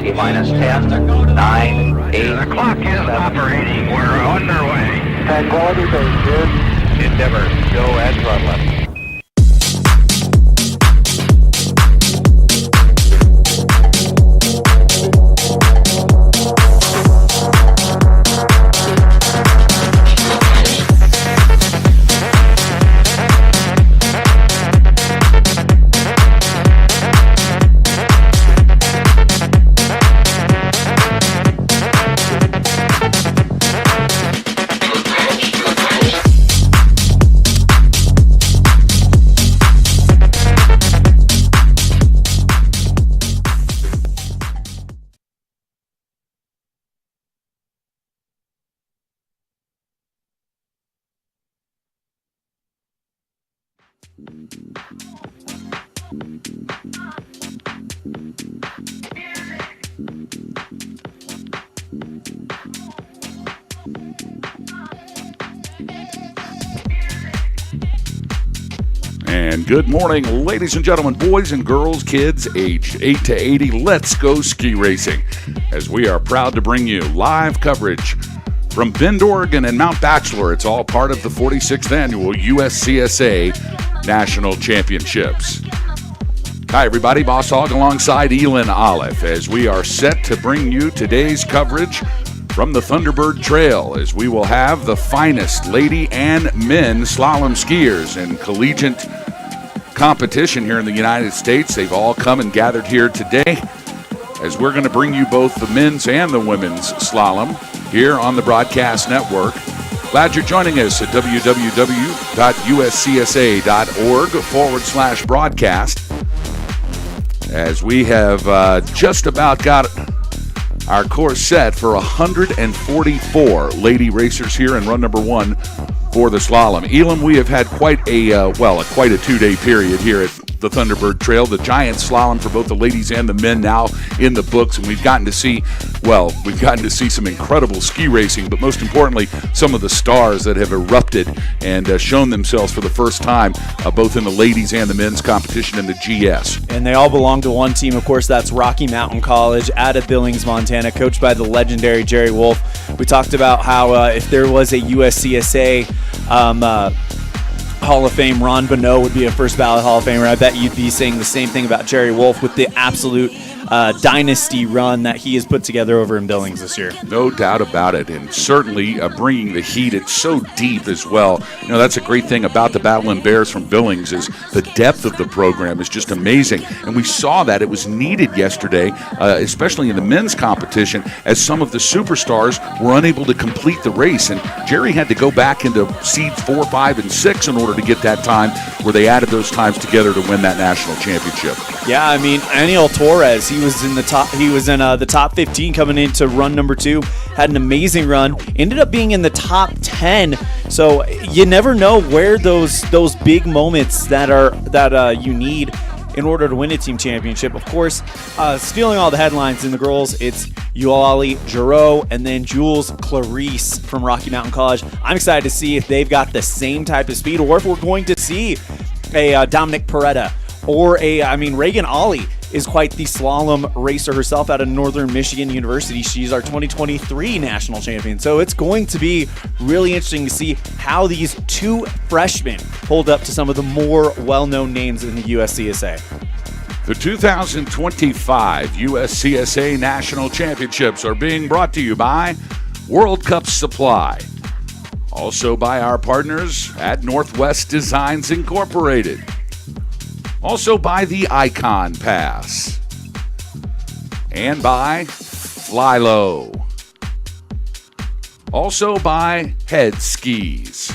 T-minus 10, 9, 8. The clock is operating. We're underway. Tranquility Base here. Endeavor, go at throttle. And good morning, ladies and gentlemen, boys and girls, kids aged 8 to 80. Let's go ski racing, as we are proud to bring you live coverage from Bend, Oregon and Mount Bachelor. It's all part of the 46th annual USCSA National Championships. Hi, everybody. Boss Hogg alongside Elin Olive, as we are set to bring you today's coverage from the Thunderbird Trail, as we will have the finest lady and men slalom skiers in collegiate competition here in the United States. They've all come and gathered here today, as we're going to bring you both the men's and the women's slalom here on the broadcast network. Glad you're joining us at www.uscsa.org/broadcast, as we have just about got our course set for 144 lady racers here in run number one for the slalom. Elam, we have had quite a two-day period here at the Thunderbird Trail. The giant slalom for both the ladies and the men now in the books, and we've gotten to see some incredible ski racing, but most importantly, some of the stars that have erupted and shown themselves for the first time, both in the ladies and the men's competition in the GS. And they all belong to one team, of course. That's Rocky Mountain College out of Billings, Montana, coached by the legendary Jerry Wolf. We talked about how if there was a USCSA Hall of Fame, Ron Bonneau would be a first ballot Hall of Famer. I bet you'd be saying the same thing about Jerry Wolf with the absolute dynasty run that he has put together over in Billings this year. No doubt about it, and certainly bringing the heat. It's so deep as well. You know, that's a great thing about the Battling Bears from Billings, is the depth of the program is just amazing, and we saw that it was needed yesterday, especially in the men's competition, as some of the superstars were unable to complete the race, and Jerry had to go back into seeds 4, 5, and 6 in order to get that time, where they added those times together to win that national championship. Yeah, I mean, Aniel Torres, he was in the top 15 coming into run number 2, had an amazing run, ended up being in the top 10. So you never know where those big moments that you need in order to win a team championship. Of course, stealing all the headlines in the girls, it's Ulali Jro and then Jules Clarice from Rocky Mountain College. I'm excited to see if they've got the same type of speed, or if we're going to see a Dominic Peretta or Reagan Ollie is quite the slalom racer herself out of Northern Michigan University. She's our 2023 national champion. So it's going to be really interesting to see how these two freshmen hold up to some of the more well-known names in the USCSA. The 2025 USCSA National Championships are being brought to you by World Cup Supply. Also by our partners at Northwest Designs Incorporated. Also by the Icon Pass. And by Fly Low. Also by Head Skis.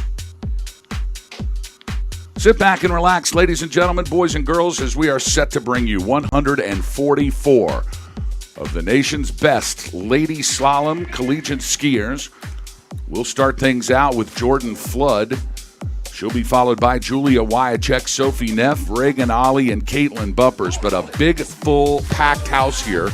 Sit back and relax, ladies and gentlemen, boys and girls, as we are set to bring you 144 of the nation's best lady slalom collegiate skiers. We'll start things out with Jordan Flood. She'll be followed by Julia Wyachek, Sophie Neff, Reagan Ollie, and Caitlin Bumpers. But a big, full, packed house here.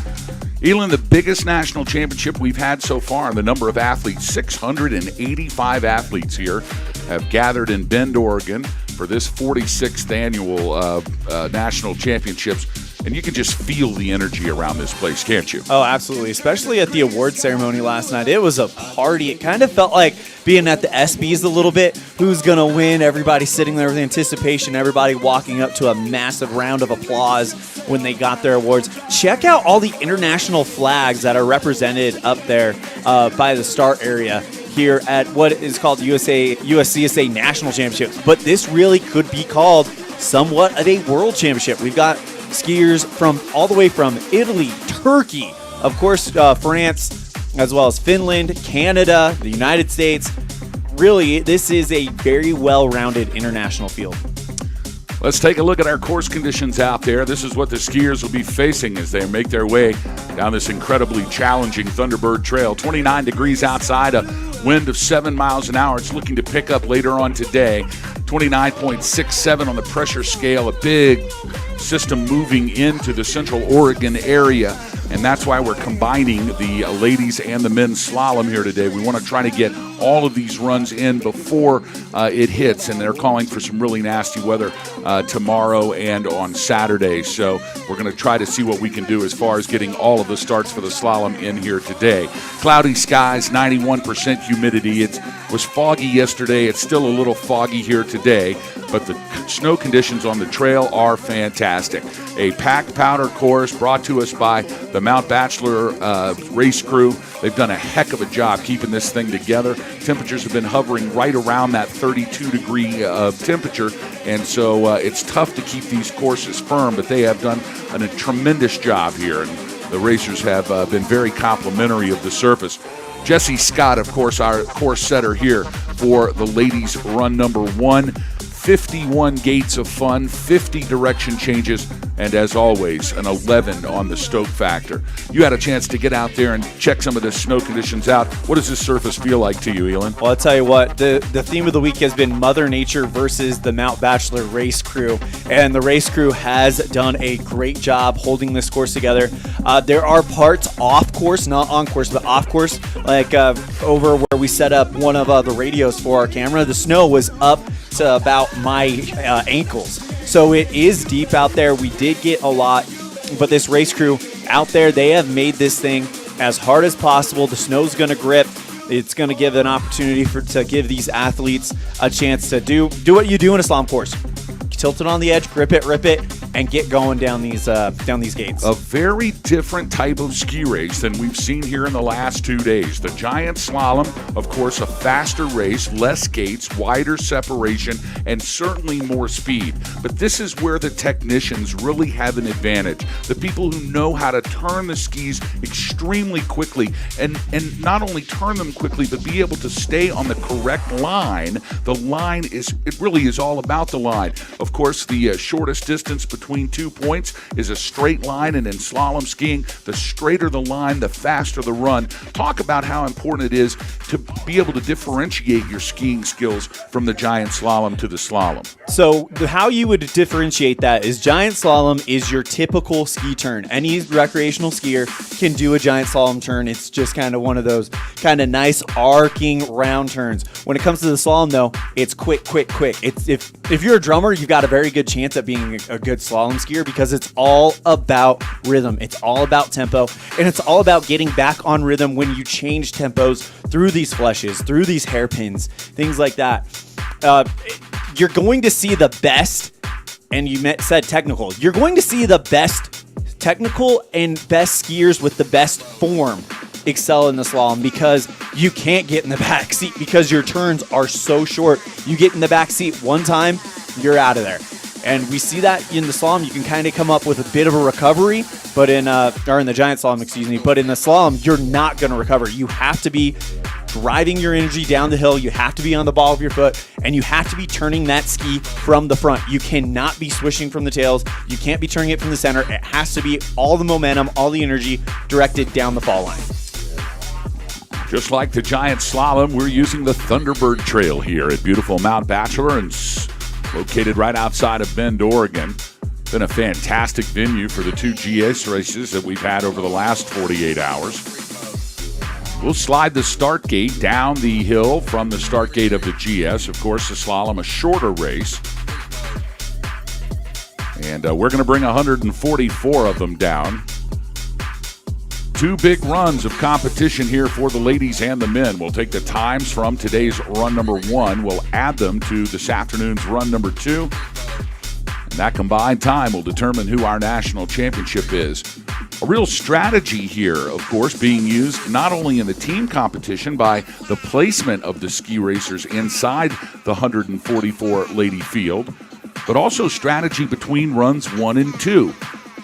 Elin, the biggest national championship we've had so far in the number of athletes. 685 athletes here have gathered in Bend, Oregon for this 46th annual national championships. and you can just feel the energy around this place, can't you? Oh, absolutely. Especially at the award ceremony last night. It was a party. It kind of felt like being at the ESPYs a little bit. Who's going to win? Everybody sitting there with anticipation. Everybody walking up to a massive round of applause when they got their awards. Check out all the international flags that are represented up there by the start area here at what is called the USCSA National Championships. But this really could be called somewhat of a world championship. We've got skiers from all the way from Italy, Turkey, of course, France, as well as Finland, Canada, the United States. Really, this is a very well-rounded international field. Let's take a look at our course conditions out there. This is what the skiers will be facing as they make their way down this incredibly challenging Thunderbird Trail. 29 degrees outside, a wind of 7 miles an hour. It's looking to pick up later on today. 29.67 on the pressure scale, a big system moving into the Central Oregon area, and that's why we're combining the ladies and the men's slalom here today. We want to try to get all of these runs in before it hits, and they're calling for some really nasty weather tomorrow and on Saturday, so we're going to try to see what we can do as far as getting all of the starts for the slalom in here today. Cloudy skies, 91% humidity. It was foggy yesterday. It's still a little foggy here today, but the snow conditions on the trail are fantastic. A packed powder course brought to us by the Mount Bachelor race crew. They've done a heck of a job keeping this thing together. Temperatures have been hovering right around that 32-degree temperature, and so it's tough to keep these courses firm, but they have done a tremendous job here, and the racers have been very complimentary of the surface. Jesse Scott, of course, our course setter here for the ladies' run number 1. 51 gates of fun, 50 direction changes, and as always, an 11 on the stoke factor. You had a chance to get out there and check some of the snow conditions out. What does this surface feel like to you, Elon? Well, I'll tell you what, the theme of the week has been Mother Nature versus the Mount Bachelor race crew, and the race crew has done a great job holding this course together. There are parts off course, not on course, but off course, like over where we set up one of the radios for our camera. The snow was up to about my ankles. So it is deep out there. We did get a lot, but this race crew out there, they have made this thing as hard as possible. The snow's going to grip. It's going to give an opportunity to give these athletes a chance to do what you do in a slalom course. Tilt it on the edge, grip it, rip it, and get going down these gates. A very different type of ski race than we've seen here in the last 2 days. The giant slalom, of course, a faster race, less gates, wider separation, and certainly more speed. But this is where the technicians really have an advantage. The people who know how to turn the skis extremely quickly, and not only turn them quickly, but be able to stay on the correct line. The line it really is all about the line. Of course, the shortest distance between 2 points is a straight line, and in slalom skiing, the straighter the line, the faster the run. Talk about how important it is to be able to differentiate your skiing skills from the giant slalom to the slalom. So how you would differentiate that is giant slalom is your typical ski turn. Any recreational skier can do a giant slalom turn. It's just kind of one of those kind of nice arcing round turns. When it comes to the slalom, though, it's quick. It's if you're a drummer, you've got a very good chance at being a good slalom skier because it's all about rhythm. It's all about tempo, and it's all about getting back on rhythm when you change tempos through these flushes, through these hairpins, things like that. You're going to see the best, and you said technical. You're going to see the best technical and best skiers with the best form excel in the slalom because you can't get in the back seat because your turns are so short. You get in the back seat one time, you're out of there. And we see that in the slalom. You can kind of come up with a bit of a recovery, but in the giant slalom, but in the slalom, you're not going to recover. You have to be driving your energy down the hill. You have to be on the ball of your foot, and you have to be turning that ski from the front. You cannot be swishing from the tails. You can't be turning it from the center. It has to be all the momentum, all the energy directed down the fall line. Just like the giant slalom, we're using the Thunderbird Trail here at beautiful Mount Bachelor, and located right outside of Bend, Oregon. Been a fantastic venue for the 2 GS races that we've had over the last 48 hours. We'll slide the start gate down the hill from the start gate of the GS. Of course, the slalom, a shorter race. And we're going to bring 144 of them down. 2 big runs of competition here for the ladies and the men. We'll take the times from today's run number 1. We'll add them to this afternoon's run number 2. And that combined time will determine who our national championship is. A real strategy here, of course, being used not only in the team competition by the placement of the ski racers inside the 144 lady field, but also strategy between runs 1 and 2.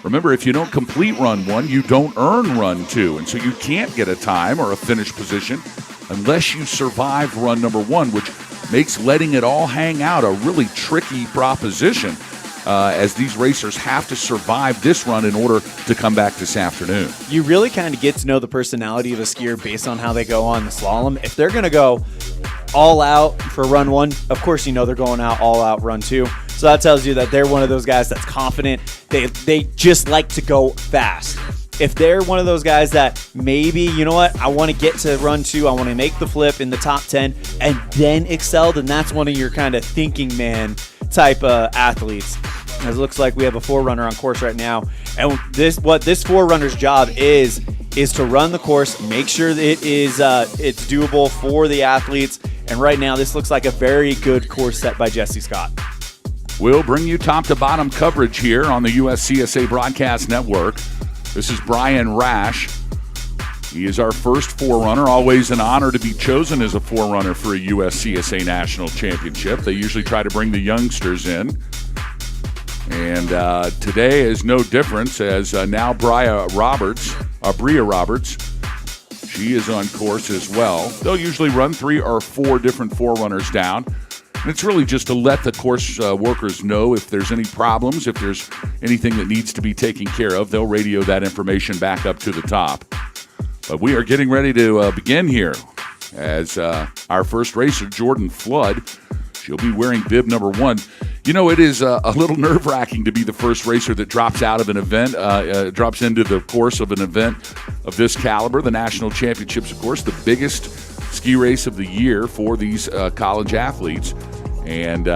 Remember, if you don't complete run 1, you don't earn run 2, and so you can't get a time or a finish position unless you survive run number 1, which makes letting it all hang out a really tricky proposition, as these racers have to survive this run in order to come back this afternoon. You really kind of get to know the personality of a skier based on how they go on the slalom. If they're going to go all out for run 1, of course you know they're going out all out run 2. So that tells you that they're one of those guys that's confident. They just like to go fast. If they're one of those guys that maybe, you know what, I want to get to run 2, I want to make the flip in the top 10 and then excel, then that's one of your kind of thinking man type athletes. As it looks like we have a forerunner on course right now. And what this forerunner's job is to run the course, make sure that it's doable for the athletes. And right now, this looks like a very good course set by Jesse Scott. We'll bring you top-to-bottom coverage here on the USCSA Broadcast Network. This is Brian Rash. He is our first forerunner. Always an honor to be chosen as a forerunner for a USCSA National Championship. They usually try to bring the youngsters in. And today is no difference, as now Bria Roberts, she is on course as well. They'll usually run 3 or 4 different forerunners down. And it's really just to let the course workers know if there's any problems, if there's anything that needs to be taken care of. They'll radio that information back up to the top. But we are getting ready to begin here as our first racer, Jordan Flood. She'll be wearing bib number 1. You know, it is a little nerve-wracking to be the first racer that drops out of an event, drops into the course of an event of this caliber. The national championships, of course, the biggest ski race of the year for these college athletes. And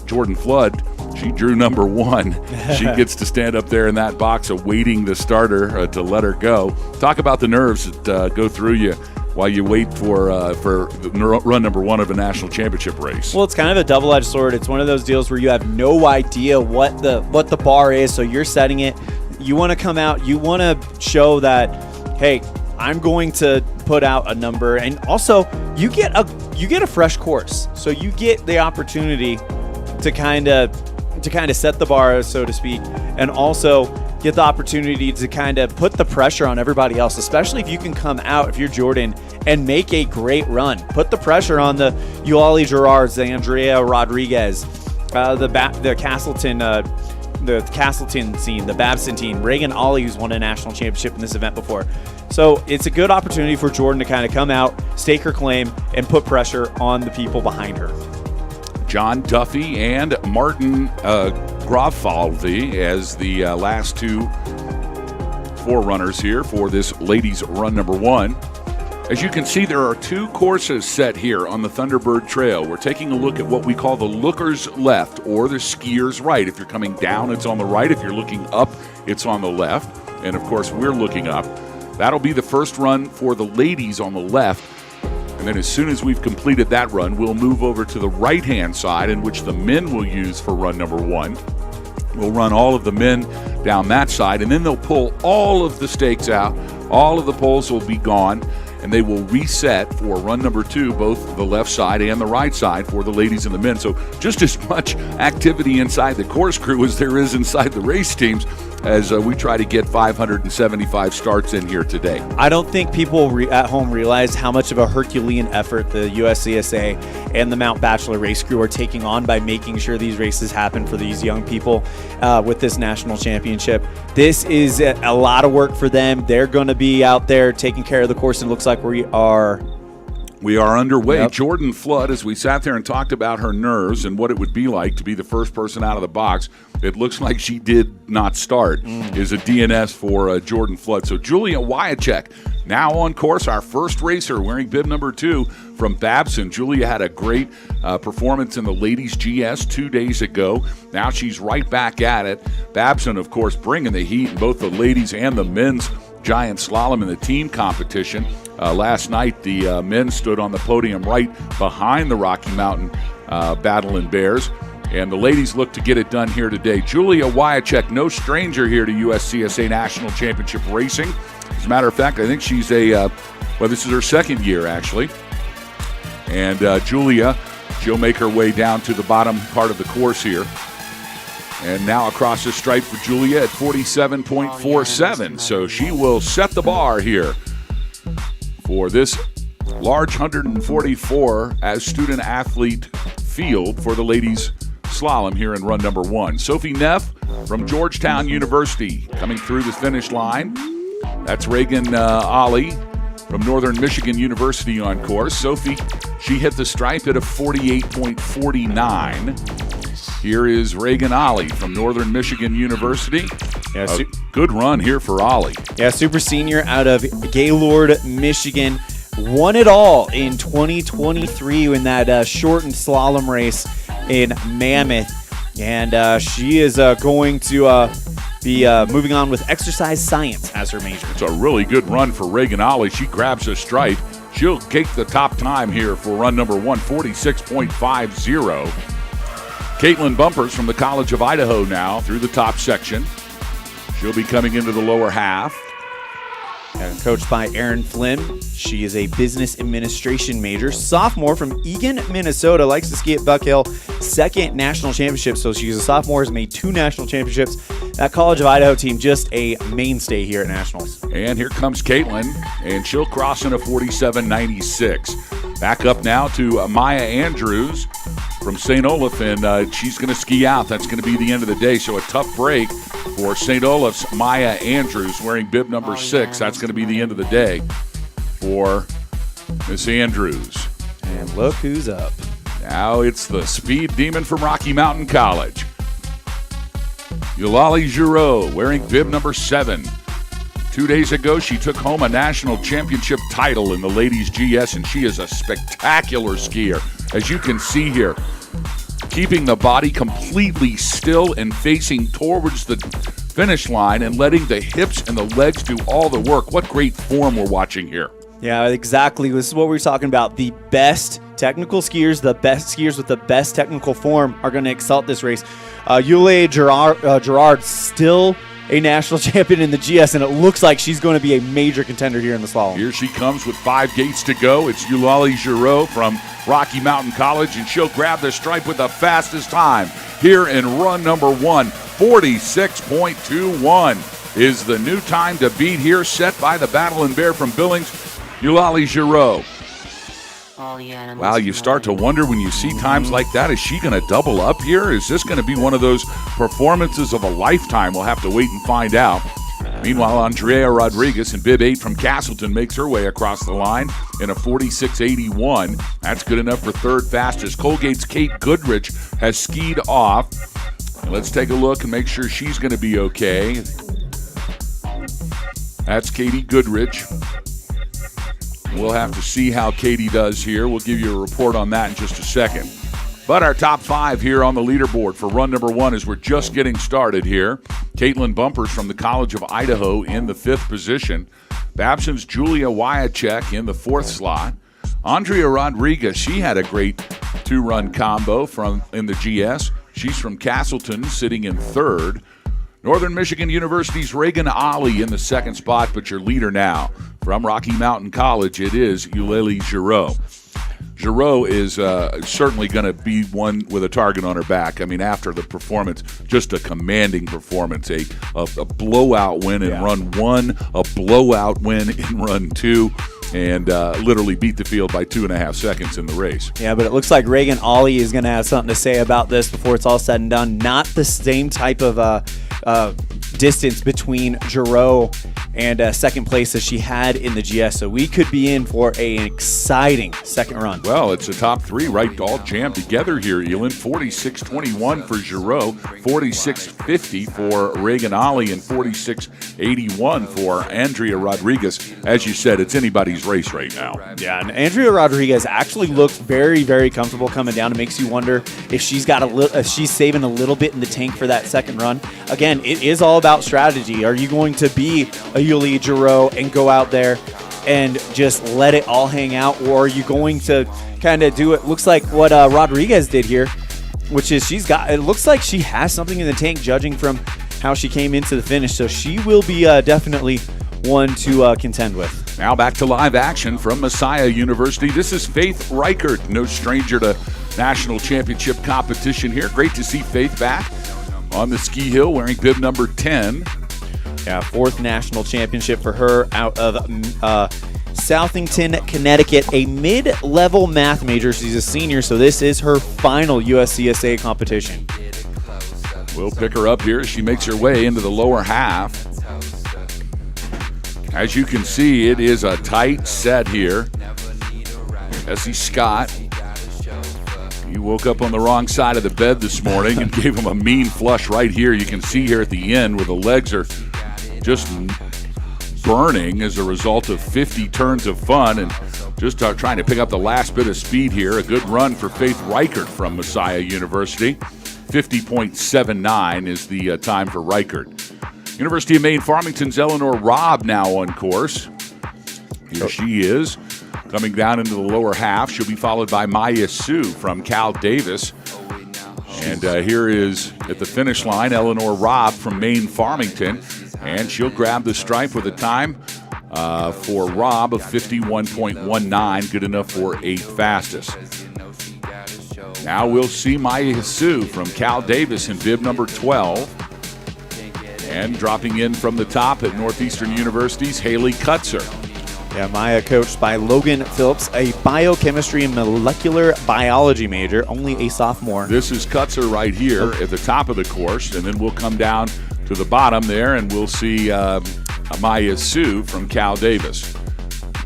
Jordan Flood, she drew number 1. She gets to stand up there in that box awaiting the starter to let her go. Talk about the nerves that go through you while you wait for run number 1 of a national championship race. Well, it's kind of a double-edged sword. It's one of those deals where you have no idea what the bar is, so you're setting it. You want to come out, you want to show that, hey, I'm going to put out a number, and also you get a fresh course, so you get the opportunity to kind of set the bar, so to speak, and also get the opportunity to kind of put the pressure on everybody else, especially if you can come out, if you're Jordan, and make a great run. Put the pressure on the Ulali Jro, the Andrea Rodriguez, the Castleton scene, the Babson team, Reagan Ollie, who's won a national championship in this event before. So it's a good opportunity for Jordan to kind of come out, stake her claim, and put pressure on the people behind her. John Duffy and Martin Grafaldi as the last 2 forerunners here for this ladies' run number 1. As you can see, there are 2 courses set here on the Thunderbird Trail. We're taking a look at what we call the looker's left, or the skier's right. If you're coming down, it's on the right. If you're looking up, it's on the left. And of course, we're looking up. That'll be the first run for the ladies on the left. And then as soon as we've completed that run, we'll move over to the right-hand side, in which the men will use for run number 1. We'll run all of the men down that side, and then they'll pull all of the stakes out. All of the poles will be gone, and they will reset for run number 2, both the left side and the right side for the ladies and the men. So just as much activity inside the course crew as there is inside the race teams, as we try to get 575 starts in here today. I don't think people at home realize how much of a Herculean effort the USCSA and the Mount Bachelor race crew are taking on by making sure these races happen for these young people with this national championship. This is a lot of work for them. They're going to be out there taking care of the course, and it looks like we are We are underway. Yep. Jordan Flood, as we sat there and talked about her nerves and what it would be like to be the first person out of the box, it looks like she did not start, is a DNS for Jordan Flood. So Julia Wyachek now on course, our first racer wearing bib number 2 from Babson. Julia had a great performance in the ladies GS 2 days ago. Now she's right back at it. Babson, of course, bringing the heat in both the ladies and the men's giant slalom in the team competition. Last night, the men stood on the podium right behind the Rocky Mountain Battling Bears, and the ladies look to get it done here today. Julia Wyachek, no stranger here to USCSA National Championship Racing. As a matter of fact, I think she's this is her second year, actually. And Julia, she'll make her way down to the bottom part of the course here. And now across the stripe for Julia at 47.47. So she will set the bar here for this large 144 as student athlete field for the ladies slalom here in run number 1. Sophie Neff from Georgetown University coming through the finish line. That's Reagan Ali from Northern Michigan University on course. Sophie, she hit the stripe at a 48.49. Here is Reagan Ali from Northern Michigan University. Yeah, good run here for Ollie. Yeah, super senior out of Gaylord, Michigan. Won it all in 2023 in that shortened slalom race in Mammoth. And she is going to be moving on with exercise science as her major. It's a really good run for Reagan Ollie. She grabs a stripe. She'll take the top time here for run number 1, 46.50. Caitlin Bumpers from the College of Idaho now through the top section. She'll be coming into the lower half. And coached by Erin Flynn. She is a business administration major. Sophomore from Eagan, Minnesota. Likes to ski at Buck Hill. Second national championship. So she's a sophomore, has made 2 national championships. That College of Idaho team just a mainstay here at Nationals. And here comes Caitlin, and she'll cross in a 47.96. Back up now to Maya Andrews from St. Olaf, and she's going to ski out. That's going to be the end of the day. So a tough break for St. Olaf's Maya Andrews wearing bib number 6. That's going to be the end of the day for Miss Andrews. And look who's up. Now it's the speed demon from Rocky Mountain College. Ulali Jro wearing bib number 7. 2 days ago, she took home a national championship title in the ladies GS, and she is a spectacular skier. As you can see here, keeping the body completely still and facing towards the finish line and letting the hips and the legs do all the work. What great form we're watching here. Yeah, exactly. This is what we were talking about. The best technical skiers, the best skiers with the best technical form are going to excel at this race. Ulali Jro still a national champion in the GS, and it looks like she's going to be a major contender here in the slalom. Here she comes with 5 gates to go. It's Ulali Jro from Rocky Mountain College, and she'll grab the stripe with the fastest time here in run number 1. 46.21 is the new time to beat here, set by the Battling Bear from Billings, Ulali Jro. Wow, you start to wonder when you see times like that, is she going to double up here? Is this going to be one of those performances of a lifetime? We'll have to wait and find out. Meanwhile, Andrea Rodriguez in bib 8 from Castleton makes her way across the line in a 46.81. That's good enough for third fastest. Colgate's Kate Goodrich has skied off. Let's take a look and make sure she's going to be okay. That's Katie Goodrich. We'll have to see how Katie does here. We'll give you a report on that in just a second. But our top 5 here on the leaderboard for run number 1 as we're just getting started here. Caitlin Bumpers from the College of Idaho in the 5th position. Babson's Julia Wyachek in the 4th slot. Andrea Rodriguez, she had a great 2-run combo in the GS. She's from Castleton, sitting in 3rd. Northern Michigan University's Reagan Ollie in the 2nd spot, but your leader now from Rocky Mountain College, it is Ulali Jro. Jro is certainly going to be one with a target on her back. I mean, after the performance, just a commanding performance, a blowout win in run 1, a blowout win in run 2, and literally beat the field by 2.5 seconds in the race. Yeah, but it looks like Reagan Ollie is going to have something to say about this before it's all said and done. Not the same type of distance between Jro and second place as she had in the GS. So we could be in for an exciting second run. Well, it's a top three right all jammed together here, Elin. 46.21 for Giro, 46.50 for Reganali, and 46.81 for Andrea Rodriguez. As you said, it's anybody's race right now. Yeah, and Andrea Rodriguez actually looks very, very comfortable coming down. It makes you wonder if she's got if she's saving a little bit in the tank for that second run. Again, it is all about strategy. Are you going to be a Ulali Jro and go out there and just let it all hang out, or are you going to kind of do it? Looks like what Rodriguez did here, which is it looks like she has something in the tank, judging from how she came into the finish. So she will be definitely one to contend with. Now back to live action from Messiah University. This is Faith Reichert, no stranger to national championship competition here. Great to see Faith back on the ski hill wearing bib number 10. Yeah, fourth national championship for her out of Southington, Connecticut, a mid-level math major. She's a senior, so this is her final USCSA competition. We'll pick her up here as she makes her way into the lower half. As you can see, it is a tight set here. Essie Scott, he woke up on the wrong side of the bed this morning and gave him a mean flush right here. You can see here at the end where the legs are just burning as a result of 50 turns of fun and just trying to pick up the last bit of speed here. A good run for Faith Reichert from Messiah University. 50.79 is the time for Reichert. University of Maine Farmington's Eleanor Robb now on course. Here she is, coming down into the lower half. She'll be followed by Maya Sue from Cal Davis. And here is, at the finish line, Eleanor Robb from Maine Farmington. And she'll grab the stripe with a time for Robb of 51.19, good enough for 8th fastest. Now we'll see Maya Sue from Cal Davis in bib number 12. And dropping in from the top at Northeastern University's Haley Kutzer. Yeah, Maya coached by Logan Phillips, a biochemistry and molecular biology major, only a sophomore. This is Kutzer right here at the top of the course, and then we'll come down to the bottom there, and we'll see Maya Sue from Cal Davis.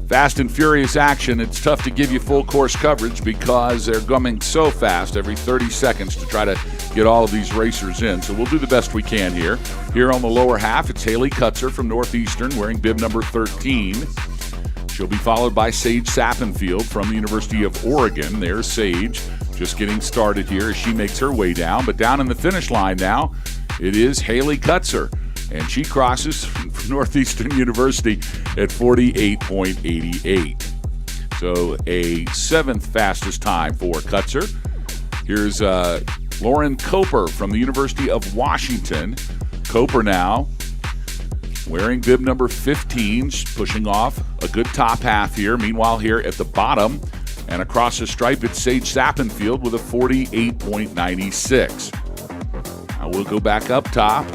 Fast and furious action. It's tough to give you full course coverage because they're coming so fast every 30 seconds to try to get all of these racers in. So we'll do the best we can here. Here on the lower half, it's Haley Kutzer from Northeastern wearing bib number 13. She'll be followed by Sage Sappenfield from the University of Oregon. There's Sage just getting started here as she makes her way down. But down in the finish line now, it is Haley Kutzer. And she crosses from Northeastern University at 48.88. So a 7th fastest time for Kutzer. Here's Lauren Coper from the University of Washington. Coper now wearing bib number 15, pushing off a good top half here. Meanwhile, here at the bottom and across the stripe, it's Sage Sappenfield with a 48.96. Now we'll go back up top.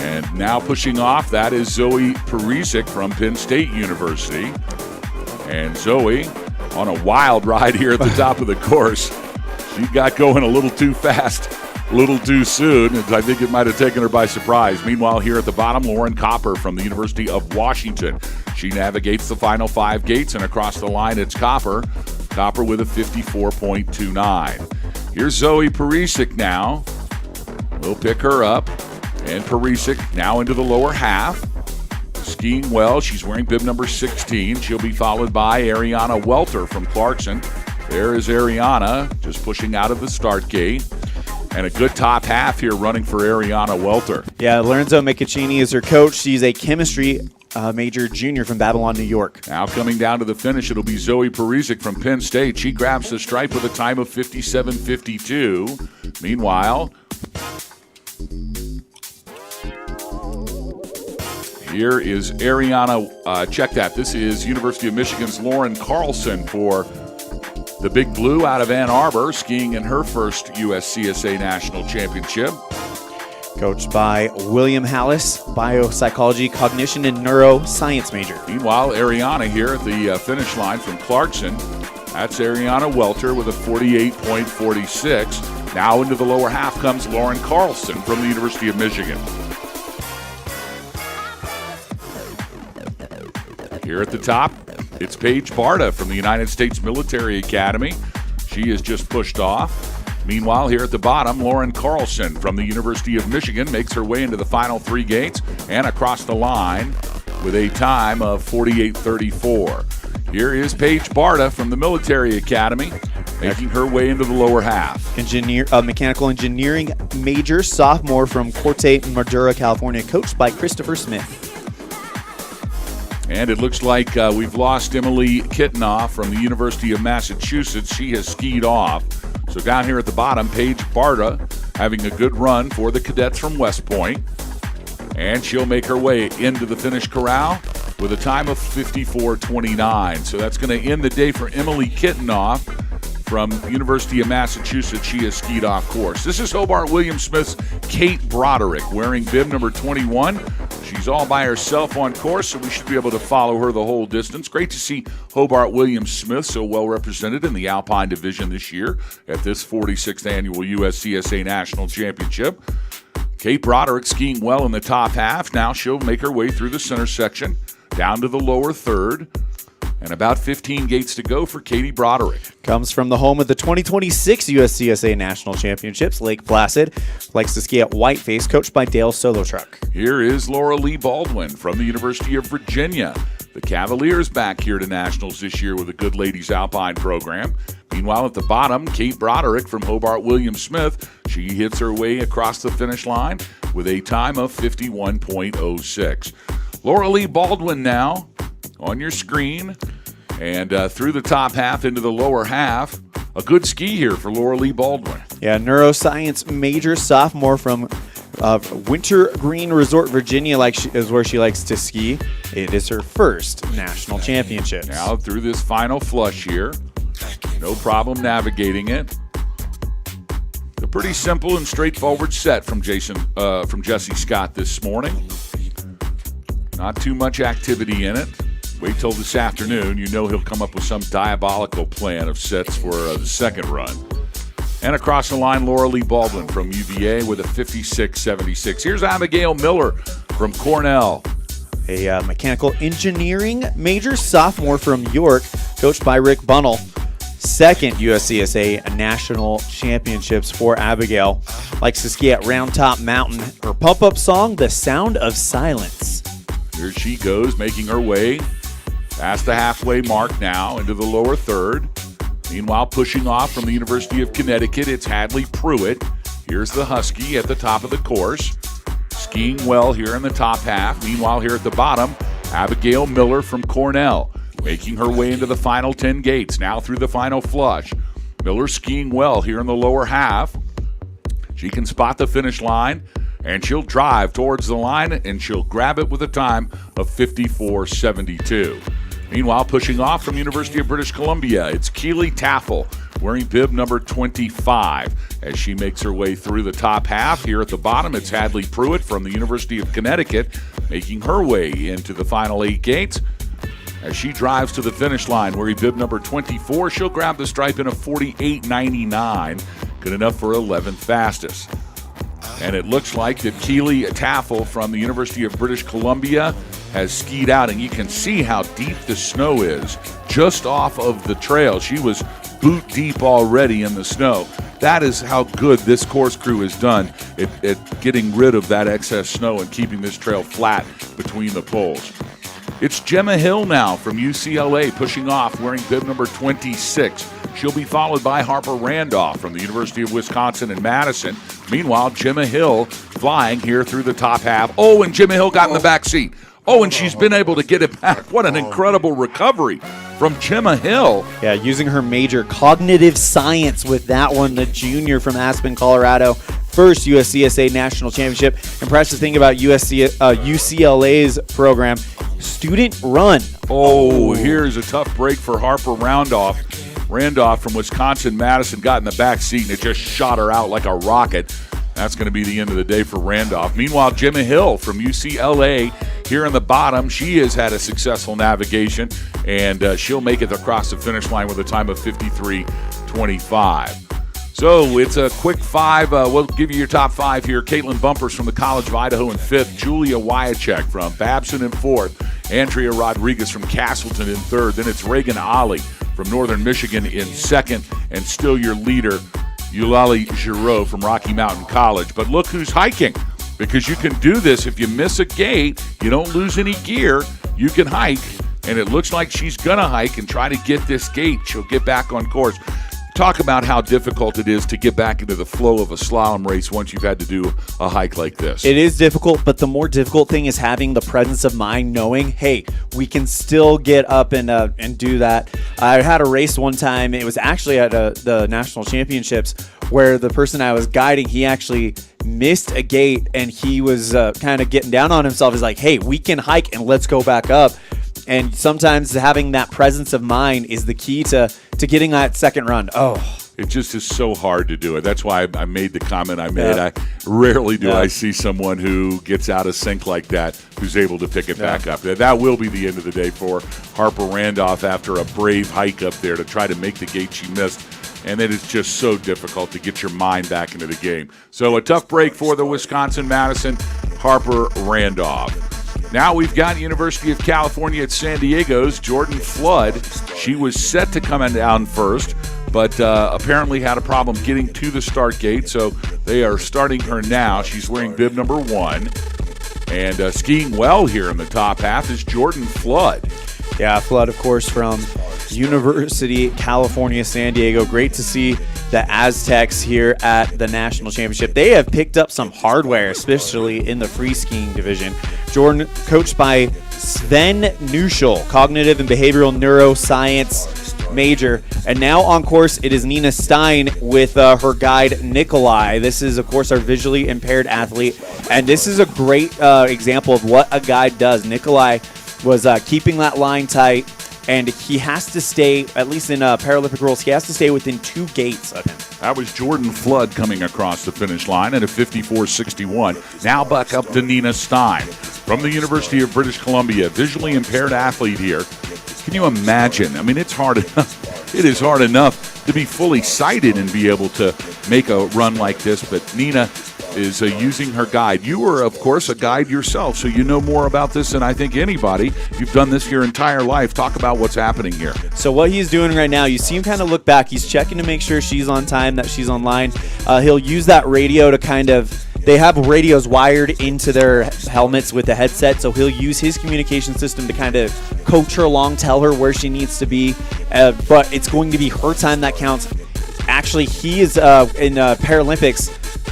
And now pushing off, that is Zoe Perisic from Penn State University. And Zoe on a wild ride here at the top of the course. She got going a little too fast, a little too soon, and I think it might have taken her by surprise. Meanwhile, here at the bottom, Lauren Copper from the University of Washington. She navigates the final 5 gates, and across the line, it's Copper. Copper with a 54.29. Here's Zoe Perisic now. We'll pick her up. And Perisic now into the lower half. Skiing well. She's wearing bib number 16. She'll be followed by Ariana Welter from Clarkson. There is Ariana just pushing out of the start gate. And a good top half here running for Ariana Welter. Yeah, Lorenzo Micacchini is her coach. She's a chemistry major junior from Babylon, New York. Now coming down to the finish, it'll be Zoe Perisic from Penn State. She grabs the stripe with a time of 57.52. Meanwhile, here is Ariana, check that. This is University of Michigan's Lauren Carlson for the Big Blue out of Ann Arbor, skiing in her first USCSA National Championship. Coached by William Hallis, biopsychology, cognition, and neuroscience major. Meanwhile, Ariana here at the finish line from Clarkson. That's Ariana Welter with a 48.46. Now into the lower half comes Lauren Carlson from the University of Michigan. Here at the top, it's Paige Barta from the United States Military Academy. She is just pushed off. Meanwhile, here at the bottom, Lauren Carlson from the University of Michigan makes her way into the final 3 gates and across the line with a time of 48:34. Here is Paige Barta from the Military Academy making her way into the lower half. Mechanical engineering major, sophomore from Corte Madera, California, coached by Christopher Smith. And it looks like we've lost Emily Kittenoff from the University of Massachusetts. She has skied off. So down here at the bottom, Paige Barta having a good run for the cadets from West Point. And she'll make her way into the finish corral with a time of 54:29. So that's going to end the day for Emily Kittenoff from University of Massachusetts. She has skied off course. This is Hobart Williams Smith's Kate Broderick wearing bib number 21. She's all by herself on course, so we should be able to follow her the whole distance. Great to see Hobart Williams Smith so well represented in the Alpine Division this year at this 46th annual USCSA National Championship. Kate Broderick skiing well in the top half. Now she'll make her way through the center section, down to the lower third, and about 15 gates to go for Katie Broderick. Comes from the home of the 2026 USCSA National Championships, Lake Placid. Likes to ski at Whiteface, coached by Dale Solotruck. Here is Laura Lee Baldwin from the University of Virginia. The Cavaliers back here to Nationals this year with a good ladies Alpine program. Meanwhile, at the bottom, Kate Broderick from Hobart Williams Smith. She hits her way across the finish line with a time of 51.06. Laura Lee Baldwin now on your screen, and through the top half into the lower half. A good ski here for Laura Lee Baldwin. Yeah, neuroscience major, sophomore from Winter Green Resort, Virginia, is where she likes to ski. It is her first national championship. Now through this final flush here, no problem navigating it. A pretty simple and straightforward set from Jesse Scott this morning. Not too much activity in it. Wait till this afternoon. You know he'll come up with some diabolical plan of sets for the second run. And across the line, Laura Lee Baldwin from UVA with a 56.76. Here's Abigail Miller from Cornell. A mechanical engineering major, sophomore from York, coached by Rick Bunnell. Second USCSA National Championships for Abigail. Likes to ski at Round Top Mountain. Her pump-up song, The Sound of Silence. Here she goes, making her way past the halfway mark now into the lower third. Meanwhile, pushing off from the University of Connecticut, it's Hadley Pruitt. Here's the Husky at the top of the course. Skiing well here in the top half. Meanwhile, here at the bottom, Abigail Miller from Cornell, making her way into the final 10 gates, now through the final flush. Miller skiing well here in the lower half. She can spot the finish line, and she'll drive towards the line, and she'll grab it with a time of 54.72. Meanwhile, pushing off from University of British Columbia, it's Keely Taffel wearing bib number 25 as she makes her way through the top half. Here at the bottom, it's Hadley Pruitt from the University of Connecticut making her way into the final 8 gates. As she drives to the finish line wearing bib number 24, she'll grab the stripe in a 48.99, good enough for 11th fastest. And it looks like that Keely Taffel from the University of British Columbia has skied out, and you can see how deep the snow is just off of the trail. She was boot deep already in the snow. That is how good this course crew has done at getting rid of that excess snow and keeping this trail flat between the poles. It's Gemma Hill now from UCLA pushing off wearing bib number 26. She'll be followed by Harper Randolph from the University of Wisconsin in Madison. Meanwhile, Gemma Hill flying here through the top half. Oh, and Gemma Hill got in the back seat. Oh, and she's been able to get it back. What an incredible recovery from Gemma Hill. Yeah, using her major cognitive science with that one, the junior from Aspen, Colorado. First USCSA National Championship. Impressive thing about UCLA's program, student run. Oh, here's a tough break for Harper Randolph. Randolph from Wisconsin-Madison got in the back seat, and it just shot her out like a rocket. That's going to be the end of the day for Randolph. Meanwhile, Gemma Hill from UCLA here in the bottom. She has had a successful navigation, and she'll make it across the finish line with a time of 53.25. So it's a quick five. We'll give you your top five here. Caitlin Bumpers from the College of Idaho in fifth. Julia Wyachek from Babson in fourth. Andrea Rodriguez from Castleton in third. Then it's Reagan Ollie from Northern Michigan in second. And still your leader, Ulali Jro from Rocky Mountain College. But look who's hiking, because you can do this. If you miss a gate, you don't lose any gear, you can hike. And it looks like she's going to hike and try to get this gate. She'll get back on course. Talk about how difficult it is to get back into the flow of a slalom race once you've had to do a hike like this. It is difficult, but the more difficult thing is having the presence of mind, knowing, hey, we can still get up and do that. I had a race one time. It was actually at the national championships where the person I was guiding, he actually missed a gate, and he was kind of getting down on himself. He's like, hey, we can hike and let's go back up. And sometimes having that presence of mind is the key to getting that second run. Oh, it just is so hard to do it. That's why I made the comment I made. Yeah. I rarely do I see someone who gets out of sync like that who's able to pick it back up. That will be the end of the day for Harper Randolph after a brave hike up there to try to make the gate she missed. And it is just so difficult to get your mind back into the game. So a tough break for the Wisconsin-Madison Harper Randolph. Now we've got University of California at San Diego's Jordan Flood. She was set to come down first, but apparently had a problem getting to the start gate, so they are starting her now. She's wearing bib number 1. And skiing well here in the top half is Jordan Flood. Yeah, Flood, of course, from University California, San Diego. Great to see the Aztecs here at the National Championship. They have picked up some hardware, especially in the free skiing division. Jordan, coached by Sven Neuschel, cognitive and behavioral neuroscience major. And now on course, it is Nina Stein with her guide, Nikolai. This is, of course, our visually impaired athlete. And this is a great example of what a guide does. Nikolai was keeping that line tight, and he has to stay, at least in Paralympic rules, he has to stay within 2 gates of him. That was Jordan Flood coming across the finish line at a 54.61. Now back up to Nina Stein from the University of British Columbia, visually impaired athlete here. Can you imagine? I mean, it's hard enough. It is hard enough to be fully sighted and be able to make a run like this, but Nina is using her guide. You are, of course, a guide yourself, so you know more about this than I think anybody. You've done this your entire life. Talk about what's happening here. So what he's doing right now, you see him kind of look back. He's checking to make sure she's on time, that she's online. He'll use that radio to kind of, they have radios wired into their helmets with the headset, so he'll use his communication system to kind of coach her along, tell her where she needs to be, but it's going to be her time that counts. Actually, he is in Paralympics.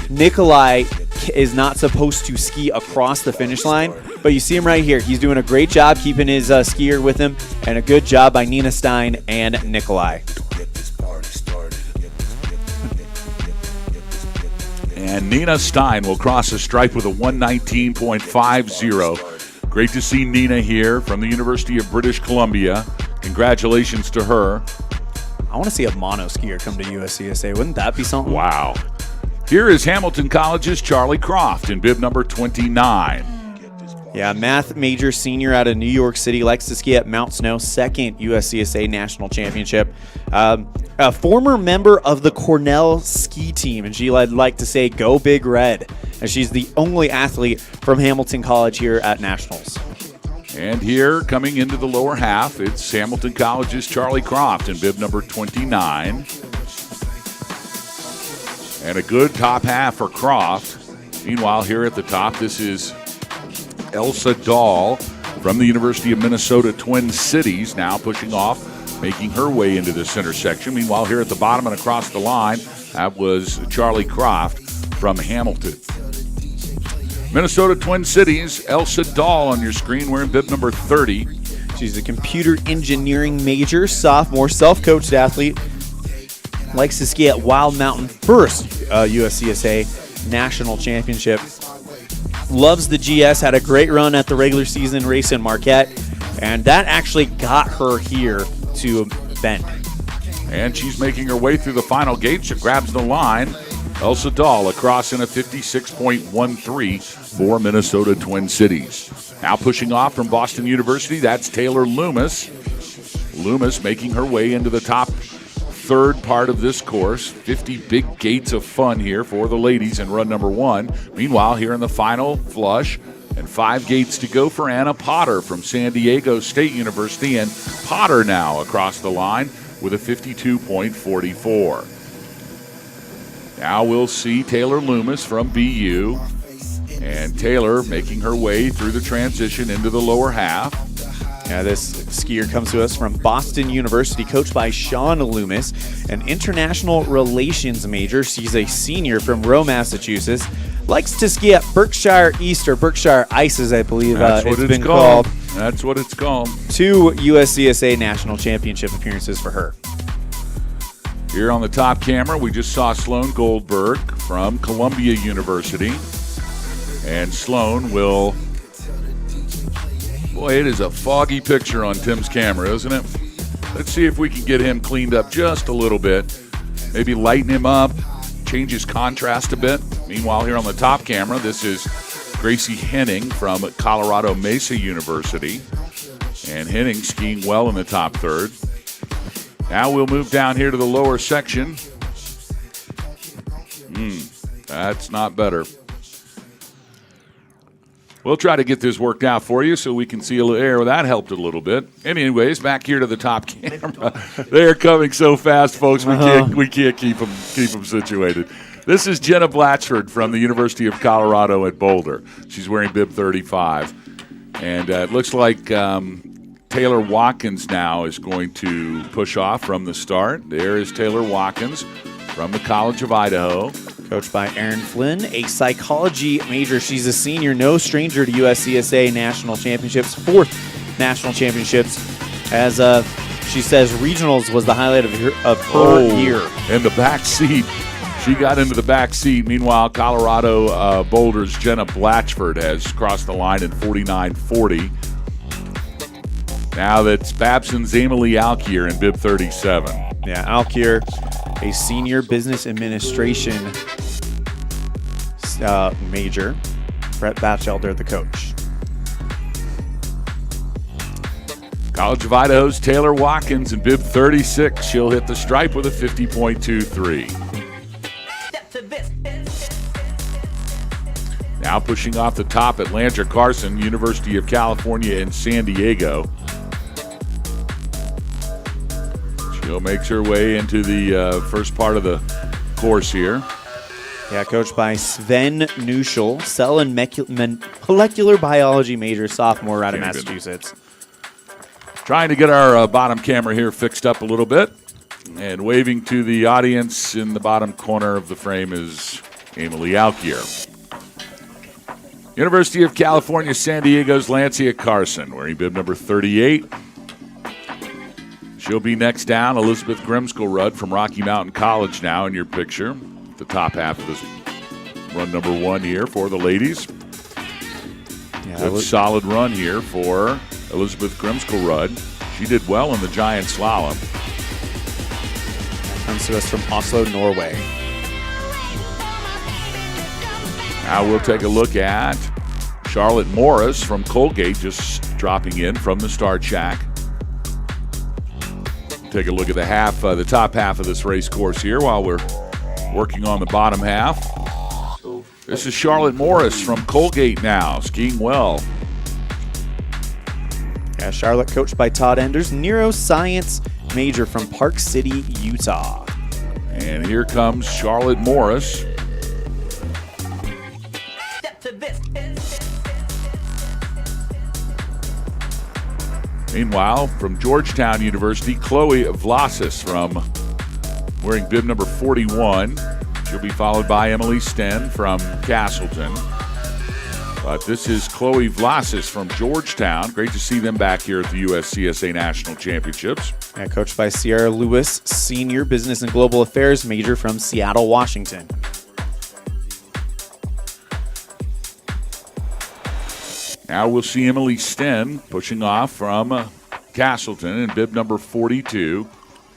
Nikolai is not supposed to ski across the finish line, but you see him right here. He's doing a great job keeping his skier with him, and a good job by Nina Stein and Nikolai. And Nina Stein will cross the stripe with a 119.50. Great to see Nina here from the University of British Columbia. Congratulations to her. I want to see a mono skier come to USCSA. Wouldn't that be something? Wow. Here is Hamilton College's Charlie Croft in bib number 29. Yeah, math major senior out of New York City, likes to ski at Mount Snow, second USCSA national championship. A former member of the Cornell ski team, and she would like to say, go Big Red. And she's the only athlete from Hamilton College here at nationals. And here, coming into the lower half, it's Hamilton College's Charlie Croft in bib number 29. And a good top half for Croft. Meanwhile, here at the top, this is Elsa Dahl from the University of Minnesota Twin Cities, now pushing off, making her way into the center section. Meanwhile, here at the bottom and across the line, that was Charlie Croft from Hamilton. Minnesota Twin Cities, Elsa Dahl on your screen, wearing bib number 30. She's a computer engineering major, sophomore, self-coached athlete. Likes to ski at Wild Mountain, first USCSA national championship. Loves the GS, had a great run at the regular season race in Marquette, and that actually got her here to Bend. And she's making her way through the final gate. She grabs the line. Elsa Dahl across in a 56.13 for Minnesota Twin Cities. Now pushing off from Boston University, that's Taylor Loomis. Loomis making her way into the top third part of this course. 50 big gates of fun here for the ladies in run number 1. Meanwhile, here in the final flush, and 5 gates to go for Anna Potter from San Diego State University. And Potter now across the line with a 52.44. Now we'll see Taylor Loomis from BU. And Taylor making her way through the transition into the lower half. Yeah, this skier comes to us from Boston University, coached by Sean Loomis, an international relations major. She's a senior from Rowe, Massachusetts. Likes to ski at Berkshire East, or Berkshire Ices, I believe it's been called. That's what it's called. 2 USCSA national championship appearances for her. Here on the top camera, we just saw Sloan Goldberg from Columbia University. And Sloan will... Boy, it is a foggy picture on Tim's camera, isn't it? Let's see if we can get him cleaned up just a little bit. Maybe lighten him up, change his contrast a bit. Meanwhile, here on the top camera, this is Gracie Henning from Colorado Mesa University. And Henning skiing well in the top third. Now we'll move down here to the lower section. That's not better. We'll try to get this worked out for you so we can see a little air. That helped a little bit. Anyways, back here to the top camera. They are coming so fast, folks. We can't keep them situated. This is Jenna Blatchford from the University of Colorado at Boulder. She's wearing bib 35. And it looks like Taylor Watkins now is going to push off from the start. There is Taylor Watkins from the College of Idaho. Coached by Erin Flynn, a psychology major. She's a senior, no stranger to USCSA national championships, 4th national championships. As she says, regionals was the highlight of her year. In the back seat. She got into the back seat. Meanwhile, Colorado Boulder's Jenna Blatchford has crossed the line in 49.40. Now that's Babson's Emily Alkier in bib 37. Yeah, Alkier, a senior business administration major. Brett Batchelder, the coach. College of Idaho's Taylor Watkins in bib 36. She'll hit the stripe with a 50.23. Now pushing off the top, Atlanta Carson, University of California in San Diego. She'll make her way into the first part of the course here. Yeah, coached by Sven Nuschel, cell and molecular biology major, sophomore out of Massachusetts. Trying to get our bottom camera here fixed up a little bit. And waving to the audience in the bottom corner of the frame is Emily Alkier. University of California, San Diego's Lancia Carson, wearing bib number 38. She'll be next down. Elizabeth Grimskel-Rudd from Rocky Mountain College now in your picture. The top half of this run number 1 here for the ladies. Yeah, good solid run here for Elizabeth Grimskel-Rudd. She did well in the giant slalom. That comes to us from Oslo, Norway. Now we'll take a look at Charlotte Morris from Colgate, just dropping in from the start shack. Take a look at the top half of this race course here while we're working on the bottom half. This is Charlotte Morris from Colgate now, skiing well. Yeah, Charlotte, coached by Todd Enders, neuroscience major from Park City, Utah. And here comes Charlotte Morris. Meanwhile, from Georgetown University, Chloe Vlasis from wearing bib number 41. She'll be followed by Emily Sten from Castleton. But this is Chloe Vlasis from Georgetown. Great to see them back here at the USCSA National Championships. Yeah, coached by Sierra Lewis, senior business and global affairs major from Seattle, Washington. Now we'll see Emily Sten pushing off from Castleton in bib number 42.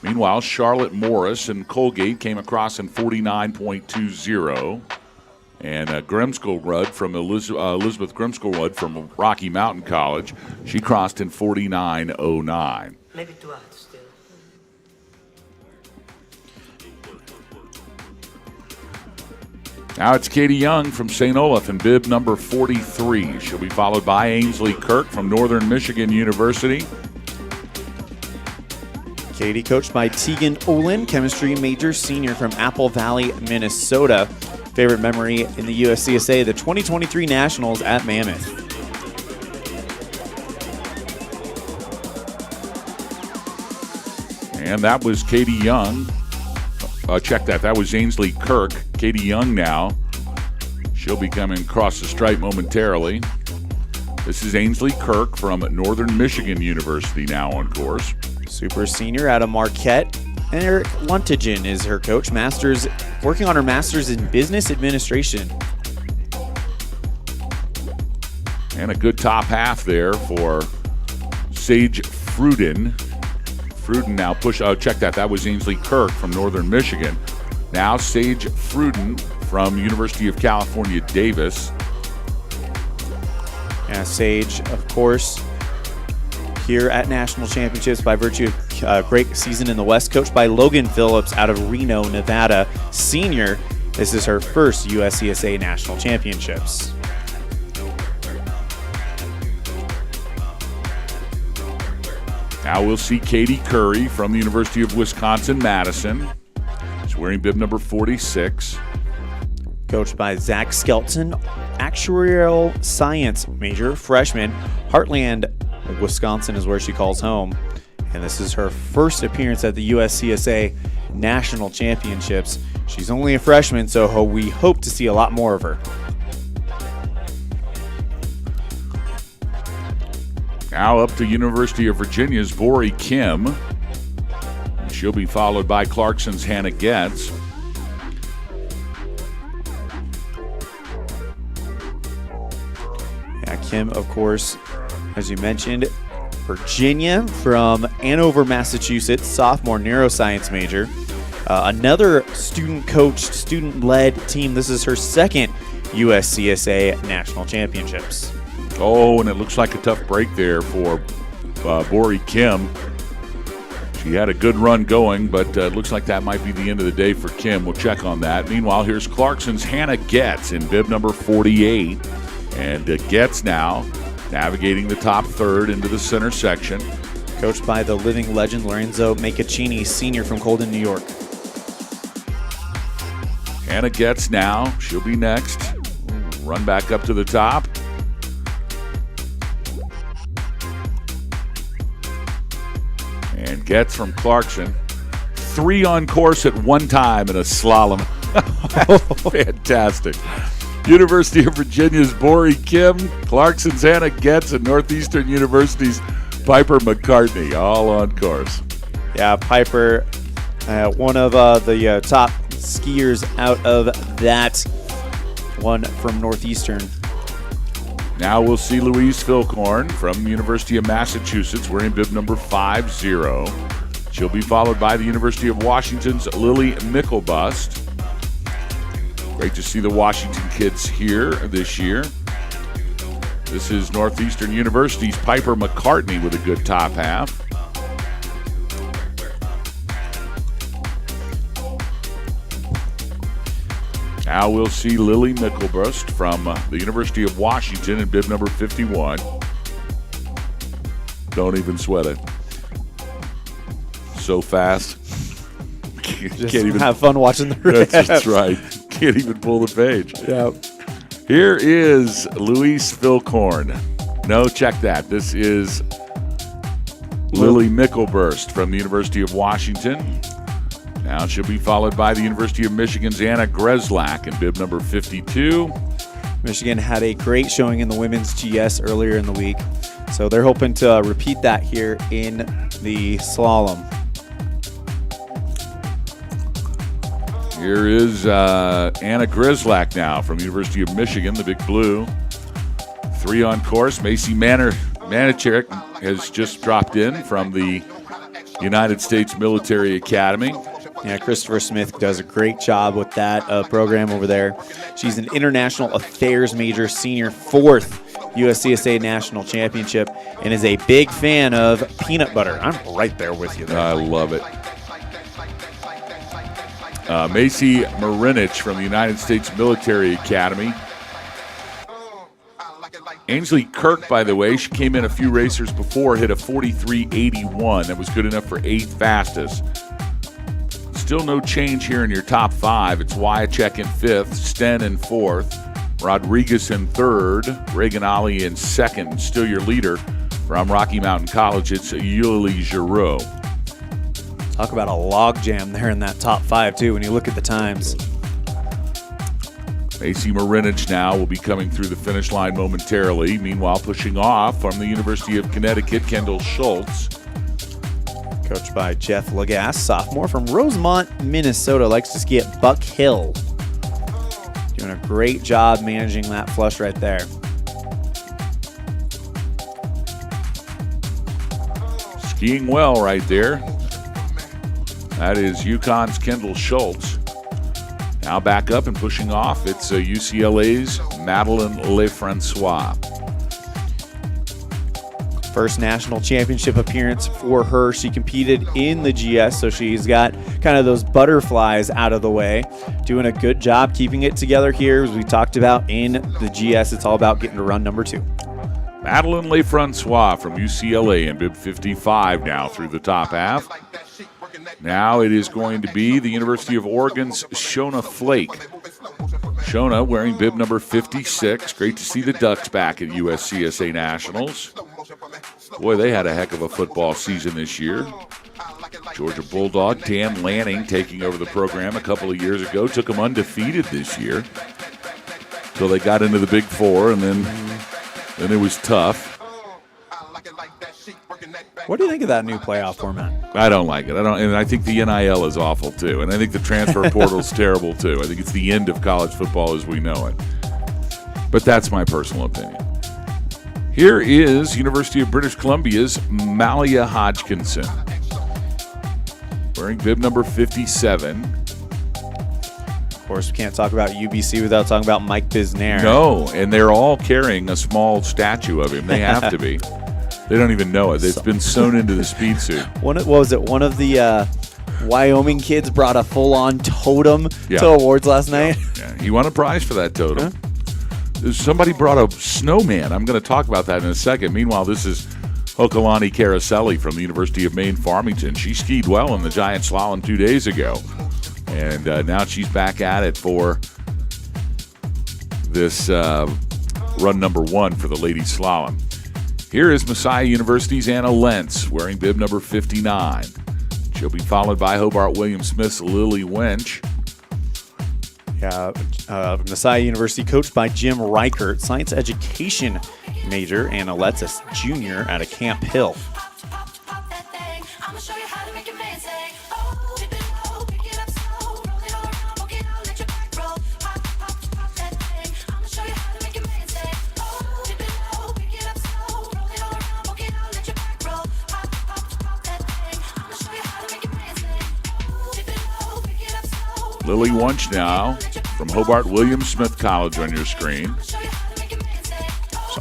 Meanwhile, Charlotte Morris and Colgate came across in 49.20. And Grimskel-Rudd from Elizabeth Grimskel-Rudd from Rocky Mountain College, she crossed in 49.09. Maybe 2 hours still. Now it's Katie Young from St. Olaf in bib number 43. She'll be followed by Ainsley Kirk from Northern Michigan University. Katie, coached by Tegan Olin, chemistry major, senior from Apple Valley, Minnesota. Favorite memory in the USCSA, the 2023 Nationals at Mammoth. And that was Katie Young. Check that. That was Ainsley Kirk. Katie Young now. She'll be coming across the stripe momentarily. This is Ainsley Kirk from Northern Michigan University now on course. Super senior out of Marquette. And Eric Luntigen is her coach, working on her master's in business administration. And a good top half there for Sage Fruden. Fruden now check that. That was Ainsley Kirk from Northern Michigan. Now Sage Fruden from University of California, Davis. Yeah, Sage, of course, here at National Championships by virtue of a great season in the West, coached by Logan Phillips out of Reno, Nevada. Senior, this is her first USCSA National Championships. Now we'll see Katie Curry from the University of Wisconsin-Madison. She's wearing bib number 46. Coached by Zach Skelton, actuarial science major, freshman. Heartland, Wisconsin is where she calls home. And this is her first appearance at the USCSA National Championships. She's only a freshman, so we hope to see a lot more of her. Now up to University of Virginia's Vori Kim. She'll be followed by Clarkson's Hannah Getz. Yeah, Kim, of course, as you mentioned, Virginia from Andover, Massachusetts, sophomore neuroscience major. Another student-coached, student-led team. This is her second USCSA National Championships. Oh, and it looks like a tough break there for Vori Kim. She had a good run going, but it looks like that might be the end of the day for Kim. We'll check on that. Meanwhile, here's Clarkson's Hannah Getz in bib number 48. And Getz now navigating the top third into the center section. Coached by the living legend Lorenzo Macaccini, senior from Colden, New York. Hannah Getz now. She'll be next. Run back up to the top. And Getz from Clarkson. 3 on course at one time in a slalom. Fantastic. University of Virginia's Vori Kim, Clarkson's Hannah Getz, and Northeastern University's Piper McCartney, all on course. Yeah, Piper, one of the top skiers out of that one from Northeastern. Now we'll see Louise Philcorn from the University of Massachusetts wearing bib number 50. She'll be followed by the University of Washington's Lily Mickelbust. Great to see the Washington kids here this year. This is Northeastern University's Piper McCartney with a good top half. Now we'll see Lily Mickelbust from the University of Washington in bib number 51. Don't even sweat it. So fast. Just can't even have fun watching the race. That's right. Can't even pull the page. Yeah. Here is Louise Philcorn. No, check that. This is Lily Mickelbust from the University of Washington. Now she'll be followed by the University of Michigan's Anna Greslak in bib number 52. Michigan had a great showing in the women's GS earlier in the week, so they're hoping to repeat that here in the slalom. Here is Anna Greslak now from the University of Michigan, the big blue. 3 on course. Macy Manichek has just dropped in from the United States Military Academy. Yeah, Christopher Smith does a great job with that program over there. She's an international affairs major, senior, 4th USCSA National Championship, and is a big fan of peanut butter. I'm right there with you there. I love it. Macy Marinich from the United States Military Academy. Ainsley Kirk, by the way, she came in a few racers before, hit a 43.81. That was good enough for 8th fastest. Still no change here in your top 5. It's Wyachek in 5th, Sten in 4th, Rodriguez in 3rd, Reagan Ali in 2nd. Still your leader from Rocky Mountain College, it's Ulali Jro. Talk about a log jam there in that top 5, too, when you look at the times. Macy Marinich now will be coming through the finish line momentarily. Meanwhile, pushing off from the University of Connecticut, Kendall Schultz. Coached by Jeff Lagasse, sophomore from Rosemont, Minnesota. Likes to ski at Buck Hill. Doing a great job managing that flush right there. Skiing well right there. That is UConn's Kendall Schultz. Now back up and pushing off, it's UCLA's Madeline Lefrancois. First national championship appearance for her. She competed in the GS, so she's got kind of those butterflies out of the way. Doing a good job keeping it together here. As we talked about in the GS, it's all about getting to run number 2. Madeline Lefrancois from UCLA in bib 55 now through the top half. Now it is going to be the University of Oregon's Shona Flake. Shona wearing bib number 56. Great to see the Ducks back at USCSA Nationals. Boy, they had a heck of a football season this year. Georgia Bulldog Dan Lanning taking over the program a couple of years ago. Took them undefeated this year until they got into the Big Four, and then it was tough. What do you think of that new playoff format? I don't like it. And I think the NIL is awful too. And I think the transfer portal is terrible too. I think it's the end of college football as we know it. But that's my personal opinion. Here is University of British Columbia's Malia Hodgkinson, wearing bib number 57. Of course, we can't talk about UBC without talking about Mike Bisnair. No, and they're all carrying a small statue of him. They have to be. They don't even know it. It's been sewn into the speed suit. What was it? One of the Wyoming kids brought a full-on totem to awards last night. Yeah. He won a prize for that totem. Somebody brought a snowman. I'm going to talk about that in a second. Meanwhile, this is Hokalani Caroselli from the University of Maine Farmington. She skied well in the giant slalom 2 days ago. And now she's back at it for this run number 1 for the ladies slalom. Here is Messiah University's Anna Lentz wearing bib number 59. She'll be followed by Hobart William Smith's Lily Wench. Messiah University, coached by Jim Reichert, science education major, Anna Lentz, a junior out of Camp Hill. Lily Wunsch now from Hobart William Smith College on your screen. She's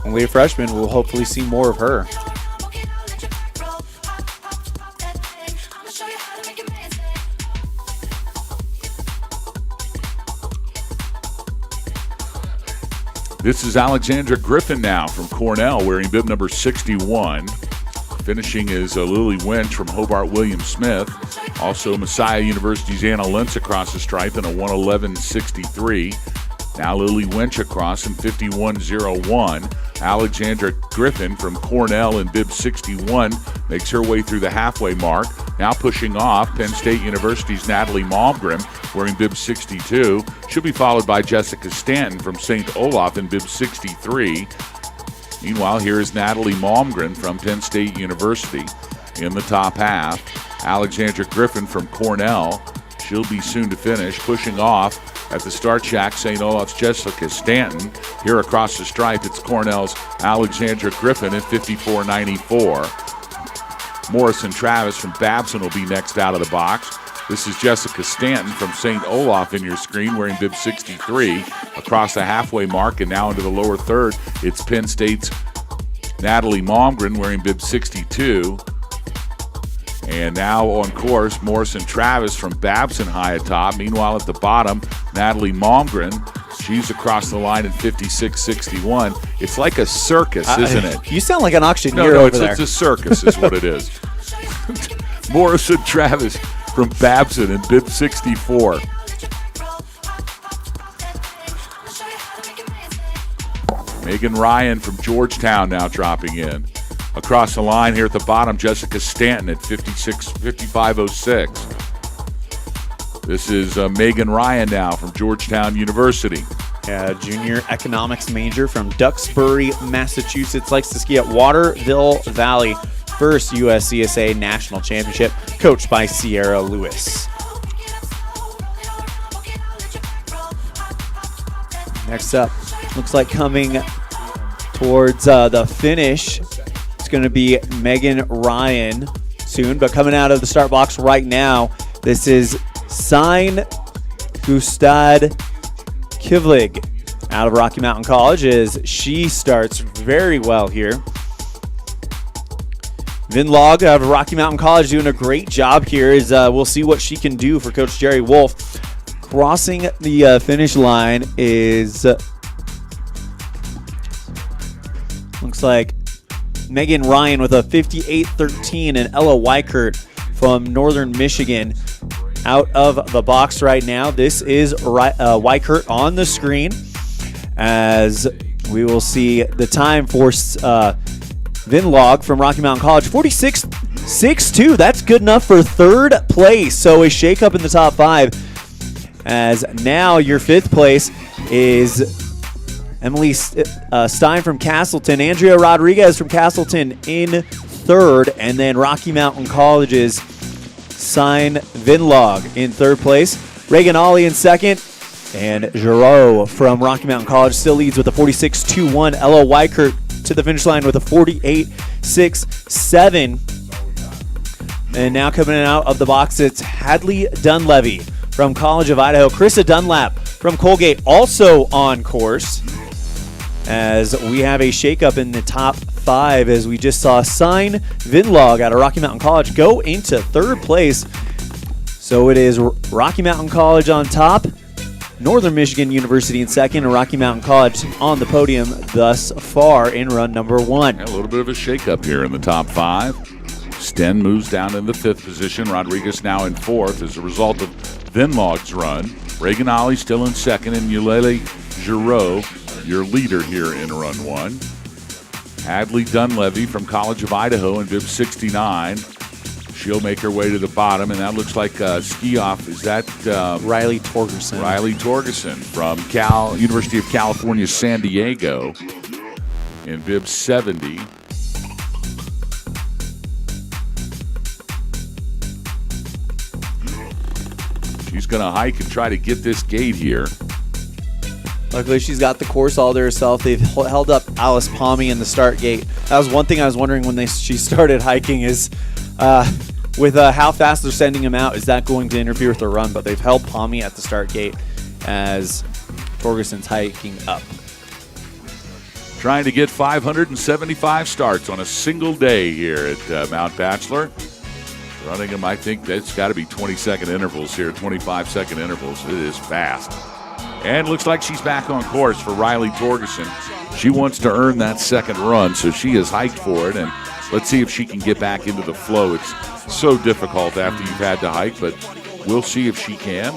only a freshman. We'll hopefully see more of her. This is Alexandra Griffin now from Cornell wearing bib number 61. Finishing is Lily Wench from Hobart William Smith. Also Messiah University's Anna Lentz across the stripe in a 1:11.63. Now Lily Wench across in 51.01. Alexandra Griffin from Cornell in bib 61 makes her way through the halfway mark. Now pushing off, Penn State University's Natalie Malmgren wearing bib 62. She'll be followed by Jessica Stanton from St. Olaf in bib 63. Meanwhile, here is Natalie Malmgren from Penn State University in the top half. Alexandra Griffin from Cornell. She'll be soon to finish. Pushing off at the start shack, St. Olaf's Jessica Stanton. Here across the stripe, it's Cornell's Alexandra Griffin at 54.94. Morrison Travis from Babson will be next out of the box. This is Jessica Stanton from St. Olaf in your screen wearing bib 63 across the halfway mark, and now into the lower third. It's Penn State's Natalie Malmgren wearing bib 62. And now on course, Morrison Travis from Babson high atop. Meanwhile, at the bottom, Natalie Malmgren. She's across the line in 56.61. It's like a circus, isn't it? You sound like an auctioneer No, over there. it's a circus is what it is. Morrison Travis from Babson in bib 64. Megan Ryan from Georgetown now dropping in. Across the line here at the bottom, Jessica Stanton at 55.06. This is Megan Ryan now from Georgetown University. Yeah, junior economics major from Duxbury, Massachusetts. Likes to ski at Waterville Valley. First USCSA National Championship, coached by Sierra Lewis. Next up, looks like coming towards the finish, it's going to be Megan Ryan soon, but coming out of the start box right now, this is Sign Gustad Kivlig out of Rocky Mountain College as she starts very well here. Vinlog out of Rocky Mountain College doing a great job here as we'll see what she can do for Coach Jerry Wolf. Crossing the finish line is, looks like Megan Ryan with a 58.13 and Ella Weichert from Northern Michigan out of the box right now. This is Weichert on the screen as we will see the time for Vinlog from Rocky Mountain College, 46.62. That's good enough for third place. So a shakeup in the top five as now your fifth place is Emily Stein from Castleton, Andrea Rodriguez from Castleton in third, and then Rocky Mountain College's Sign Vinlog in third place. Reagan Ollie in second, and Jro from Rocky Mountain College still leads with a 46.21. Ella Weichert to the finish line with a 48.67. And now coming out of the box, it's Hadley Dunlevy from College of Idaho. Krista Dunlap from Colgate also on course as we have a shakeup in the top five as we just saw Sign Vinlog out of Rocky Mountain College go into third place. So it is Rocky Mountain College on top, Northern Michigan University in second, and Rocky Mountain College on the podium thus far in run number one. A little bit of a shakeup here in the top five. Sten moves down in the fifth position. Rodriguez now in fourth as a result of Vinlog's run. Reagan Ollie still in second, and Ulali Jro, your leader here in run one. Hadley Dunlevy from College of Idaho in bib 69. She'll make her way to the bottom, and that looks like ski off. Is that Riley Torgerson? Riley Torgerson from University of California, San Diego in bib 70. She's going to hike and try to get this gate here. Luckily, she's got the course all to herself. They've held up Alice Palmy in the start gate. That was one thing I was wondering when she started hiking is with how fast they're sending him out, is that going to interfere with the run? But they've held Palmy at the start gate as Torgerson's hiking up. Trying to get 575 starts on a single day here at Mount Bachelor. Running them, I think that's got to be 20-second intervals here, 25-second intervals. It is fast. And looks like she's back on course for Riley Torgerson. She wants to earn that second run, so she has hiked for it. And let's see if she can get back into the flow. It's so difficult after you've had to hike, but we'll see if she can.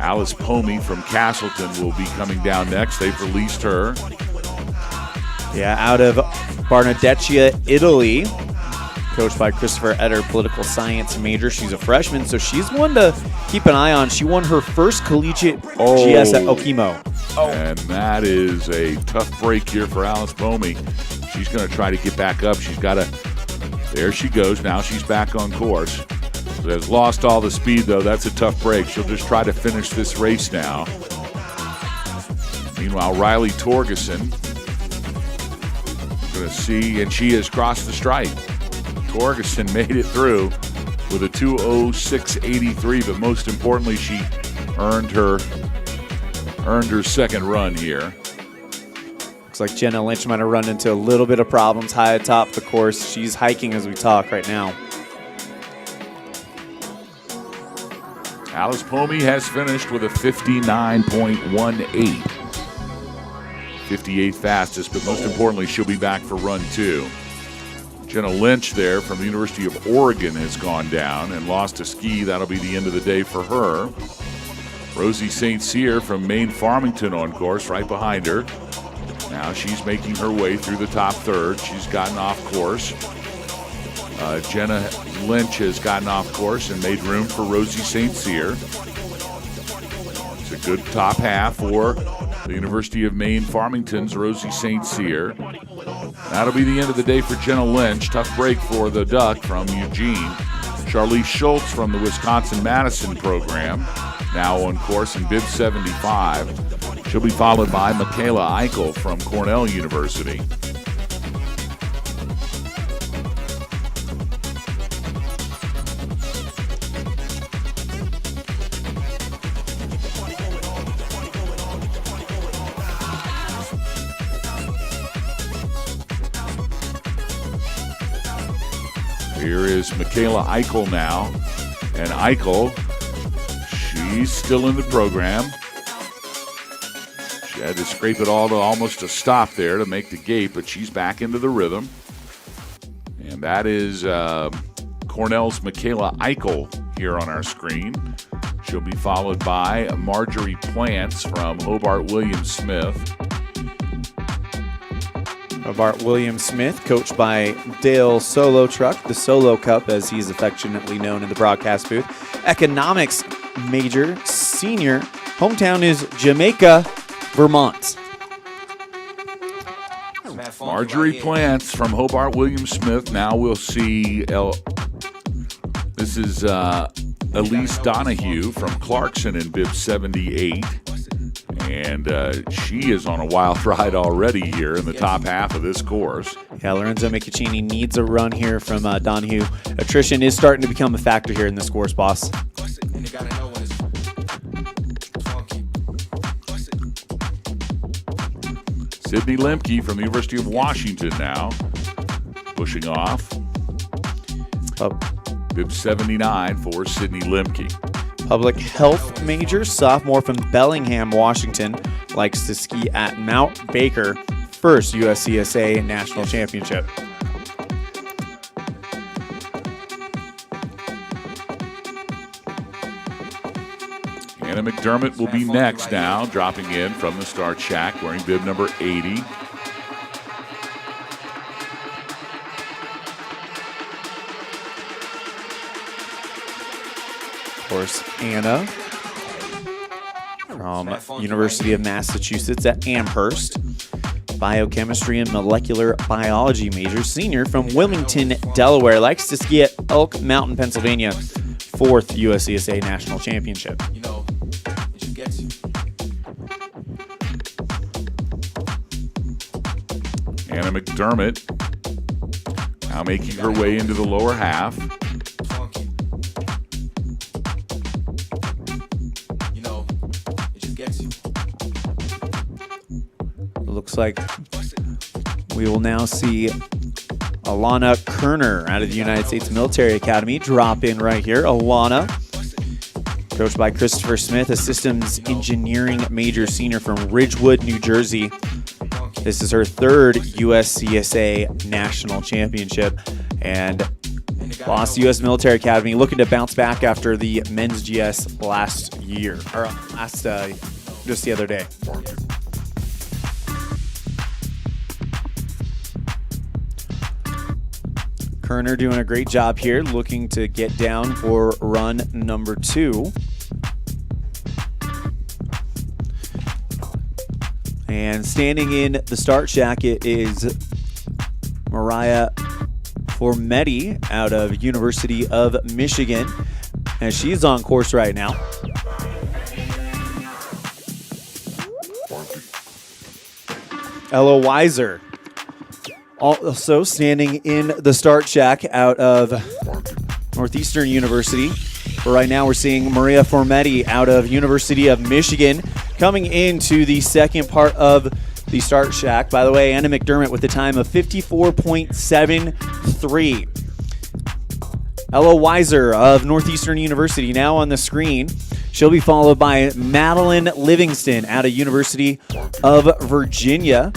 Alice Pomey from Castleton will be coming down next. They've released her. Yeah, out of Barnadecchia, Italy. Coached by Christopher Etter, political science major. She's a freshman, so she's one to keep an eye on. She won her first collegiate GS at Okemo. And that is a tough break here for Alice Pomey. She's going to try to get back up. She's got to, there she goes. Now she's back on course. Has lost all the speed, though. That's a tough break. She'll just try to finish this race now. Meanwhile, Riley Torgerson, going to see, and she has crossed the stripe. Torgerson made it through with a 2:06.83, but most importantly, she earned her second run here. Looks like Jenna Lynch might have run into a little bit of problems high atop the course. She's hiking as we talk right now. Alice Pomey has finished with a 59.18. 58th fastest, but most importantly, she'll be back for run 2. Jenna Lynch there from the University of Oregon has gone down and lost a ski. That'll be the end of the day for her. Rosie St. Cyr from Maine Farmington on course, right behind her. Now she's making her way through the top third. She's gotten off course. Jenna Lynch has gotten off course and made room for Rosie St. Cyr. It's a good top half for the University of Maine Farmington's Rosie St. Cyr. That'll be the end of the day for Jenna Lynch. Tough break for the Duck from Eugene. Charlize Schultz from the Wisconsin-Madison program, now on course in bib 75. She'll be followed by Michaela Eichel from Cornell University. Here is Michaela Eichel now. And Eichel, she's still in the program. She had to scrape it all to almost a stop there to make the gate, but she's back into the rhythm. And that is Cornell's Michaela Eichel here on our screen. She'll be followed by Marjorie Plants from Hobart Williams Smith. Hobart Williams Smith, coached by Dale Solo Truck, the Solo Cup, as he's affectionately known in the broadcast booth. Economics major, senior. Hometown is Jamaica, Vermont. Marjorie Plants from Hobart Williams Smith. Now we'll see. This is Elise Donahue from Clarkson in bib 78. And she is on a wild ride already here in the top half of this course. Yeah, Lorenzo Micacchini needs a run here from Donahue. Attrition is starting to become a factor here in this course, boss. Sydney Lemke from the University of Washington now, pushing off. Bib 79 for Sydney Lemke. Public health major, sophomore from Bellingham, Washington, likes to ski at Mount Baker, first USCSA National Championship. Anna McDermott will be next now, dropping in from the start shack, wearing bib number 80. Of course, Anna from University of Massachusetts at Amherst. Biochemistry and molecular biology major, senior from Wilmington, Delaware, likes to ski at Elk Mountain, Pennsylvania, fourth USCSA National Championship. Anna McDermott now making her way into the lower half. Looks like we will now see Alana Kerner out of the United States Military Academy drop in right here. Alana, coached by Christopher Smith, a systems engineering major, senior from Ridgewood, New Jersey. This is her third USCSA National Championship and lost the U.S. Military Academy, looking to bounce back after the men's GS last year, or just the other day. Kerner doing a great job here, looking to get down for run number 2. And standing in the start shack, it is Mariah Formetti out of University of Michigan, and she's on course right now. Ella Weiser also standing in the start shack out of Northeastern University. But right now we're seeing Maria Formetti out of University of Michigan coming into the second part of the start shack. By the way, Anna McDermott with a time of 54.73. Ella Weiser of Northeastern University now on the screen. She'll be followed by Madeline Livingston out of University of Virginia.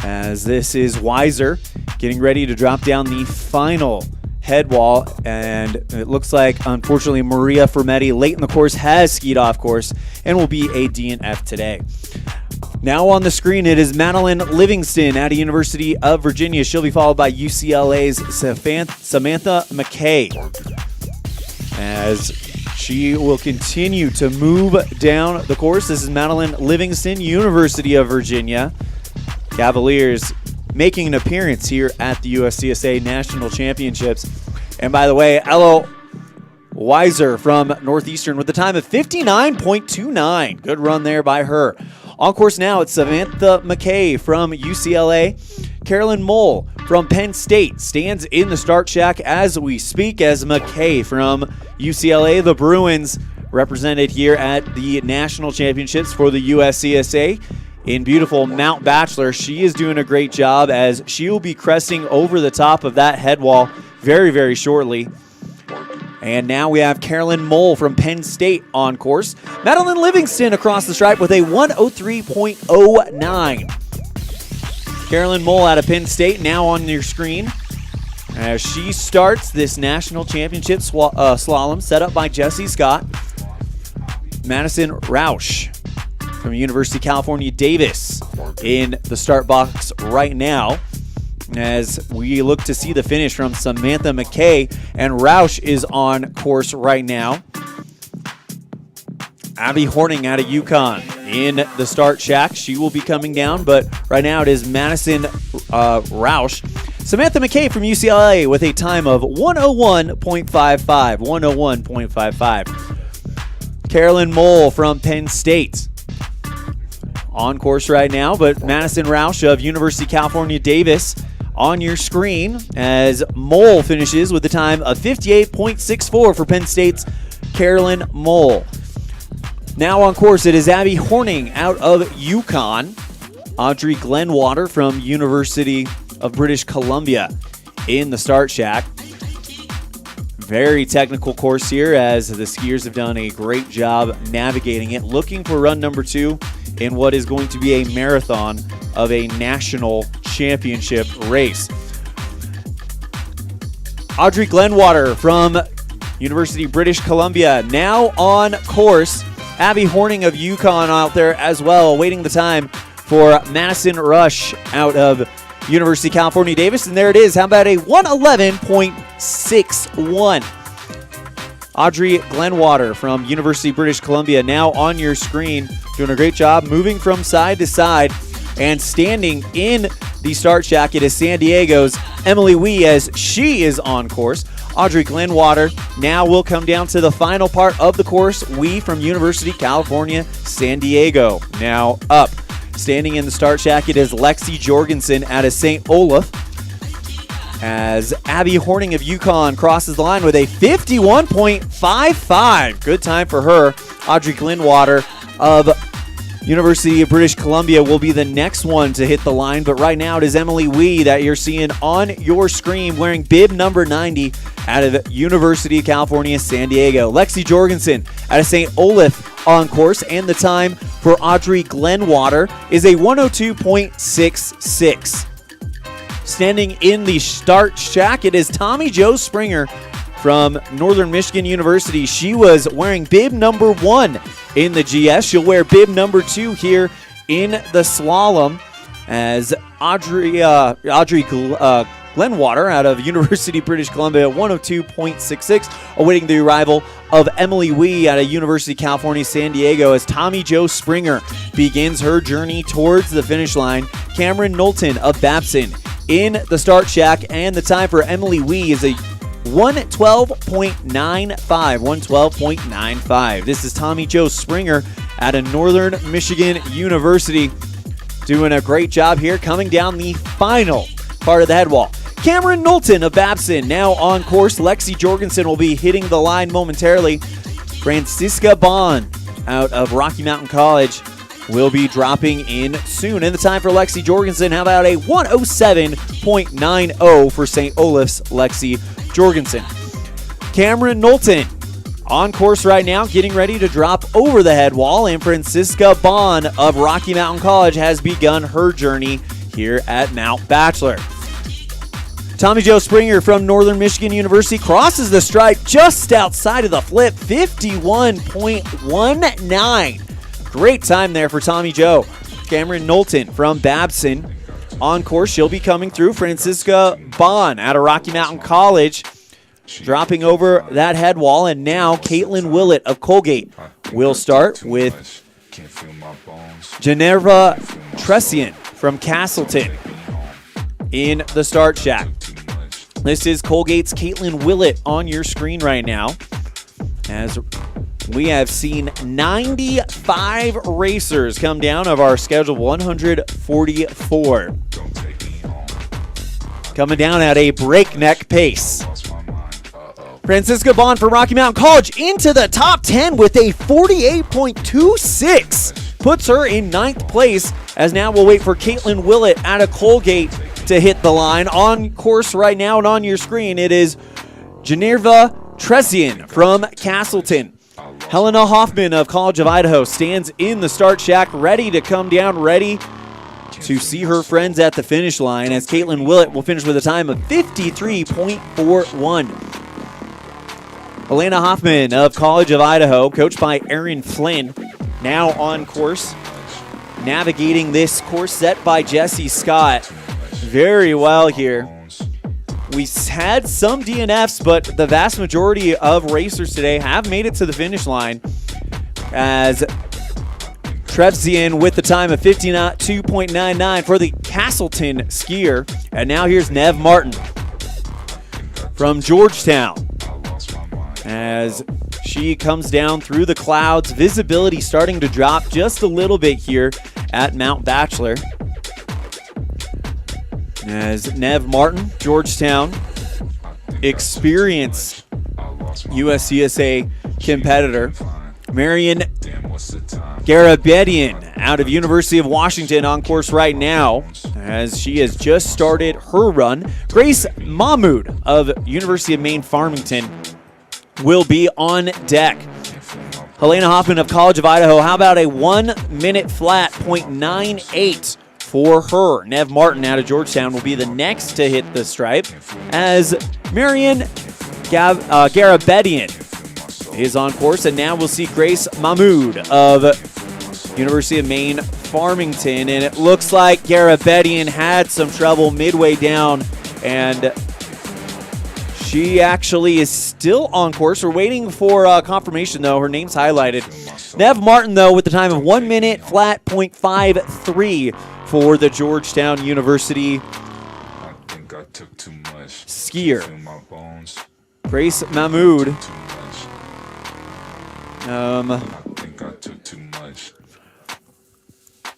As this is Weiser getting ready to drop down the final head wall. And it looks like, unfortunately, Maria Fermetti late in the course has skied off course and will be a DNF today. Now on the screen, it is Madeline Livingston out of University of Virginia. She'll be followed by UCLA's Samantha McKay, as she will continue to move down the course. This is Madeline Livingston, University of Virginia. Cavaliers making an appearance here at the USCSA National Championships. And by the way, Ella Weiser from Northeastern with a time of 59.29. Good run there by her. On course now, it's Samantha McKay from UCLA. Carolyn Mole from Penn State stands in the start shack as we speak, as McKay from UCLA, the Bruins, represented here at the National Championships for the USCSA in beautiful Mount Bachelor. She is doing a great job, as she will be cresting over the top of that head wall very, very shortly. And now we have Carolyn Mole from Penn State on course. Madeline Livingston across the stripe with a 103.09. Carolyn Mole out of Penn State now on your screen as she starts this national championship slalom set up by Jesse Scott. Madison Roush from University of California, Davis in the start box right now, as we look to see the finish from Samantha McKay, and Roush is on course right now. Abby Horning out of UConn in the start shack. She will be coming down, but right now it is Madison Roush. Samantha McKay from UCLA with a time of 101.55. 101.55. Carolyn Mole from Penn State on course right now, but Madison Roush of University of California, Davis on your screen, as Mole finishes with a time of 58.64 for Penn State's Carolyn Mole. Now on course, it is Abby Horning out of UConn. Audrey Glenwater from University of British Columbia in the start shack. Very technical course here, as the skiers have done a great job navigating it, looking for run number 2 in what is going to be a marathon of a national championship race. Audrey Glenwater from University of British Columbia now on course. Abby Horning of UConn out there as well, waiting the time for Madison Rush out of University of California, Davis. And there it is. How about a 111.61? Audrey Glenwater from University of British Columbia now on your screen, doing a great job moving from side to side. And standing in the start shack, it is San Diego's Emily Wee, as she is on course. Audrey Glenwater now will come down to the final part of the course. Wee from University of California, San Diego now up. Standing in the start shack, it is Lexi Jorgensen out of St. Olaf, as Abby Horning of UConn crosses the line with a 51.55. Good time for her. Audrey Glenwater of University of British Columbia will be the next one to hit the line, but right now it is Emily Wee that you're seeing on your screen wearing bib number 90 out of University of California, San Diego. Lexi Jorgensen out of St. Olaf on course, and the time for Audrey Glenwater is a 102.66. Standing in the start shack, it is Tommy Jo Springer from Northern Michigan University. She was wearing bib number 1 in the GS. She'll wear bib number 2 here in the slalom, as Audrey Glenwater out of University of British Columbia, 102.66, awaiting the arrival of Emily Wee out of University of California, San Diego, as Tommy Jo Springer begins her journey towards the finish line. Cameron Knowlton of Babson in the start shack, and the time for Emily Wee is a 112.95. 112.95. This is Tommy Jo Springer out of Northern Michigan University, doing a great job here, coming down the final part of the head wall. Cameron Knowlton of Babson now on course. Lexi Jorgensen will be hitting the line momentarily. Francisca Bond out of Rocky Mountain College will be dropping in soon. And the time for Lexi Jorgensen, how about a 107.90 for St. Olaf's Lexi Jorgensen. Cameron Knowlton on course right now, getting ready to drop over the head wall, and Francisca Bond of Rocky Mountain College has begun her journey here at Mount Bachelor. Tommy Joe Springer from Northern Michigan University crosses the stripe just outside of the flip, 51.19. Great time there for Tommy Joe. Cameron Knowlton from Babson on course. She'll be coming through. Francisca Bond out of Rocky Mountain College dropping over that head wall. And now Caitlin Willett of Colgate will start with Geneva Tressian from Castleton in the start shack. This is Colgate's Caitlin Willett on your screen right now, as we have seen 95 racers come down of our scheduled 144. Coming down at a breakneck pace. Francisca Bond from Rocky Mountain College into the top 10 with a 48.26. Puts her in 9th place, as now we'll wait for Caitlin Willett out of Colgate to hit the line. On course right now and on your screen, it is Geneva Tressian from Castleton. Helena Hoffman of College of Idaho stands in the start shack, ready to come down, ready to see her friends at the finish line, as Caitlin Willett will finish with a time of 53.41. Helena Hoffman of College of Idaho, coached by Aaron Flynn, now on course, navigating this course set by Jesse Scott very well here. We had some DNFs, but the vast majority of racers today have made it to the finish line, as Trevzian with the time of 52.99 for the Castleton skier. And now here's Nev Martin from Georgetown, as she comes down through the clouds. Visibility starting to drop just a little bit here at Mount Bachelor, as Nev Martin, Georgetown, experienced USCSA competitor. Marion Garabedian out of University of Washington on course right now, as she has just started her run. Grace Mahmood of University of Maine Farmington will be on deck. Helena Hoffman of College of Idaho, how about a 1 minute flat, .98 for her. Nev Martin out of Georgetown will be the next to hit the stripe, as Marion Garabedian is on course. And now we'll see Grace Mahmood of University of Maine Farmington. And it looks like Garabedian had some trouble midway down, and she actually is still on course. We're waiting for confirmation, though. Her name's highlighted. Nev Martin, though, with the time of 1 minute flat, .53 for the Georgetown University skier. Grace Mahmood.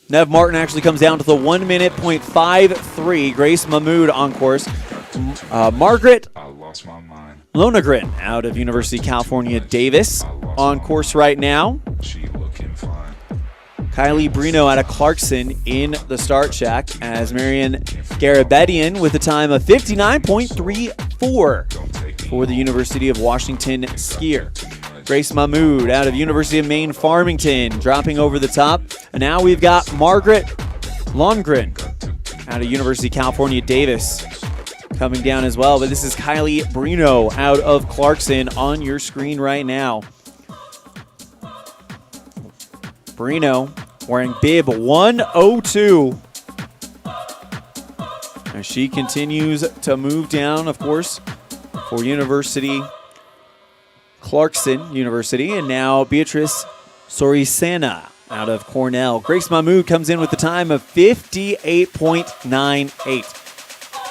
Nev Martin actually comes down to the 1 minute .53. Grace Mahmood on course. Margaret Lonegren out of University of California, Davis on course right now. Kylie Brino out of Clarkson in the start shack, as Marion Garabedian with a time of 59.34 for the University of Washington skier. Grace Mahmood out of University of Maine Farmington dropping over the top. And now we've got Margaret Longren out of University of California, Davis coming down as well. But this is Kylie Brino out of Clarkson on your screen right now. Brino wearing bib 102. As she continues to move down, of course, for Clarkson University. And now Beatrice Sorisena out of Cornell. Grace Mahmood comes in with the time of 58.98.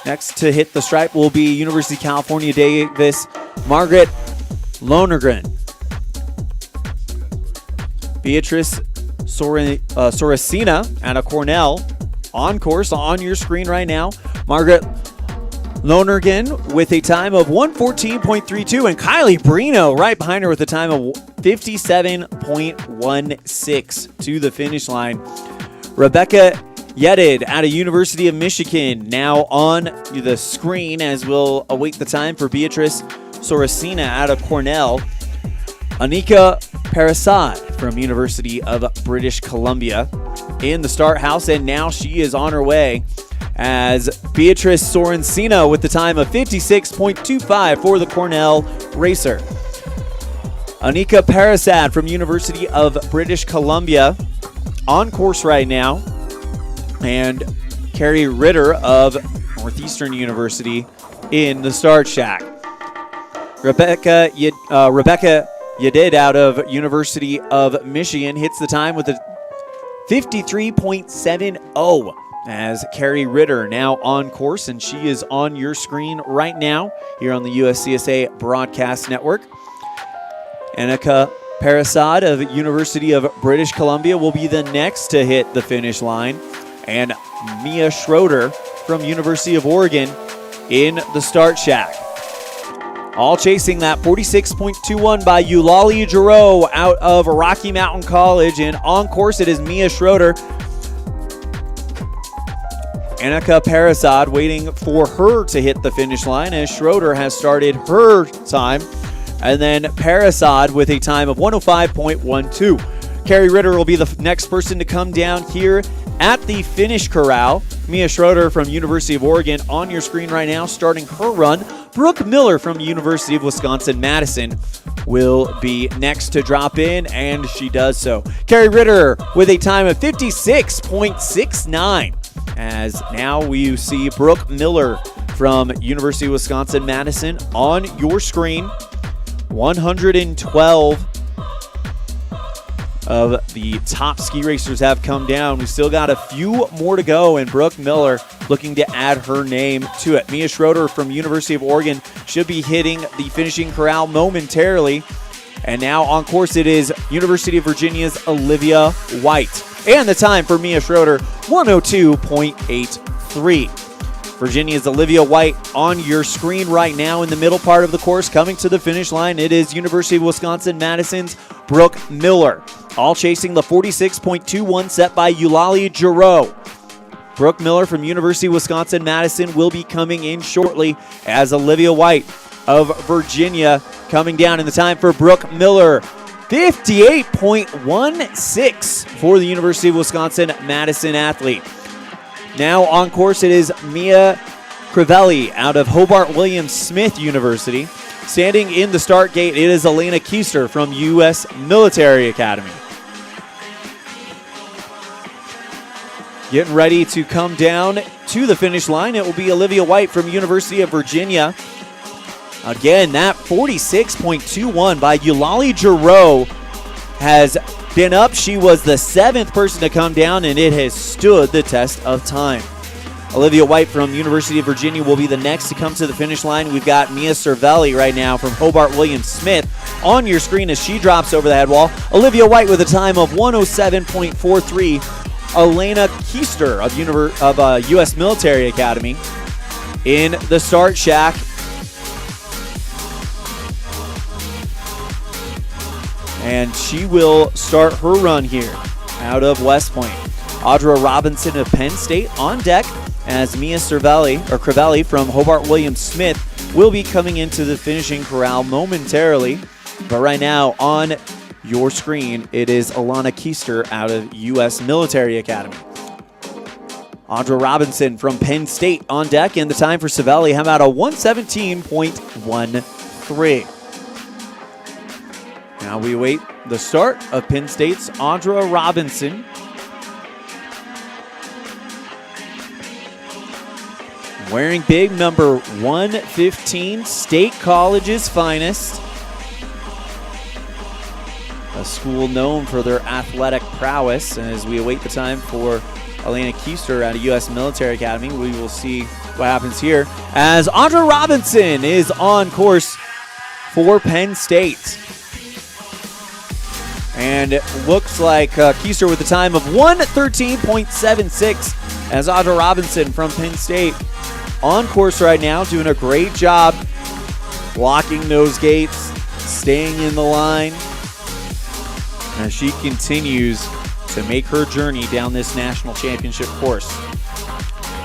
Next to hit the stripe will be University of California, Davis, Margaret Lonergren. Beatrice Sorisena out of Cornell on course on your screen right now. Margaret Lonergan with a time of 1:14.32, and Kylie Brino right behind her with a time of 57.16 to the finish line. Rebecca Yedid out of University of Michigan now on the screen as we'll await the time for Beatrice Sorosina out of Cornell. Anika Parasad from University of British Columbia in the start house, and now she is on her way as Beatrice Sorensina with the time of 56.25 for the Cornell racer. Anika Parasad from University of British Columbia on course right now, and Carrie Ritter of Northeastern University in the start shack. Rebecca Yedid out of University of Michigan hits the time with a 53.70 as Carrie Ritter now on course, and she is on your screen right now here on the USCSA Broadcast Network. Anika Parasad of University of British Columbia will be the next to hit the finish line, and Mia Schroeder from University of Oregon in the start shack. All chasing that 46.21 by Ulali Jro out of Rocky Mountain College, and on course it is Mia Schroeder. Anika Parasad waiting for her to hit the finish line as Schroeder has started her time. And then Parasad with a time of 105.12. Carrie Ritter will be the next person to come down here at the finish corral. Mia Schroeder from University of Oregon on your screen right now starting her run. Brooke Miller from University of Wisconsin-Madison will be next to drop in, and she does so. Carrie Ritter with a time of 56.69. As now we see Brooke Miller from University of Wisconsin-Madison on your screen. 112 of the top ski racers have come down. We still got a few more to go, and Brooke Miller looking to add her name to it. Mia Schroeder from University of Oregon should be hitting the finishing corral momentarily. And now on course it is University of Virginia's Olivia White. And the time for Mia Schroeder, 102.83. Virginia's Olivia White on your screen right now in the middle part of the course. Coming to the finish line, it is University of Wisconsin-Madison's Brooke Miller. All chasing the 46.21 set by Ulali Jro. Brooke Miller from University of Wisconsin-Madison will be coming in shortly as Olivia White of Virginia coming down in the time for Brooke Miller. 58.16 for the University of Wisconsin-Madison athlete. Now on course it is Mia Crivelli out of Hobart William Smith University. Standing in the start gate, it is Elena Keister from U.S. Military Academy. Getting ready to come down to the finish line, it will be Olivia White from University of Virginia. Again, that 46.21 by Ulali Jro has been up. She was the 7th person to come down, and it has stood the test of time. Olivia White from University of Virginia will be the next to come to the finish line. We've got Mia Cervelli right now from Hobart William Smith on your screen as she drops over the head wall. Olivia White with a time of 107.43. Elena Keister of U.S. Military Academy in the start shack. And she will start her run here out of West Point. Audra Robinson of Penn State on deck as Mia Crivelli from Hobart William Smith will be coming into the finishing corral momentarily. But right now on your screen, it is Alana Keister out of U.S. Military Academy. Audra Robinson from Penn State on deck, and the time for Cervelli, how about a 117.13. Now we await the start of Penn State's Audra Robinson. Wearing big number 115, State College's finest. A school known for their athletic prowess. And as we await the time for Elena Keister out of U.S. Military Academy, we will see what happens here as Audra Robinson is on course for Penn State. And it looks like Keister with a time of 113.76 as Audra Robinson from Penn State on course right now, doing a great job blocking those gates, staying in the line as she continues to make her journey down this national championship course.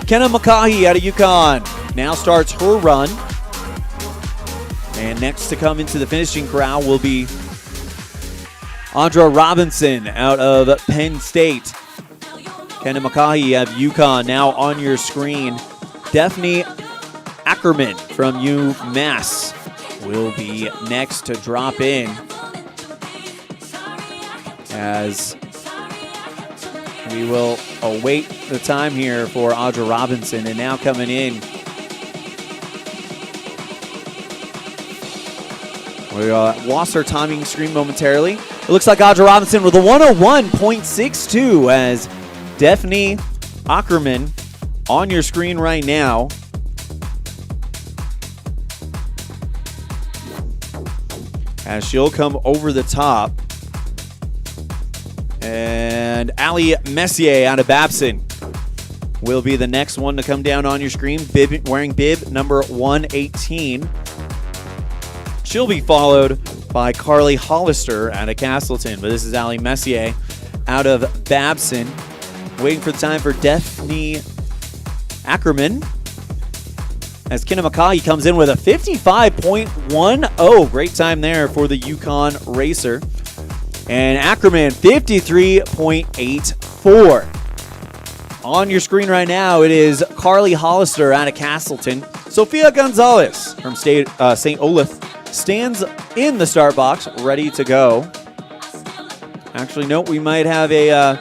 Kenna McCaughey out of UConn now starts her run. And next to come into the finishing corral will be Andra Robinson out of Penn State. Kenna McCaughey of UConn now on your screen. Daphne Ackerman from UMass will be next to drop in as we will await the time here for Audra Robinson. And now coming in, we lost our timing screen momentarily. It looks like Audra Robinson with a 101.62 as Daphne Ackerman on your screen right now. As she'll come over the top. And Ali Messier out of Babson will be the next one to come down on your screen, wearing bib number 118. She'll be followed by Carly Hollister out of Castleton, but this is Ali Messier out of Babson. Waiting for the time for Daphne Ackerman as Kenna McCaughey comes in with a 55.10. Great time there for the UConn racer. And Ackerman, 53.84. On your screen right now, it is Carly Hollister out of Castleton. Sophia Gonzalez from St. Olaf stands in the start box, ready to go. Actually, note we might have a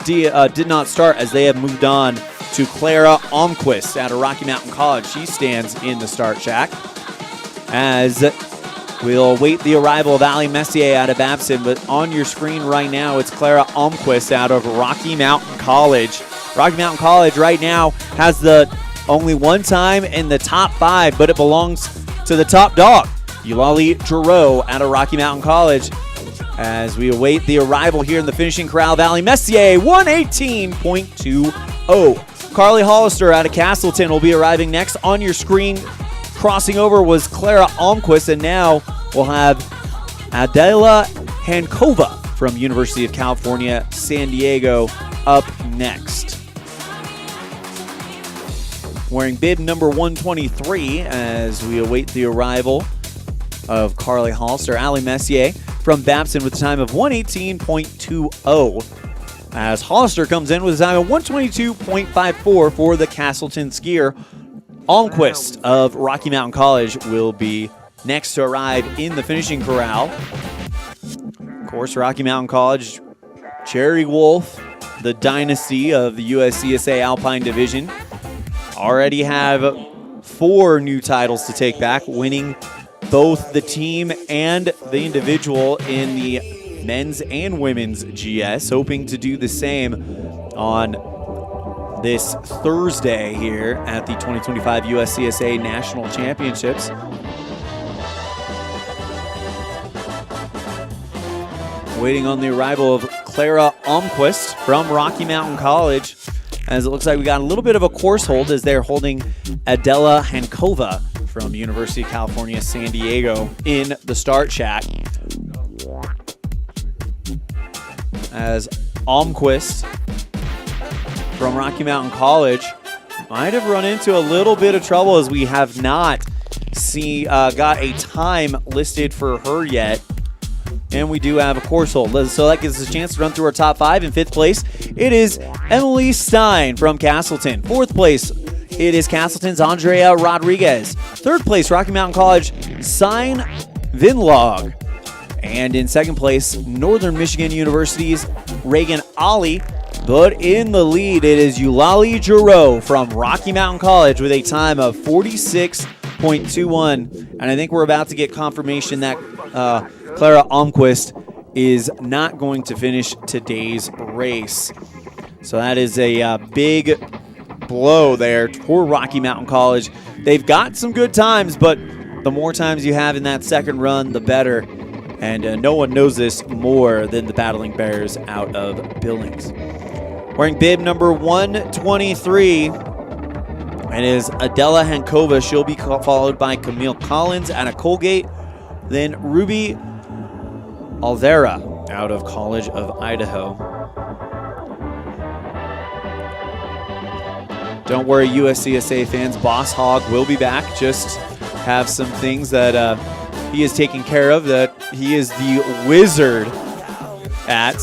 did not start as they have moved on to Clara Almquist out of Rocky Mountain College. She stands in the start shack as we'll await the arrival of Ali Messier out of Babson, but on your screen right now, it's Clara Almquist out of Rocky Mountain College. Rocky Mountain College right now has the only one time in the top 5, but it belongs to the top dog, Ulali Jro out of Rocky Mountain College. As we await the arrival here in the finishing corral of Ali Messier, 118.20. Carly Hollister out of Castleton will be arriving next on your screen. Crossing over was Clara Almquist, and now we'll have Adela Hankova from University of California, San Diego up next. Wearing bib number 123 as we await the arrival of Carly Hollister. Ali Messier from Babson with a time of 118.20 as Hollister comes in with a time of 122.54 for the Castleton skier. Almquist of Rocky Mountain College will be next to arrive in the finishing corral. Of course, Rocky Mountain College, Cherry Wolf, the dynasty of the USCSA Alpine Division, already have 4 new titles to take back, winning both the team and the individual in the men's and women's GS, hoping to do the same on this Thursday here at the 2025 USCSA National Championships. Waiting on the arrival of Clara Almquist from Rocky Mountain College, as it looks like we got a little bit of a course hold as they're holding Adela Hankova from University of California, San Diego in the start shack. As Almquist from Rocky Mountain College might have run into a little bit of trouble as we have not got a time listed for her yet. And we do have a course hold. So that gives us a chance to run through our top 5. In 5th place, it is Emily Stein from Castleton. 4th place, it is Castleton's Andrea Rodriguez. 3rd place, Rocky Mountain College, Sign Vinlog. And in 2nd place, Northern Michigan University's Reagan Ollie. But in the lead, it is Ulali Jro from Rocky Mountain College with a time of 46.21. And I think we're about to get confirmation that Clara Almquist is not going to finish today's race. So that is a big blow there for Rocky Mountain College. They've got some good times, but the more times you have in that second run, the better. And no one knows this more than the Battling Bears out of Billings. Wearing bib number 123 It is Adela Hankova. She'll be followed by Camille Collins out of Colgate. Then Ruby Alvera out of College of Idaho. Don't worry, USCSA fans. Boss Hog will be back. Just have some things that he is taking care of that he is the wizard at.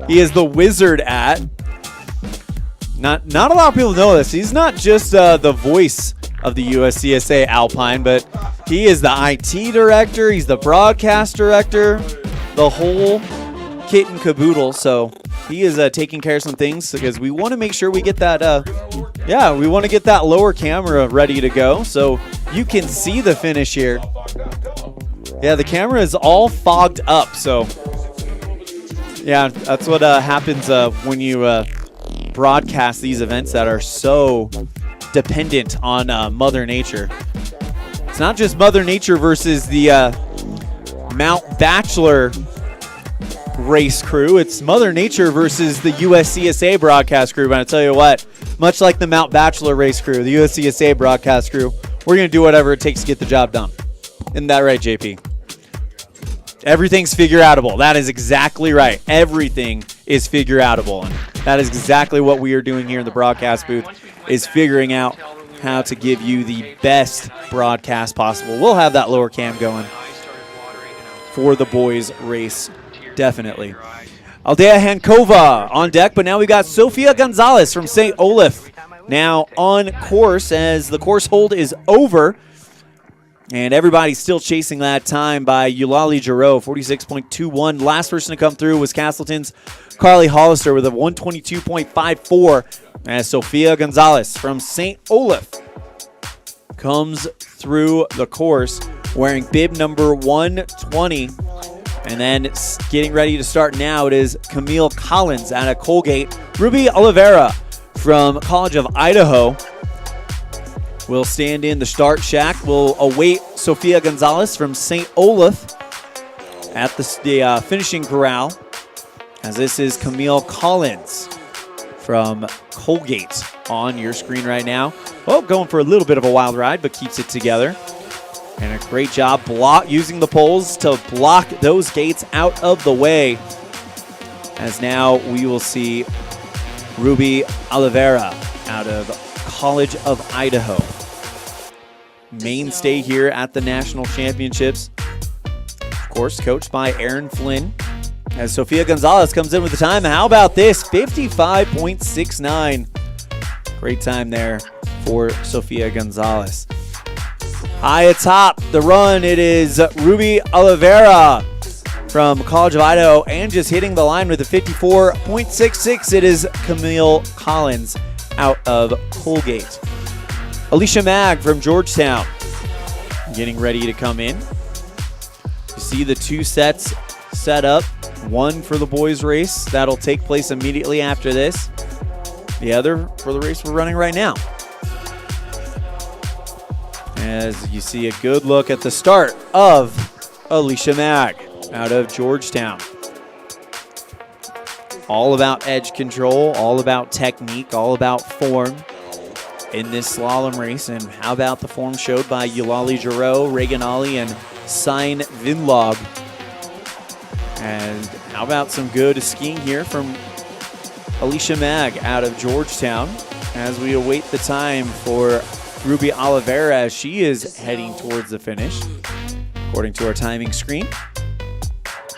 He is the wizard at. Not a lot of people know this. He's not just the voice of the USCSA Alpine, but he is the IT director. He's the broadcast director, the whole kit and caboodle. So he is taking care of some things because we want to make sure we get that. We want to get that lower camera ready to go so you can see the finish here. Yeah, the camera is all fogged up. So yeah, that's what happens when you broadcast these events that are so dependent on Mother Nature. It's not just Mother Nature versus the Mount Bachelor race crew. It's Mother Nature versus the USCSA broadcast crew. But I tell you what, much like the Mount Bachelor race crew, the USCSA broadcast crew, we're going to do whatever it takes to get the job done. Isn't that right, JP? Everything's figure-outable. That is exactly right. Everything is figure-outable. And that is exactly what we are doing here in the broadcast booth, is figuring out how to give you the best broadcast possible. We'll have that lower cam going for the boys' race, definitely. Aldea Hankova on deck, but now we got Sofia Gonzalez from St. Olaf now on course as the course hold is over. And everybody's still chasing that time by Ulali Jro, 46.21. Last person to come through was Castleton's Carly Hollister with a 122.54. As Sofia Gonzalez from St. Olaf comes through the course wearing bib number 120. And then getting ready to start now, it is Camille Collins out of Colgate. Ruby Oliveira from College of Idaho will stand in the start shack. We'll await Sofia Gonzalez from St. Olaf at the finishing corral, as this is Camille Collins from Colgate on your screen right now. Oh, going for a little bit of a wild ride, but keeps it together. And a great job using the poles to block those gates out of the way. As now we will see Ruby Oliveira out of College of Idaho. Mainstay here at the National Championships. Of course, coached by Aaron Flynn. As Sofia Gonzalez comes in with the time. How about this? 55.69. Great time there for Sofia Gonzalez. High atop the run, it is Ruby Oliveira from College of Idaho, and just hitting the line with a 54.66. It is Camille Collins out of Colgate. Alicia Mag from Georgetown getting ready to come in. You see the two sets set up. One for the boys' race that'll take place immediately after this. The other for the race we're running right now. As you see a good look at the start of Alicia Mag out of Georgetown. All about edge control, all about technique, all about form in this slalom race. And how about the form showed by Ulali Jro, Reagan Ollie, and Sign Vinlog. And how about some good skiing here from Alicia Mag out of Georgetown as we await the time for Ruby Oliveira as she is heading towards the finish, according to our timing screen.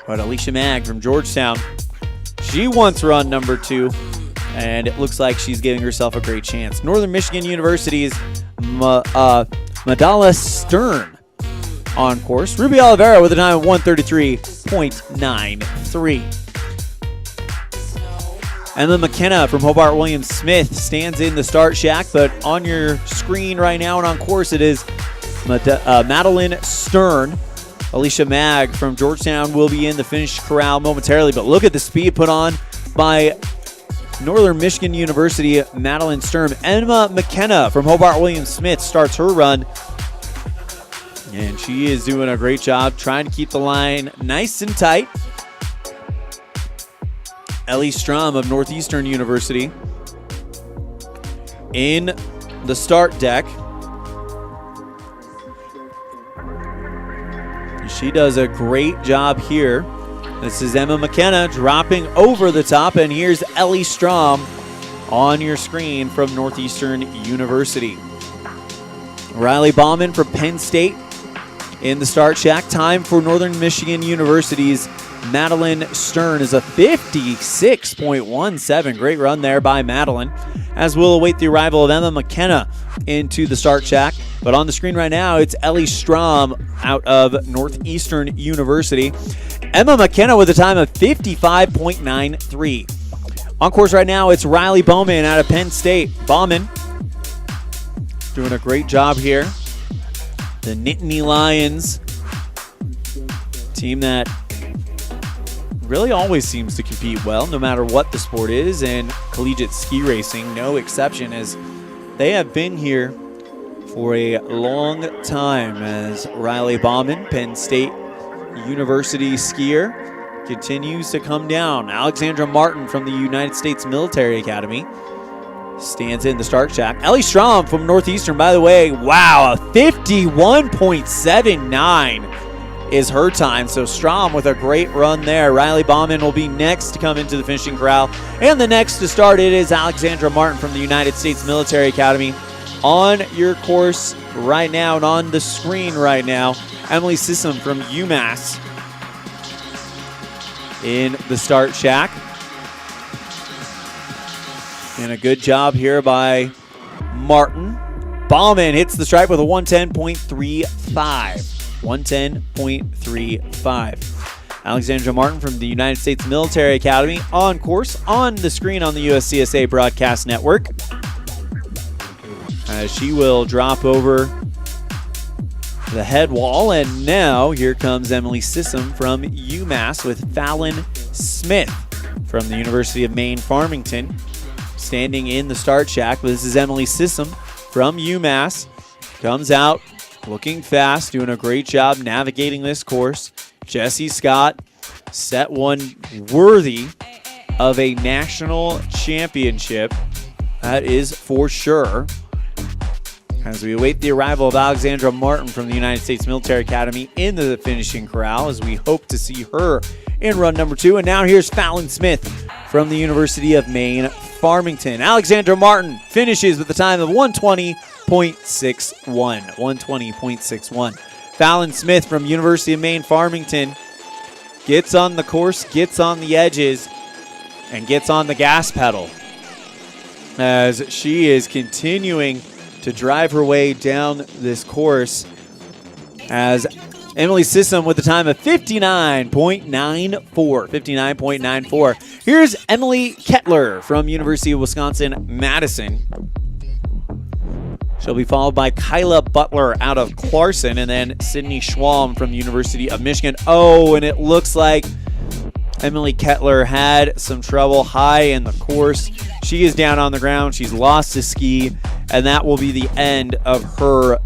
But Alicia Mag from Georgetown, she once run number 2, and it looks like she's giving herself a great chance. Northern Michigan University's Madala Stern on course. Ruby Oliveira with a time of 133.93. Emma McKenna from Hobart Williams Smith stands in the start shack, but on your screen right now and on course it is Madeline Stern. Alicia Mag from Georgetown will be in the finish corral momentarily, but look at the speed put on by Northern Michigan University, Madeline Stern. Emma McKenna from Hobart Williams Smith starts her run, and she is doing a great job trying to keep the line nice and tight. Ellie Strum of Northeastern University in the start deck. She does a great job here. This is Emma McKenna dropping over the top, and here's Ellie Strom on your screen from Northeastern University. Riley Bauman from Penn State in the start shack. Time for Northern Michigan University's Madeline Stern is a 56.17. Great run there by Madeline, as we'll await the arrival of Emma McKenna into the start shack. But on the screen right now, it's Ellie Strom out of Northeastern University. Emma McKenna with a time of 55.93. On course right now, it's Riley Bauman out of Penn State. Bauman doing a great job here. The Nittany Lions, team that really always seems to compete well, no matter what the sport is, and collegiate ski racing, no exception, as they have been here for a long time. As Riley Bauman, Penn State University skier, continues to come down. Alexandra Martin from the United States Military Academy stands in the start shack. Ellie Strom from Northeastern, by the way, wow, a 51.79 is her time. So Strom with a great run there. Riley Bauman will be next to come into the finishing corral. And the next to start it is Alexandra Martin from the United States Military Academy. On your course right now and on the screen right now, Emily Sissom from UMass in the start shack. And a good job here by Martin. Bauman hits the stripe with a 110.35. 110.35. Alexandra Martin from the United States Military Academy on course on the screen on the USCSA Broadcast Network, as she will drop over the head wall. And now here comes Emily Sissom from UMass with Fallon Smith from the University of Maine Farmington standing in the start shack. But this is Emily Sissom from UMass. Comes out looking fast, doing a great job navigating this course. Jessie Scott set one worthy of a national championship. That is for sure. As we await the arrival of Alexandra Martin from the United States Military Academy in the finishing corral, as we hope to see her in run number 2. And now here's Fallon Smith from the University of Maine Farmington. Alexandra Martin finishes with a time of 120.61. 120.61. Fallon Smith from University of Maine Farmington gets on the course, gets on the edges, and gets on the gas pedal as she is continuing to drive her way down this course, as Emily Sissom with a time of 59.94. 59.94. Here's Emily Kettler from University of Wisconsin-Madison. She'll be followed by Kyla Butler out of Clarkson, and then Sydney Schwalm from the University of Michigan. Oh, and it looks like Emily Kettler had some trouble high in the course. She is down on the ground. She's lost a ski, and that will be the end of her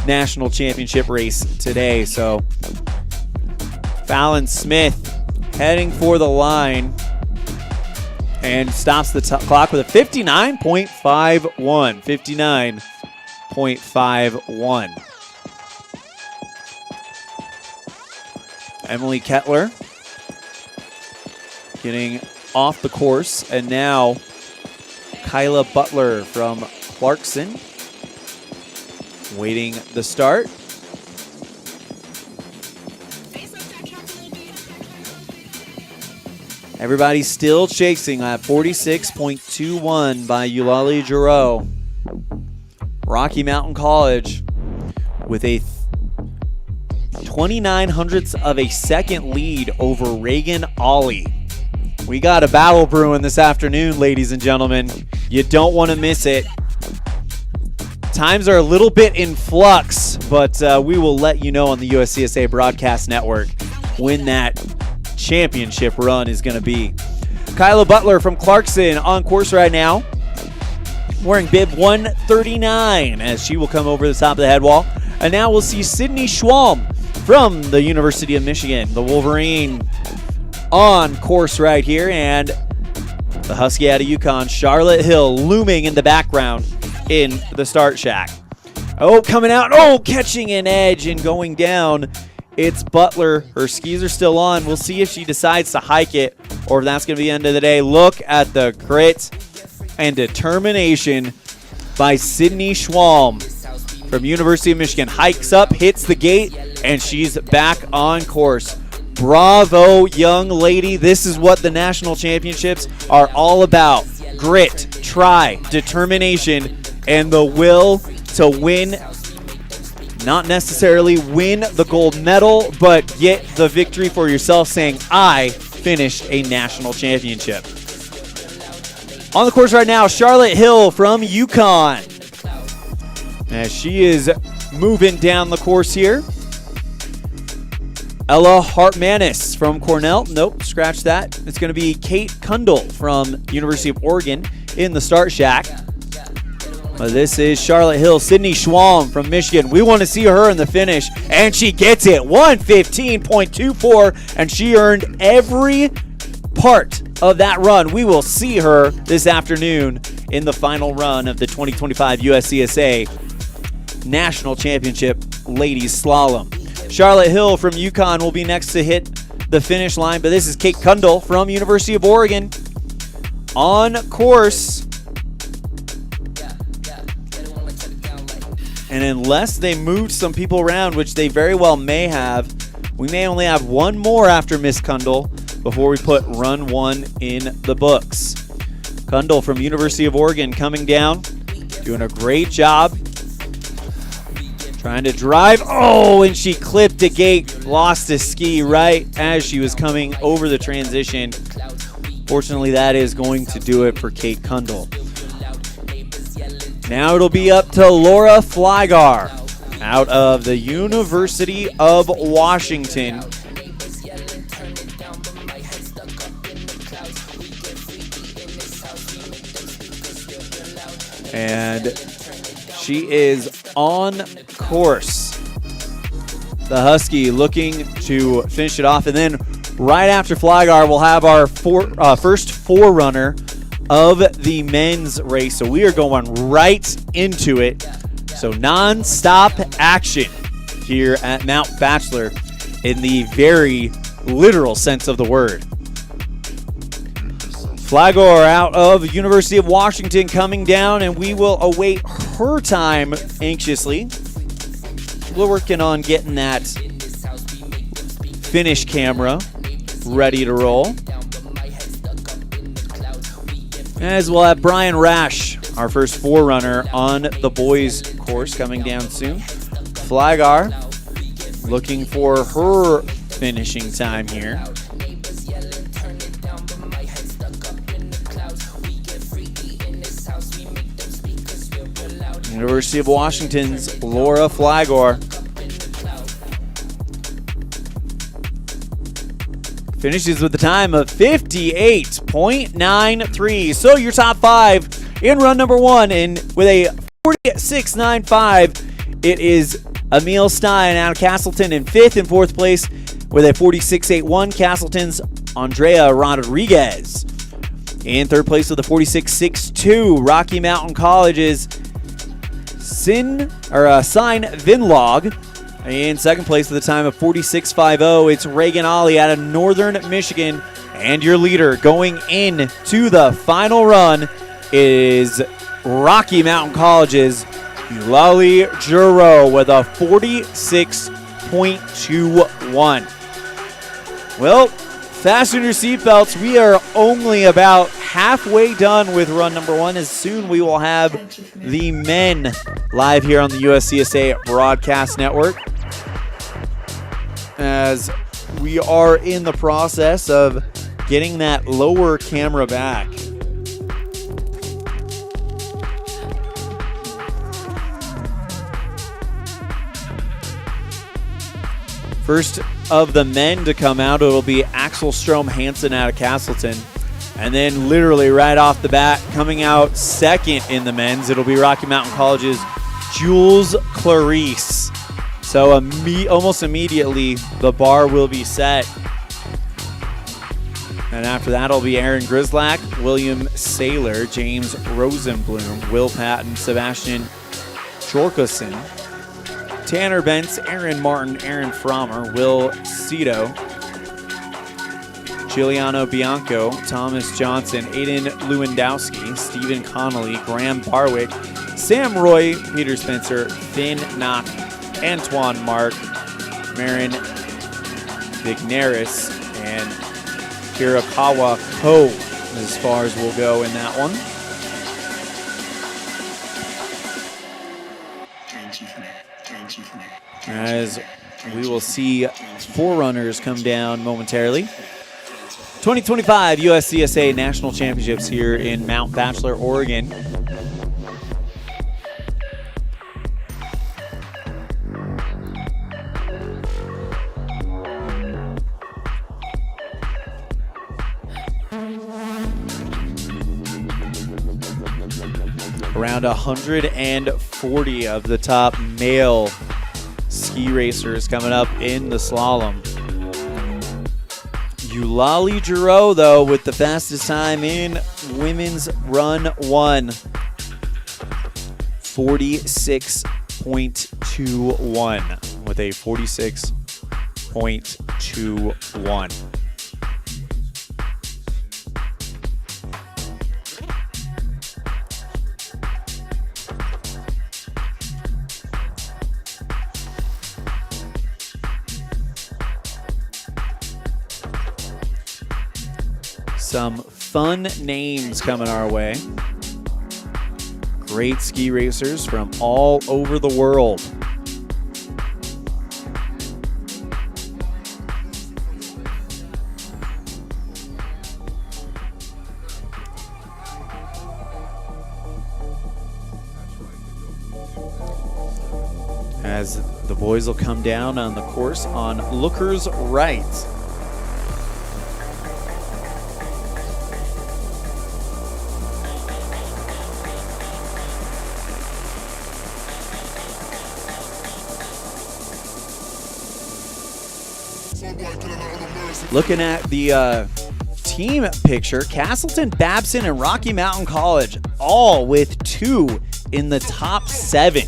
national championship race today. So Fallon Smith heading for the line and stops the clock with a 59.51. 59.51. Emily Kettler getting off the course, and now Kyla Butler from Clarkson waiting the start. Everybody's still chasing at 46.21 by Ulali Jro. Rocky Mountain College with a 29/100ths of a second lead over Reagan Ollie. We got a battle brewing this afternoon, ladies and gentlemen. You don't want to miss it. Times are a little bit in flux, but we will let you know on the USCSA Broadcast Network when that championship run is going to be. Kyla Butler from Clarkson on course right now, wearing bib 139, as she will come over the top of the head wall. And now we'll see Sydney Schwalm from the University of Michigan, the Wolverine, on course right here, and the Husky out of UConn, Charlotte Hill, looming in the background in the start shack. Oh, coming out. Oh, catching an edge and going down. It's Butler. Her skis are still on. We'll see if she decides to hike it or if that's going to be the end of the day. Look at the grit and determination by Sydney Schwalm from University of Michigan. Hikes up, hits the gate, and she's back on course. Bravo, young lady. This is what the national championships are all about. Grit, try, determination, and the will to win. Not necessarily win the gold medal, but get the victory for yourself, saying, I finished a national championship. On the course right now, Charlotte Hill from UConn. As she is moving down the course here. Ella Hartmanis from Cornell. Nope, scratch that. It's going to be Kate Kundle from University of Oregon in the start shack. This is Charlotte Hill. Sydney Schwalm from Michigan. We want to see her in the finish, and she gets it. 1:15.24, and she earned every part of that run. We will see her this afternoon in the final run of the 2025 USCSA National Championship Ladies Slalom. Charlotte Hill from UConn will be next to hit the finish line, but this is Kate Kundle from University of Oregon on course. And unless they moved some people around, which they very well may have, we may only have one more after Miss Kundle before we put run one in the books. Kundle from University of Oregon coming down, doing a great job. Trying to drive. Oh, and she clipped a gate, lost a ski right as she was coming over the transition. Fortunately, that is going to do it for Kate Kundle. Now it'll be up to Laura Flygar out of the University of Washington. And she is on course. The Husky looking to finish it off. And then right after Flygar, we'll have our first forerunner of the men's race. So we are going right into it. So non-stop action here at Mount Bachelor in the very literal sense of the word. Flagor out of University of Washington coming down, and we will await her time anxiously. We're working on getting that finish camera ready to roll. As we'll have Brian Rash, our first forerunner on the boys course, coming down soon. Flygar looking for her finishing time here. University of Washington's Laura Flagor finishes with a time of 58.93. So your top five in run number one, and with a 46.95, it is Emil Stein out of Castleton in fifth. In fourth place with a 46.81, Castleton's Andrea Rodriguez. In third place with a 46.62, Rocky Mountain College's Sign Vinlog. In second place with a time of 46.50, it's Reagan Ollie out of Northern Michigan. And your leader going into the final run is Rocky Mountain College's Ulali Jro with a 46.21. Well, fasten your seatbelts. We are only about halfway done with run number one, as soon we will have the men live here on the USCSA Broadcast Network, as we are in the process of getting that lower camera back. First of the men to come out, it'll be Axel Strom Hansen out of Castleton. And then literally right off the bat, coming out second in the men's, it'll be Rocky Mountain College's Jules Clarice. So almost immediately, the bar will be set And after that, it'll be Aaron Grislack, William Saylor, James Rosenblum, Will Patton, Sebastian Jorgensen, Tanner Bentz, Aaron Martin, Aaron Frommer, Will Cito, Giuliano Bianco, Thomas Johnson, Aiden Lewandowski, Stephen Connolly, Graham Barwick, Sam Roy, Peter Spencer, Finn Knock, Antoine Mark, Marin Vigneris, and Hirakawa Ko, as far as we'll go in that one. As we will see Forerunners come down momentarily. 2025 USCSA National Championships here in Mount Bachelor, Oregon. Around 140 of the top male ski racers coming up in the slalom. Ulali Jro, though, with the fastest time in women's run 1. 46.21 with a 46.21. Some fun names coming our way. Great ski racers from all over the world. As the boys will come down on the course on Looker's right. Looking at the team picture, Castleton, Babson, and Rocky Mountain College, all with 2 in the top 7.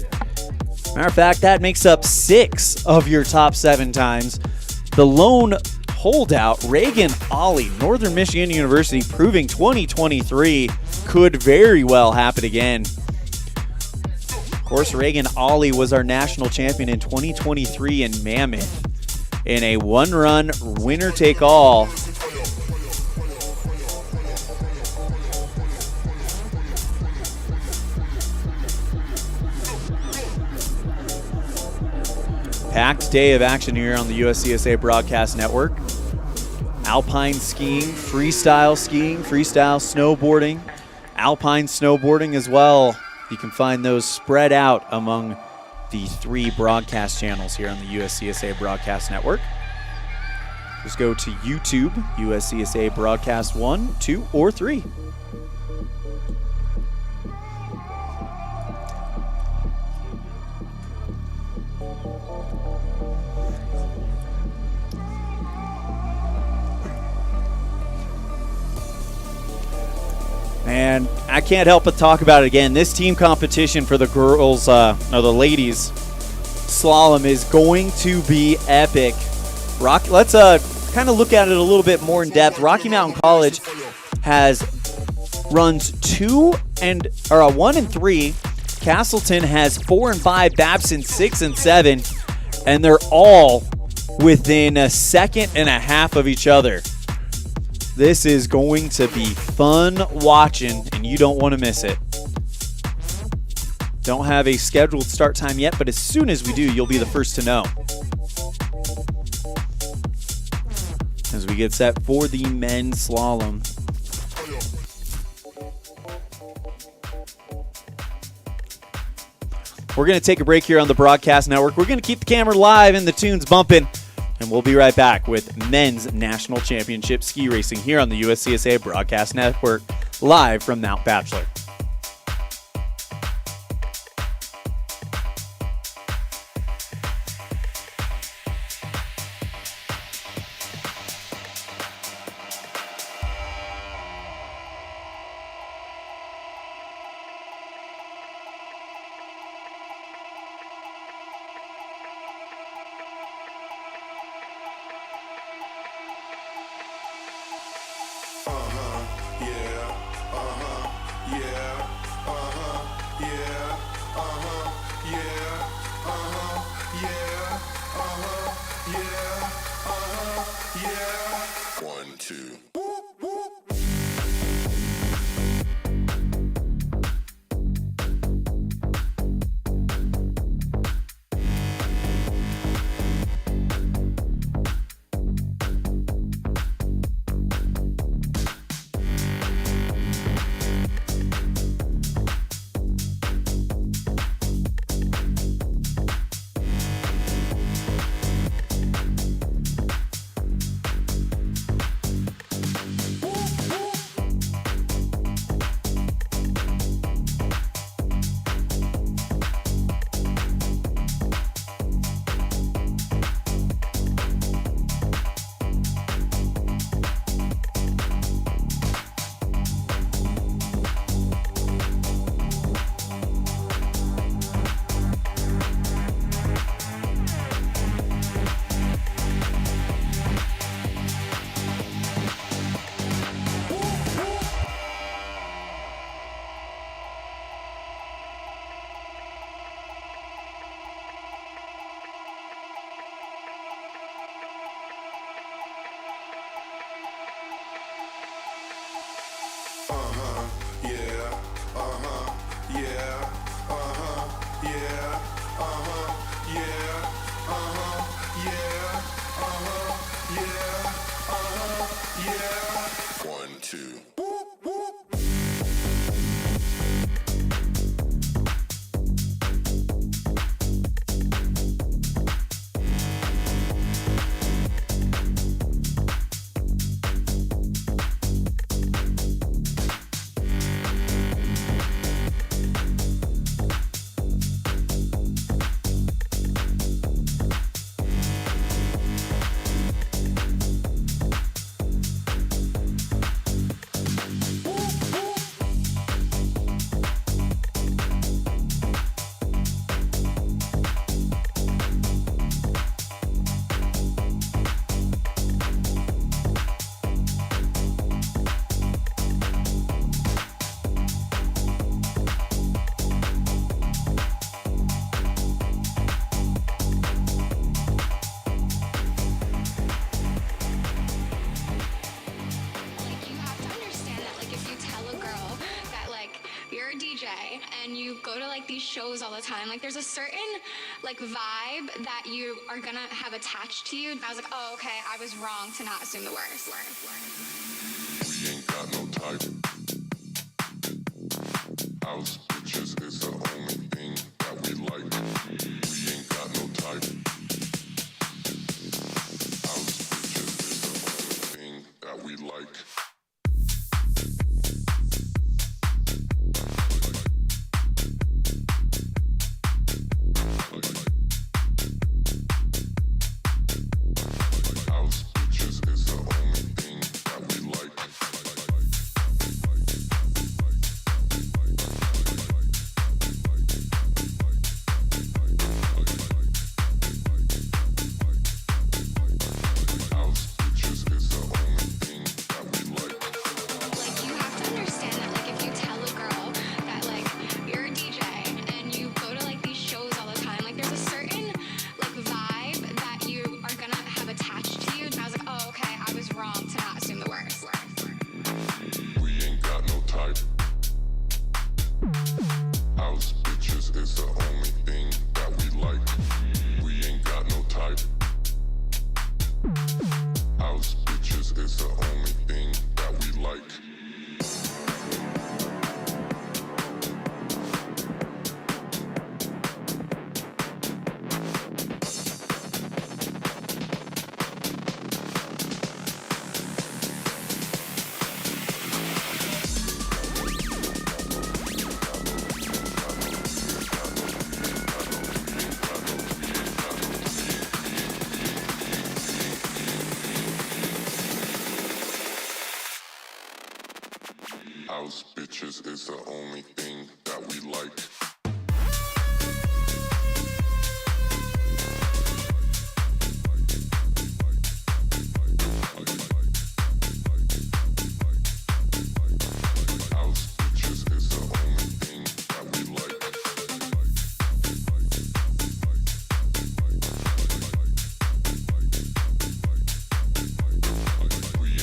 Matter of fact, that makes up 6 of your top 7 times. The lone holdout, Reagan Ollie, Northern Michigan University, proving 2023 could very well happen again. Of course, Reagan Ollie was our national champion in 2023 in Mammoth in a one-run winner-take-all. Packed day of action here on the USCSA Broadcast Network. Alpine skiing, freestyle snowboarding, alpine snowboarding as well. You can find those spread out among the 3 broadcast channels here on the USCSA Broadcast Network. Just go to YouTube, USCSA Broadcast 1, 2, or 3. And I can't help but talk about it again. This team competition for the girls, the ladies slalom is going to be epic. Let's kind of look at it a little bit more in depth. Rocky Mountain College runs 1 and 3. Castleton has 4 and 5. Babson 6 and 7, and they're all within a second and a half of each other. This is going to be fun watching, and you don't want to miss it. Don't have a scheduled start time yet, but as soon as we do, you'll be the first to know. As we get set for the men's slalom. We're going to take a break here on the Broadcast Network. We're going to keep the camera live and the tunes bumping. And we'll be right back with Men's National Championship Ski Racing here on the USCSA Broadcast Network, live from Mount Bachelor. 1, 2. Shows all the time. Like there's a certain like vibe that you are gonna have attached to you. I was like, oh, okay, I was wrong to not assume the worst. We ain't got no type. House bitches is the only thing that we like. We ain't got no type. House bitches is the only thing that we like. House bitches is the only thing that we like. We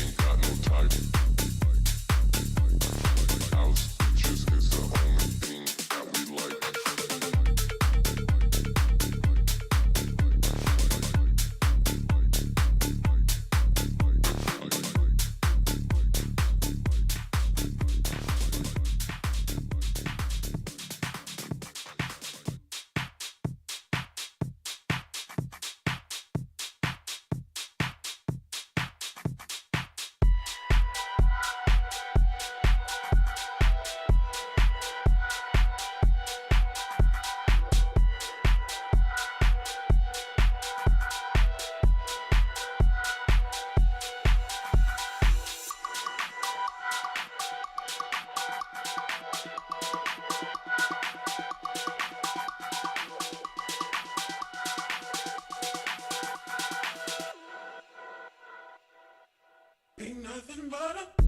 Ain't nothing but a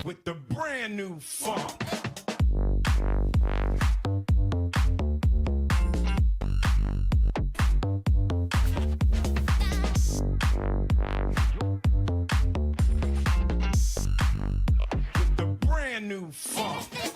with the brand new funk. With the brand new funk.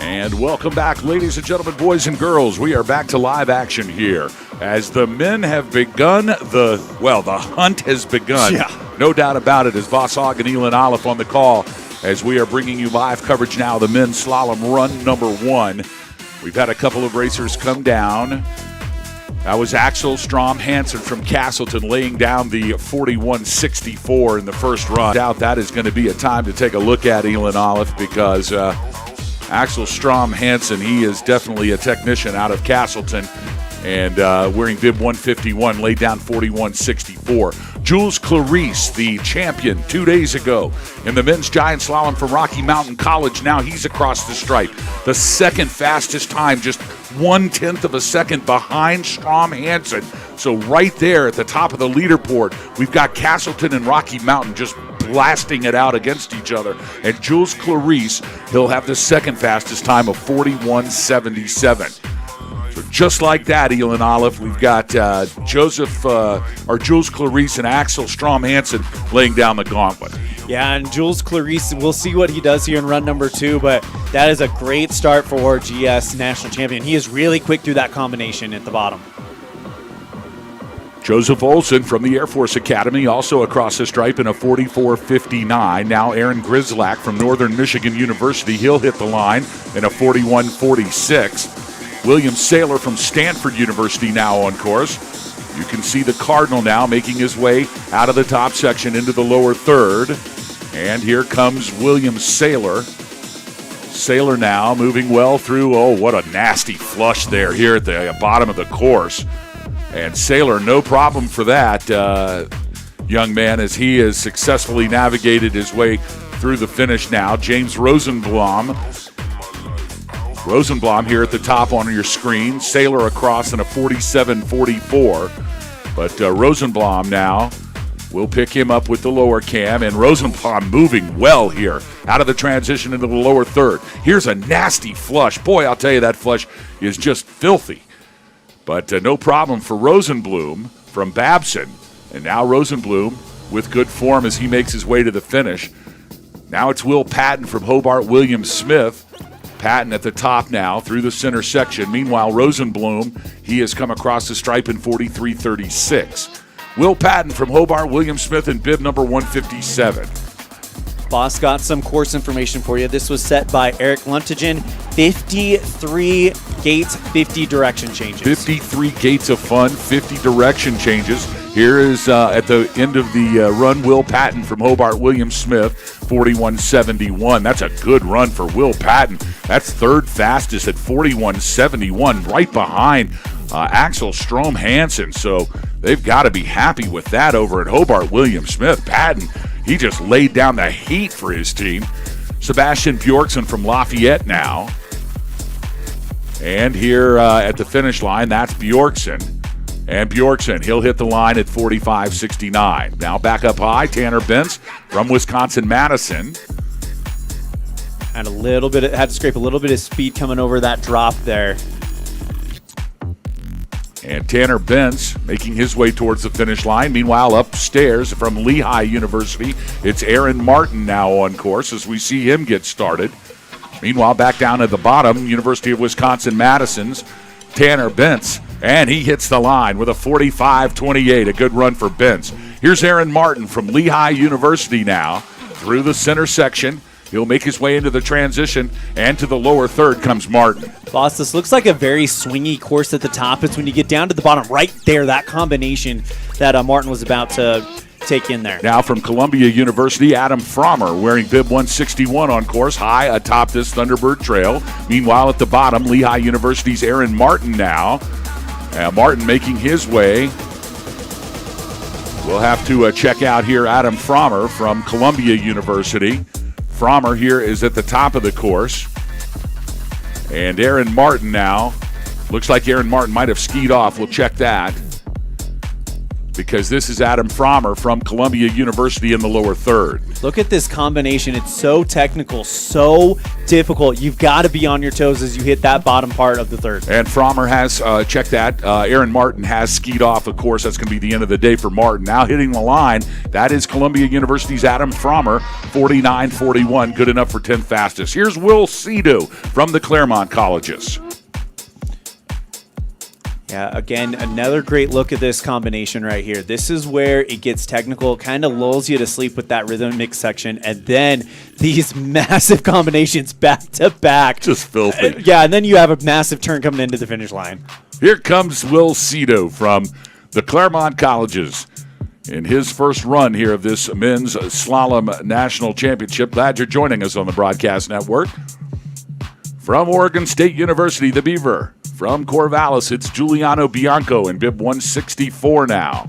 And welcome back, ladies and gentlemen, boys and girls. We are back to live action here as the men have begun the hunt has begun. Yeah. No doubt about it, as Voss Hogg and Elon Olive on the call as we are bringing you live coverage now, the men's slalom run number 1. We've had a couple of racers come down. That was Axel Strom Hansen from Castleton laying down the 41.64 in the first run. Doubt that is going to be a time to take a look at, Elon Olive, because Axel Strom Hansen, he is definitely a technician out of Castleton, and wearing bib 151, laid down 41.64. Jules Clarice, the champion 2 days ago in the men's giant slalom from Rocky Mountain College. Now he's across the stripe. The second fastest time, just 1/10 of a second behind Strom Hansen. So right there at the top of the leaderboard, we've got Castleton and Rocky Mountain just blasting it out against each other. And Jules Clarice, he'll have the second fastest time of 41.77. So just like that, Elon Olive, we've got Jules Clarice and Axel Strom Hansen laying down the gauntlet. Yeah, and Jules Clarice, we'll see what he does here in run number 2, but that is a great start for GS national champion. He is really quick through that combination at the bottom. Joseph Olson from the Air Force Academy also across the stripe in a 44.59. Now Aaron Grislak from Northern Michigan University, he'll hit the line in a 41.46. William Saylor from Stanford University now on course. You can see the Cardinal now making his way out of the top section into the lower third. And here comes William Saylor. Saylor now moving well through. Oh, what a nasty flush there here at the bottom of the course. And Saylor, no problem for that young man, as he has successfully navigated his way through the finish now. James Rosenblum here at the top on your screen. Saylor across in a 47.44. But Rosenblum now will pick him up with the lower cam. And Rosenblum moving well here out of the transition into the lower third. Here's a nasty flush. Boy, I'll tell you, that flush is just filthy. But no problem for Rosenblum from Babson. And now Rosenblum with good form as he makes his way to the finish. Now it's Will Patton from Hobart William Smith. Patton at the top now through the center section. Meanwhile, Rosenblum, he has come across the stripe in 43.36. Will Patton from Hobart William Smith in bib number 157. Boss got some course information for you. This was set by Eric Luntigen. 53 gates, 50 direction changes. 53 gates of fun, 50 direction changes. Here is at the end of the run, Will Patton from Hobart William Smith, 41.71. That's a good run for Will Patton. That's third fastest at 41.71, right behind Axel Strom Hansen. So they've got to be happy with that over at Hobart William Smith. Patton, he just laid down the heat for his team. Sebastian Bjorkson from Lafayette now. And here at the finish line, that's Bjorkson. And Bjorkson, he'll hit the line at 45.69. Now back up high, Tanner Bentz from Wisconsin-Madison. Had to scrape a little bit of speed coming over that drop there. And Tanner Bentz making his way towards the finish line. Meanwhile, upstairs from Lehigh University, it's Aaron Martin now on course as we see him get started. Meanwhile, back down at the bottom, University of Wisconsin-Madison's Tanner Bentz. And he hits the line with a 45.28, a good run for Bentz. Here's Aaron Martin from Lehigh University now through the center section. He'll make his way into the transition, and to the lower third comes Martin. Boss, this looks like a very swingy course at the top. It's when you get down to the bottom right there, that combination that Martin was about to take in there. Now from Columbia University, Adam Frommer wearing bib 161 on course, high atop this Thunderbird Trail. Meanwhile, at the bottom, Lehigh University's Aaron Martin now. Martin making his way. We'll have to check out here Adam Frommer from Columbia University. Frommer here is at the top of the course. And Aaron Martin now. Looks like Aaron Martin might have skied off. We'll check that. because this is Adam Frommer from Columbia University in the lower third. Look at this combination. It's so technical, so difficult. You've got to be on your toes as you hit that bottom part of the third. And Frommer has, check that, Aaron Martin has skied off. Of course, that's going to be the end of the day for Martin. Now hitting the line, that is Columbia University's Adam Frommer, 49.41, good enough for 10th fastest. Here's Will Cito from the Claremont Colleges. Yeah, again, another great look at this combination right here. This is where it gets technical, kind of lulls you to sleep with that rhythmic section, and then these massive combinations back to back. Just filthy. Yeah, and then you have a massive turn coming into the finish line. Here comes Will Cito from the Claremont Colleges in his first run here of this men's slalom national championship. Glad you're joining us on the broadcast network. From Oregon State University, the Beaver. From Corvallis, it's Giuliano Bianco in bib 164 now.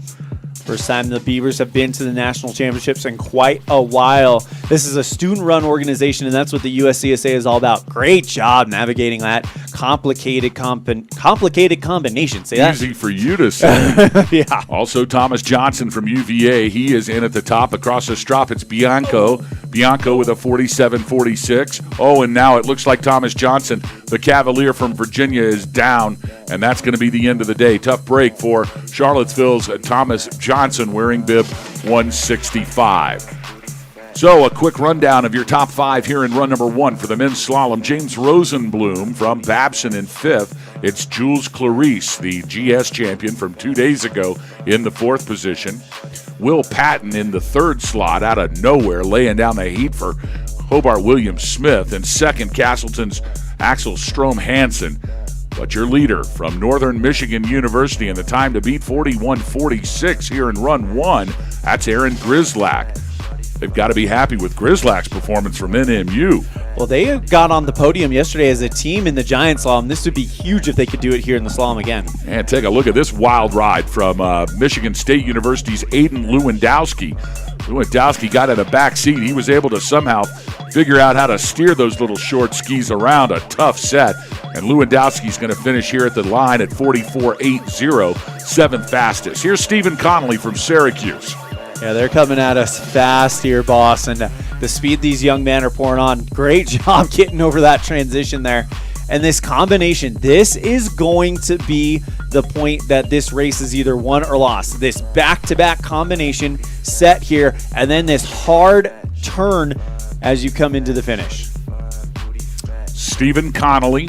First time the Beavers have been to the national championships in quite a while. This is a student-run organization, and that's what the USCSA is all about. Great job navigating that complicated combination. Say that? Easy for you to say. Yeah. Also, Thomas Johnson from UVA. He is in at the top. Across the strop, it's Bianco. Bianco with a 47.46. Oh, and now it looks like Thomas Johnson, the Cavalier from Virginia, is down, and that's going to be the end of the day. Tough break for Charlottesville's Thomas Johnson wearing bib 165. So a quick rundown of your top five here in run number one for the men's slalom. James Rosenblum from Babson in fifth. It's Jules Clarice, the GS champion from 2 days ago, in the fourth position. Will Patton in the third slot out of nowhere, laying down the heat for Hobart Williams Smith. And second, Castleton's Axel Strom Hansen. But your leader from Northern Michigan University in the time to beat 41.46 here in run one, that's Aaron Grislak. They've got to be happy with Grislak's performance from NMU. Well, they got on the podium yesterday as a team in the giant slalom. This would be huge if they could do it here in the slalom again. And take a look at this wild ride from Michigan State University's Aiden Lewandowski. Lewandowski got in a back seat. He was able to somehow figure out how to steer those little short skis around a tough set. And Lewandowski's going to finish here at the line at 44.80, seventh fastest. Here's Stephen Connolly from Syracuse. Yeah, they're coming at us fast here, boss, and the speed these young men are pouring on. Great job getting over that transition there. And this combination, this is going to be the point that this race is either won or lost. This back-to-back combination set here, and then this hard turn as you come into the finish. Stephen Connolly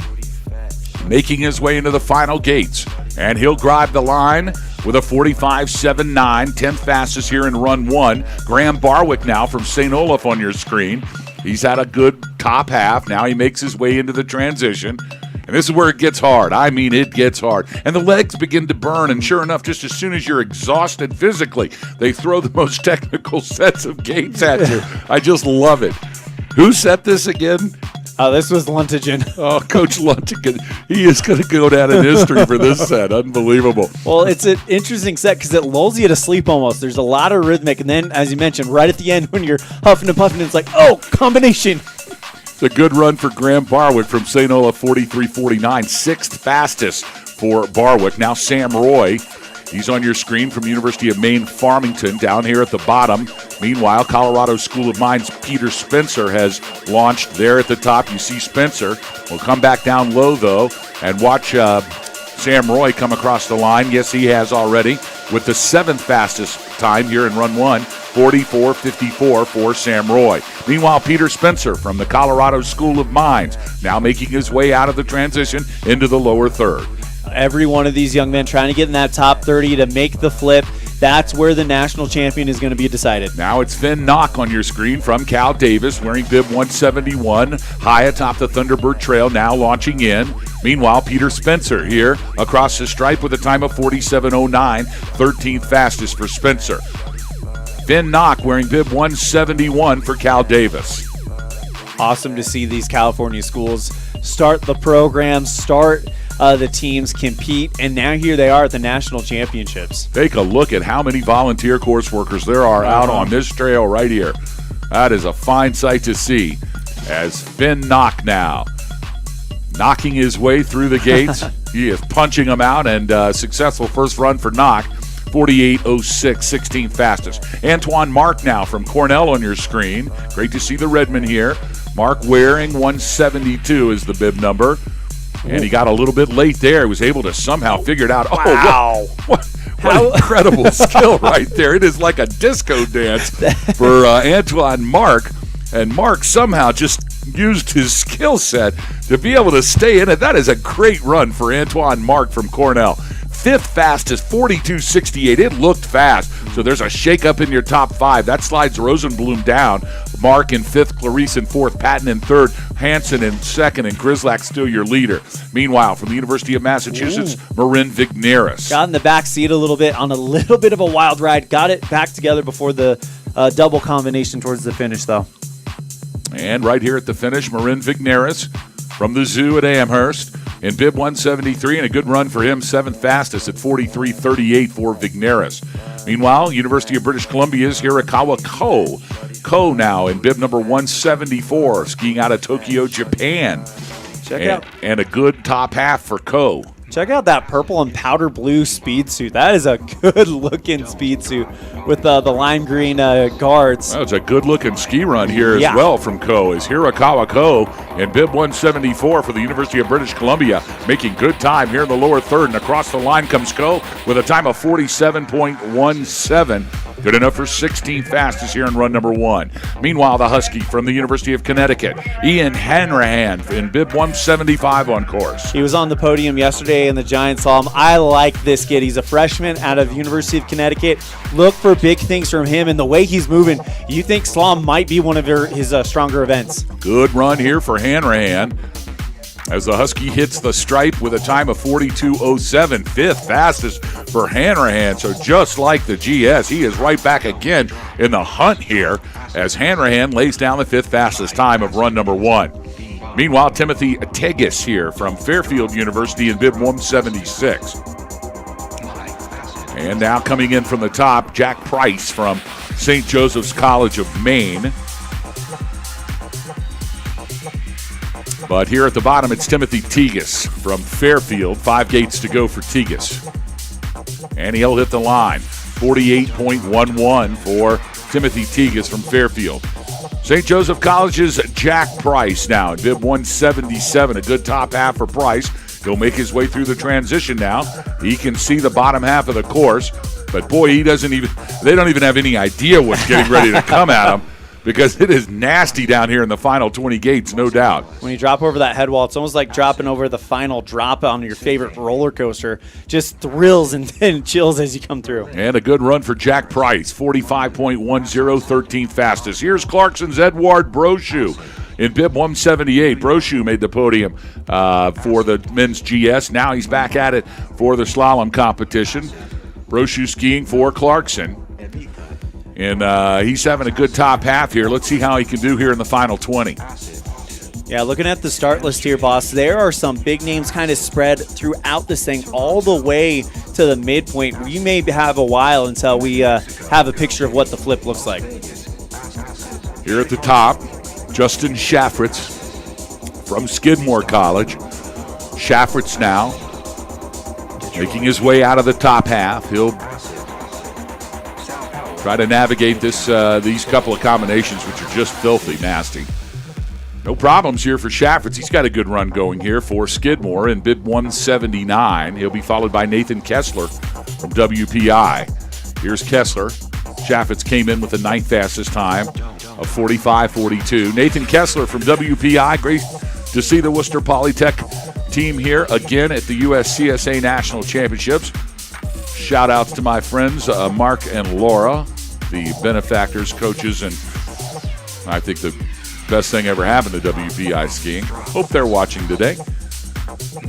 making his way into the final gates, and he'll drive the line with a 45.79, 10th fastest here in run one. Graham Barwick now from St. Olaf on your screen. He's had a good top half. Now he makes his way into the transition. And this is where it gets hard. I mean, it gets hard. And the legs begin to burn. And sure enough, just as soon as you're exhausted physically, they throw the most technical sets of gates at you. I just love it. Who set this again? This was Luntigen. Oh, Coach Luntigen. He is going to go down in history for this set. Unbelievable. Well, it's an interesting set because it lulls you to sleep almost. There's a lot of rhythmic. And then, as you mentioned, right at the end when you're huffing and puffing, it's like, oh, combination. It's a good run for Graham Barwick from St. Olaf, 43.49. Sixth fastest for Barwick. Now Sam Roy. He's on your screen from University of Maine Farmington down here at the bottom. Meanwhile, Colorado School of Mines' Peter Spencer has launched there at the top. You see Spencer. We'll come back down low, though, and watch Sam Roy come across the line. Yes, he has already, with the seventh fastest time here in run one, 44.54 for Sam Roy. Meanwhile, Peter Spencer from the Colorado School of Mines now making his way out of the transition into the lower third. Every one of these young men trying to get in that top 30 to make the flip. That's where the national champion is going to be decided. Now it's Finn Knock on your screen from Cal Davis wearing bib 171, high atop the Thunderbird Trail, now launching in. Meanwhile, Peter Spencer here across the stripe with a time of 47.09, 13th fastest for Spencer. Finn Knock wearing bib 171 for Cal Davis. Awesome to see these California schools start the program, start the teams, compete, and now here they are at the national championships. Take a look at how many volunteer course workers there are out on this trail right here. That is a fine sight to see as Finn Knock now knocking his way through the gates. He is punching them out, and successful first run for Knock. 48.06, 16th fastest. Antoine Mark now from Cornell on your screen. Great to see the Redman here. Mark wearing 172 is the bib number. And he got a little bit late there. He was able to somehow figure it out. Wow. Oh, what incredible skill right there. It is like a disco dance for Antoine Mark. And Mark somehow just used his skill set to be able to stay in it. That is a great run for Antoine Mark from Cornell. 5th fastest, 42.68. It looked fast. So there's a shakeup in your top 5. That slides Rosenblum down. Mark in 5th, Clarice in 4th, Patton in 3rd, Hansen in 2nd, and Grislak still your leader. Meanwhile, from the University of Massachusetts, Marin Vigneris. Got in the back seat a little bit on a little bit of a wild ride. Got it back together before the double combination towards the finish, though. And right here at the finish, Marin Vigneris from the zoo at Amherst in bib 173, and a good run for him, 7th fastest at 43.38 for Vigneris. Meanwhile, University of British Columbia's Hirakawa Ko. Ko now in bib number 174, skiing out of Tokyo, Japan. And a good top half for Ko. Check out that purple and powder blue speed suit. That is a good-looking speed suit with the lime green guards. Well, it's a good-looking ski run here as well from Ko. Is Hirakawa Ko in bib 174 for the University of British Columbia, making good time here in the lower third. And across the line comes Ko with a time of 47.17. Good enough for 16th fastest here in run number 1. Meanwhile, the Husky from the University of Connecticut, Ian Hanrahan in bib 175 on course. He was on the podium yesterday in the Giant Slalom. I like this kid. He's a freshman out of the University of Connecticut. Look for big things from him, and the way he's moving, you think slalom might be one of his stronger events. Good run here for Hanrahan as the Husky hits the stripe with a time of 42.07, 5th fastest for Hanrahan. So just like the GS, he is right back again in the hunt here as Hanrahan lays down the 5th fastest time of run number 1. Meanwhile, Timothy Tegas here from Fairfield University in bib 176. And now coming in from the top, Jack Price from St. Joseph's College of Maine. But here at the bottom, it's Timothy Tegas from Fairfield. 5 gates to go for Tegas. And he'll hit the line. 48.11 for Timothy Tegas from Fairfield. St. Joseph College's Jack Price now in bib 177. A good top half for Price. He'll make his way through the transition now. He can see the bottom half of the course. But boy, they don't even have any idea what's getting ready to come at him, because it is nasty down here in the final 20 gates, no doubt. When you drop over that head wall, it's almost like dropping over the final drop on your favorite roller coaster. Just thrills and chills as you come through. And a good run for Jack Price, 45.10, 13th fastest. Here's Clarkson's Edouard Brochu in bib 178. Brochu made the podium for the men's GS. Now he's back at it for the slalom competition. Brochu skiing for Clarkson. And he's having a good top half here. Let's see how he can do here in the final 20. Yeah, looking at the start list here, boss, there are some big names kind of spread throughout this thing all the way to the midpoint. We may have a while until we have a picture of what the flip looks like. Here at the top, Justin Schaffritz from Skidmore College. Schaffritz now making his way out of the top half. He'll try to navigate these couple of combinations, which are just filthy nasty. No problems here for Schaffritz. He's got a good run going here for Skidmore in bib 179. He'll be followed by Nathan Kessler from WPI. Here's Kessler. Schaffritz came in with the 9th fastest time of 45.42. Nathan Kessler from WPI. Great to see the Worcester Polytech team here again at the USCSA National Championships. Shout outs to my friends Mark and Laura, the benefactors, coaches, and I think the best thing ever happened to WPI skiing. Hope they're watching today.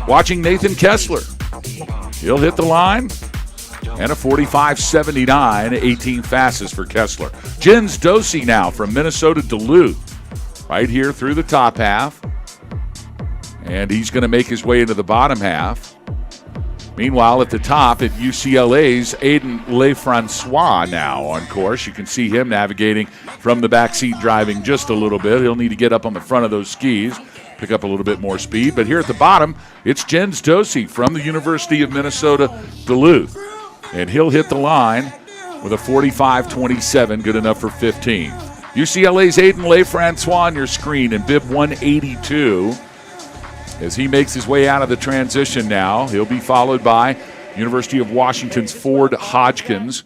Watching Nathan Kessler. He'll hit the line. And a 45.79, 18th fastest for Kessler. Jens Dosey now from Minnesota Duluth. Right here through the top half. And he's going to make his way into the bottom half. Meanwhile, at the top at UCLA's Aiden Lefrancois now on course. You can see him navigating from the backseat, driving just a little bit. He'll need to get up on the front of those skis, pick up a little bit more speed. But here at the bottom, it's Jens Dosey from the University of Minnesota Duluth. And he'll hit the line with a 45.27, good enough for 15. UCLA's Aiden LeFrancois on your screen in bib 182. As he makes his way out of the transition now, he'll be followed by University of Washington's Ford Hodgkins.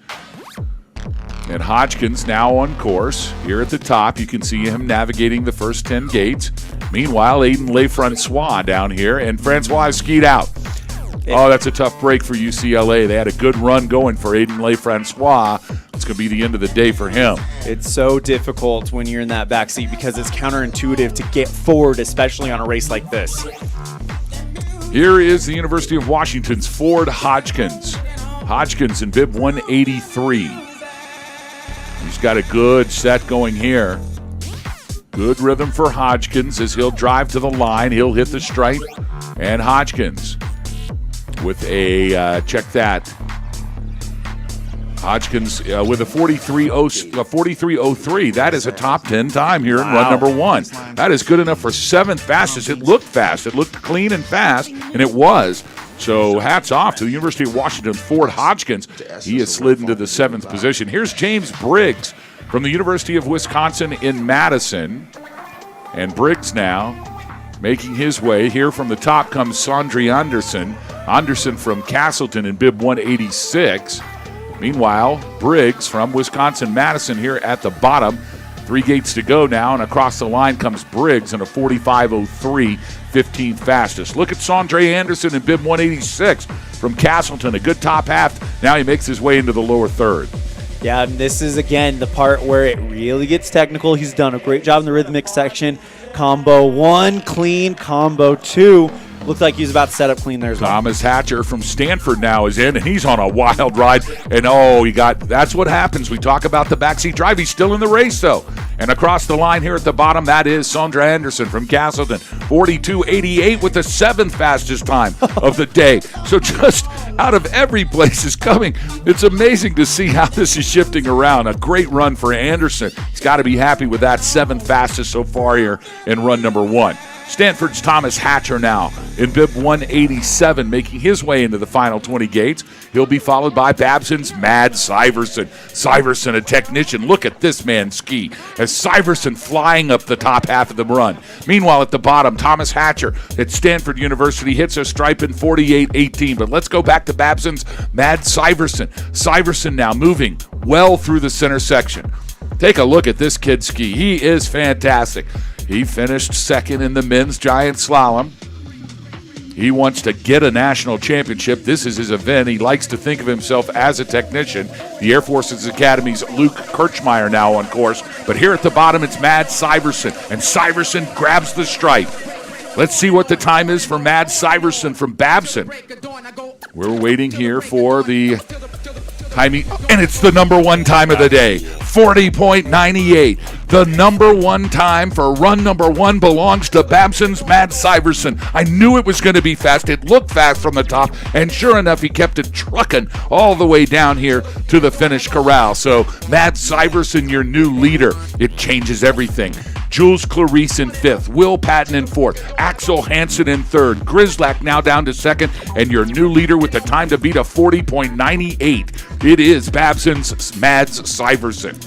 And Hodgkins now on course. Here at the top, you can see him navigating the first 10 gates. Meanwhile, Aiden LeFrancois down here, and Francois is skied out. Oh, that's a tough break for UCLA. They had a good run going for Aiden LeFrancois. It's going to be the end of the day for him. It's so difficult when you're in that back seat because it's counterintuitive to get forward, especially on a race like this. Here is the University of Washington's Ford Hodgkins. Hodgkins in bib 183. He's got a good set going here. Good rhythm for Hodgkins as he'll drive to the line. He'll hit the stripe. And Hodgkins with a, check that. Hodgkins with a 43.03. That is a top 10 time here in run number 1. That is good enough for 7th fastest. It looked fast. It looked clean and fast, and it was. So hats off to the University of Washington Ford Hodgkins. He has slid into the 7th position. Here's James Briggs from the University of Wisconsin in Madison. And Briggs now making his way. Here from the top comes Sondre Anderson. Anderson from Castleton in bib 186. Meanwhile, Briggs from Wisconsin-Madison here at the bottom. 3 gates to go now, and across the line comes Briggs in a 45.03, 15th fastest. Look at Sondre Anderson in bib 186 from Castleton, a good top half. Now he makes his way into the lower third. Yeah, and this is, again, the part where it really gets technical. He's done a great job in the rhythmic section. Combo 1, clean. Combo 2. Looked like he was about to set up clean there as well. Thomas Hatcher from Stanford now is in, and he's on a wild ride. And, that's what happens. We talk about the backseat drive. He's still in the race, though. And across the line here at the bottom, that is Sondre Anderson from Castleton. 42.88 with the 7th fastest time of the day. So just out of every place is coming. It's amazing to see how this is shifting around. A great run for Anderson. He's got to be happy with that 7th fastest so far here in run number 1. Stanford's Thomas Hatcher now in bib 187, making his way into the final 20 gates. He'll be followed by Babson's Mad Syverson. Syverson, a technician. Look at this man ski as Syverson flying up the top half of the run. Meanwhile, at the bottom, Thomas Hatcher at Stanford University hits a stripe in 48.18. But let's go back to Babson's Mad Syverson. Syverson now moving well through the center section. Take a look at this kid ski. He is fantastic. He finished second in the men's giant slalom. He wants to get a national championship. This is his event. He likes to think of himself as a technician. The Air Forces Academy's Luke Kirchmeyer now on course. But here at the bottom, it's Mad Syverson. And Syverson grabs the stripe. Let's see what the time is for Mad Syverson from Babson. We're waiting here for the timing, and it's the number 1 time of the day. 40.98. The number 1 time for run number 1 belongs to Babson's Mad Syverson. I knew it was going to be fast. It looked fast from the top, and sure enough, he kept it trucking all the way down here to the finish corral. So Mad Syverson, your new leader. It changes everything. Jules Clarice in 5th, Will Patton in 4th, Axel Hansen in 3rd, Grislack now down to 2nd, and your new leader with the time to beat a 40.98. It is Babson's Mads Syverson.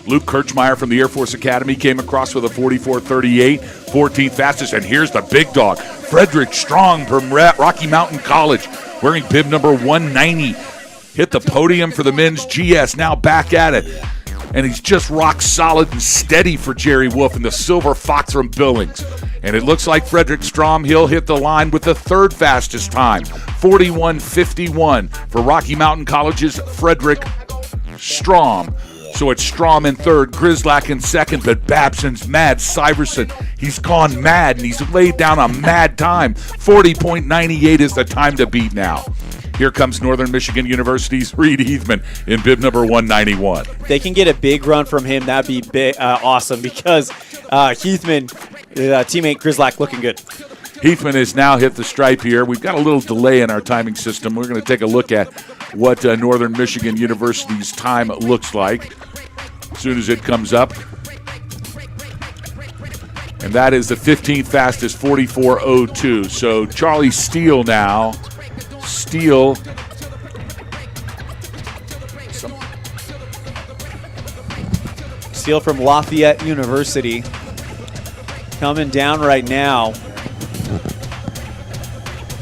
Luke Kirchmeyer from the Air Force Academy came across with a 44.38, 14th fastest, and here's the big dog, Frederick Strong from Rocky Mountain College, wearing bib number 190. Hit the podium for the men's GS, now back at it. And he's just rock solid and steady for Jerry Wolf in the Silver Fox from Billings. And it looks like Frederick Strom, he'll hit the line with the 3rd fastest time, 41.51 for Rocky Mountain College's Frederick Strom. So it's Strom in 3rd, Grislack in 2nd, but Babson's Mad Syverson, he's gone mad, and he's laid down a mad time. 40.98 is the time to beat now. Here comes Northern Michigan University's Reed Heathman in bib number 191. They can get a big run from him. That'd be awesome because Heathman, teammate Grislack, looking good. Heathman has now hit the stripe here. We've got a little delay in our timing system. We're going to take a look at what Northern Michigan University's time looks like as soon as it comes up. And that is the 15th fastest, 44.02. So Charlie Steele now. Steele Steele from Lafayette University. Coming down right now.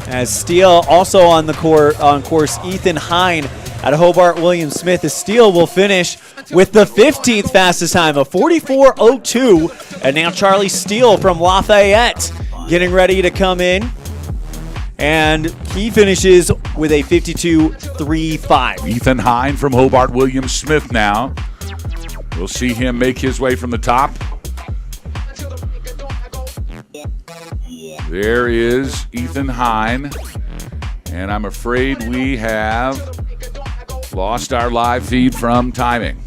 As Steele also on course, Ethan Hine out of Hobart William Smith. As Steele will finish with the 15th fastest time of 44:02. And now Charlie Steele from Lafayette getting ready to come in. And he finishes with a 52:35. Ethan Hine from Hobart Williams Smith now. We'll see him make his way from the top. There is Ethan Hine. And I'm afraid we have lost our live feed from timing.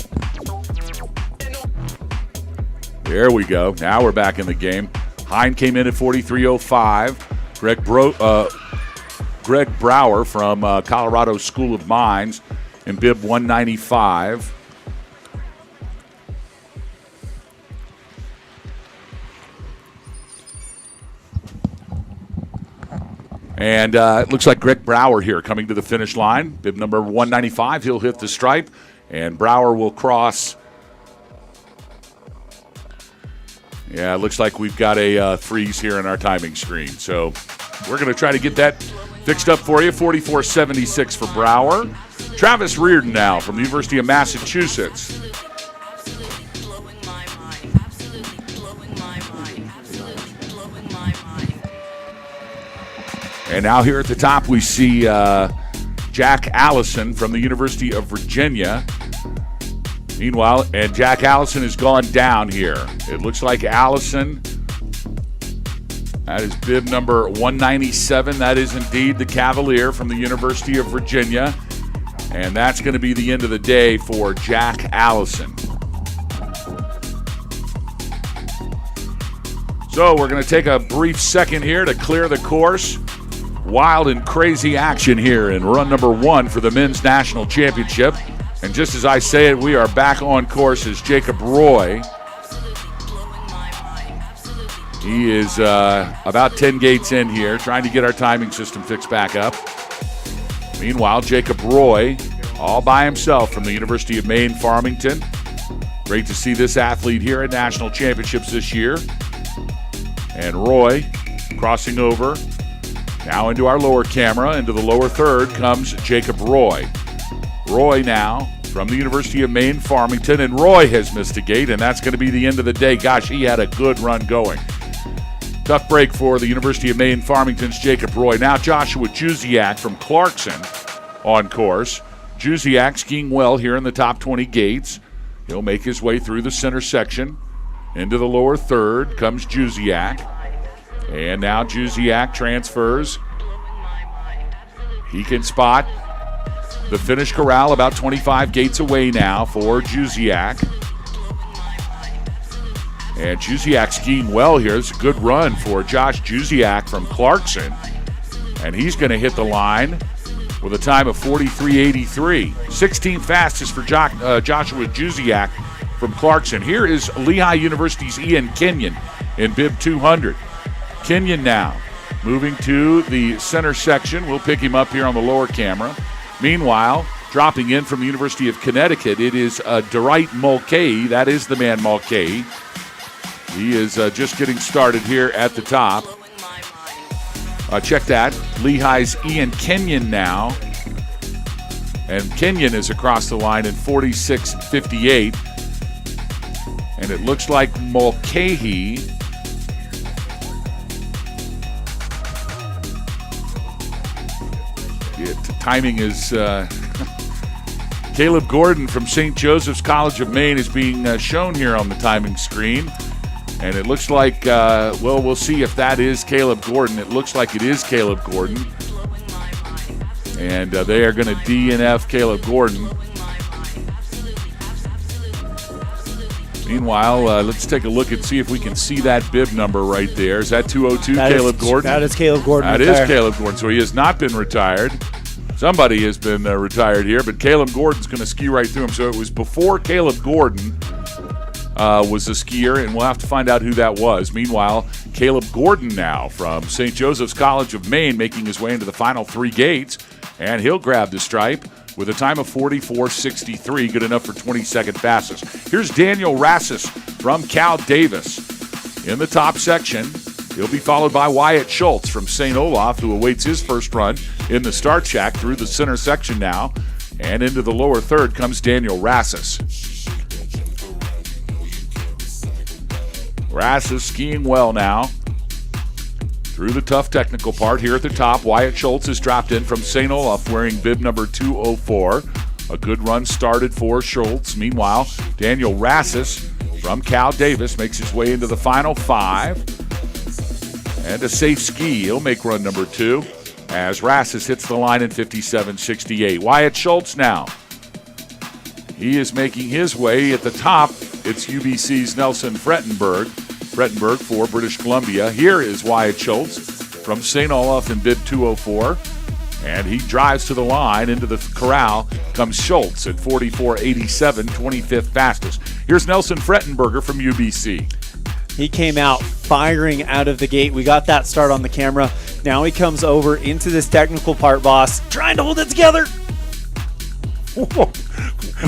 There we go. Now we're back in the game. Hine came in at 43:05. Greg Brower from Colorado School of Mines in bib 195. And it looks like Greg Brower here coming to the finish line. Bib number 195, he'll hit the stripe, and Brower will cross. Yeah, it looks like we've got a freeze here in our timing screen. So we're going to try to get that fixed up for you. 44:76 for Brower. Travis Reardon now from the University of Massachusetts. And now here at the top we see Jack Allison from the University of Virginia. Meanwhile, and Jack Allison has gone down here. It looks like Allison, that is bib number 197. That is indeed the Cavalier from the University of Virginia. And that's going to be the end of the day for Jack Allison. So we're going to take a brief second here to clear the course. Wild and crazy action here in run number 1 for the men's national championship. And just as I say it, we are back on course as Jacob Roy. He is about 10 gates in here, trying to get our timing system fixed back up. Meanwhile, Jacob Roy, all by himself from the University of Maine, Farmington. Great to see this athlete here at national championships this year. And Roy crossing over. Now into our lower camera, into the lower third comes Jacob Roy. Roy now from the University of Maine, Farmington, and Roy has missed a gate, and that's going to be the end of the day. Gosh, he had a good run going. Tough break for the University of Maine, Farmington's Jacob Roy. Now Joshua Juziak from Clarkson on course. Juziak skiing well here in the top 20 gates. He'll make his way through the center section. Into the lower third comes Juziak. And now Juziak transfers. He can spot the finish corral about 25 gates away now for Juziak. And Juziak skiing well here. It's a good run for Josh Juziak from Clarkson. And he's going to hit the line with a time of 43:83. 16th fastest for Joshua Juziak from Clarkson. Here is Lehigh University's Ian Kenyon in bib 200. Kenyon now moving to the center section. We'll pick him up here on the lower camera. Meanwhile, dropping in from the University of Connecticut, it is Dwight Mulcahy. That is the man Mulcahy. He is just getting started here at the top. Check that. Lehigh's Ian Kenyon now. And Kenyon is across the line in 46:58. And it looks like Mulcahy timing is Caleb Gordon from St. Joseph's College of Maine is being shown here on the timing screen. And it looks like, well, we'll see if that is Caleb Gordon. It looks like it is Caleb Gordon. And they are going to DNF Caleb Gordon. Meanwhile, let's take a look and see if we can see that bib number right there. Is that 202, Caleb Gordon? That is Caleb Gordon. That is Caleb Gordon. So he has not been retired. Somebody has been retired here, but Caleb Gordon's going to ski right through him. So it was before Caleb Gordon was a skier, and we'll have to find out who that was. Meanwhile, Caleb Gordon now from St. Joseph's College of Maine making his way into the final 3 gates, and he'll grab the stripe with a time of 44.63, good enough for 22nd fastest. Here's Daniel Rassis from Cal Davis in the top section. He'll be followed by Wyatt Schultz from St. Olaf, who awaits his first run in the start shack through the center section now. And into the lower third comes Daniel Rassis. Rassis skiing well now through the tough technical part. Here at the top, Wyatt Schultz is dropped in from St. Olaf wearing bib number 204. A good run started for Schultz. Meanwhile, Daniel Rassis from Cal Davis makes his way into the final 5. And a safe ski. He'll make run number 2 as Rassis hits the line in 57.68. Wyatt Schultz now. He is making his way at the top. It's UBC's Nelson Frettenberg. Frettenberg for British Columbia. Here is Wyatt Schultz from St. Olaf in bib 204. And he drives to the line. Into the corral comes Schultz at 44.87, 25th fastest. Here's Nelson Frettenberger from UBC. He came out firing out of the gate. We got that start on the camera. Now he comes over into this technical part, boss, trying to hold it together.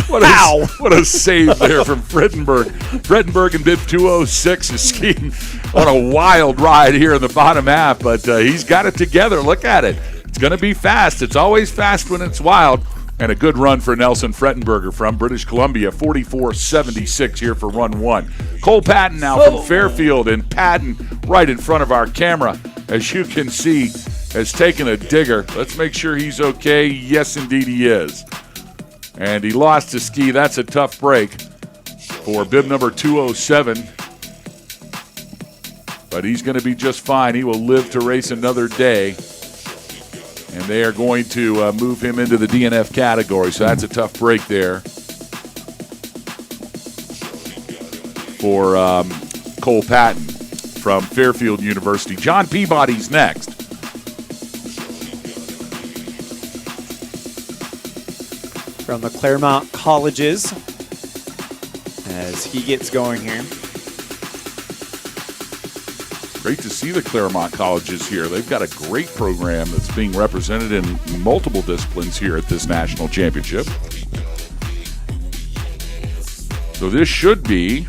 What a save there from Frettenberg. Frettenberg in bib 206 is skiing on a wild ride here in the bottom half, but he's got it together. Look at it. It's going to be fast. It's always fast when it's wild. And a good run for Nelson Frettenberger from British Columbia, 44.76 here for run 1. Cole Patton now from Fairfield, and Patton right in front of our camera, as you can see, has taken a digger. Let's make sure he's okay. Yes, indeed he is. And he lost his ski. That's a tough break for bib number 207. But he's going to be just fine. He will live to race another day. And they are going to move him into the DNF category. So that's a tough break there for Cole Patton from Fairfield University. John Peabody's next. From the Claremont Colleges as he gets going here. Great to see the Claremont Colleges here. They've got a great program that's being represented in multiple disciplines here at this national championship. So this should be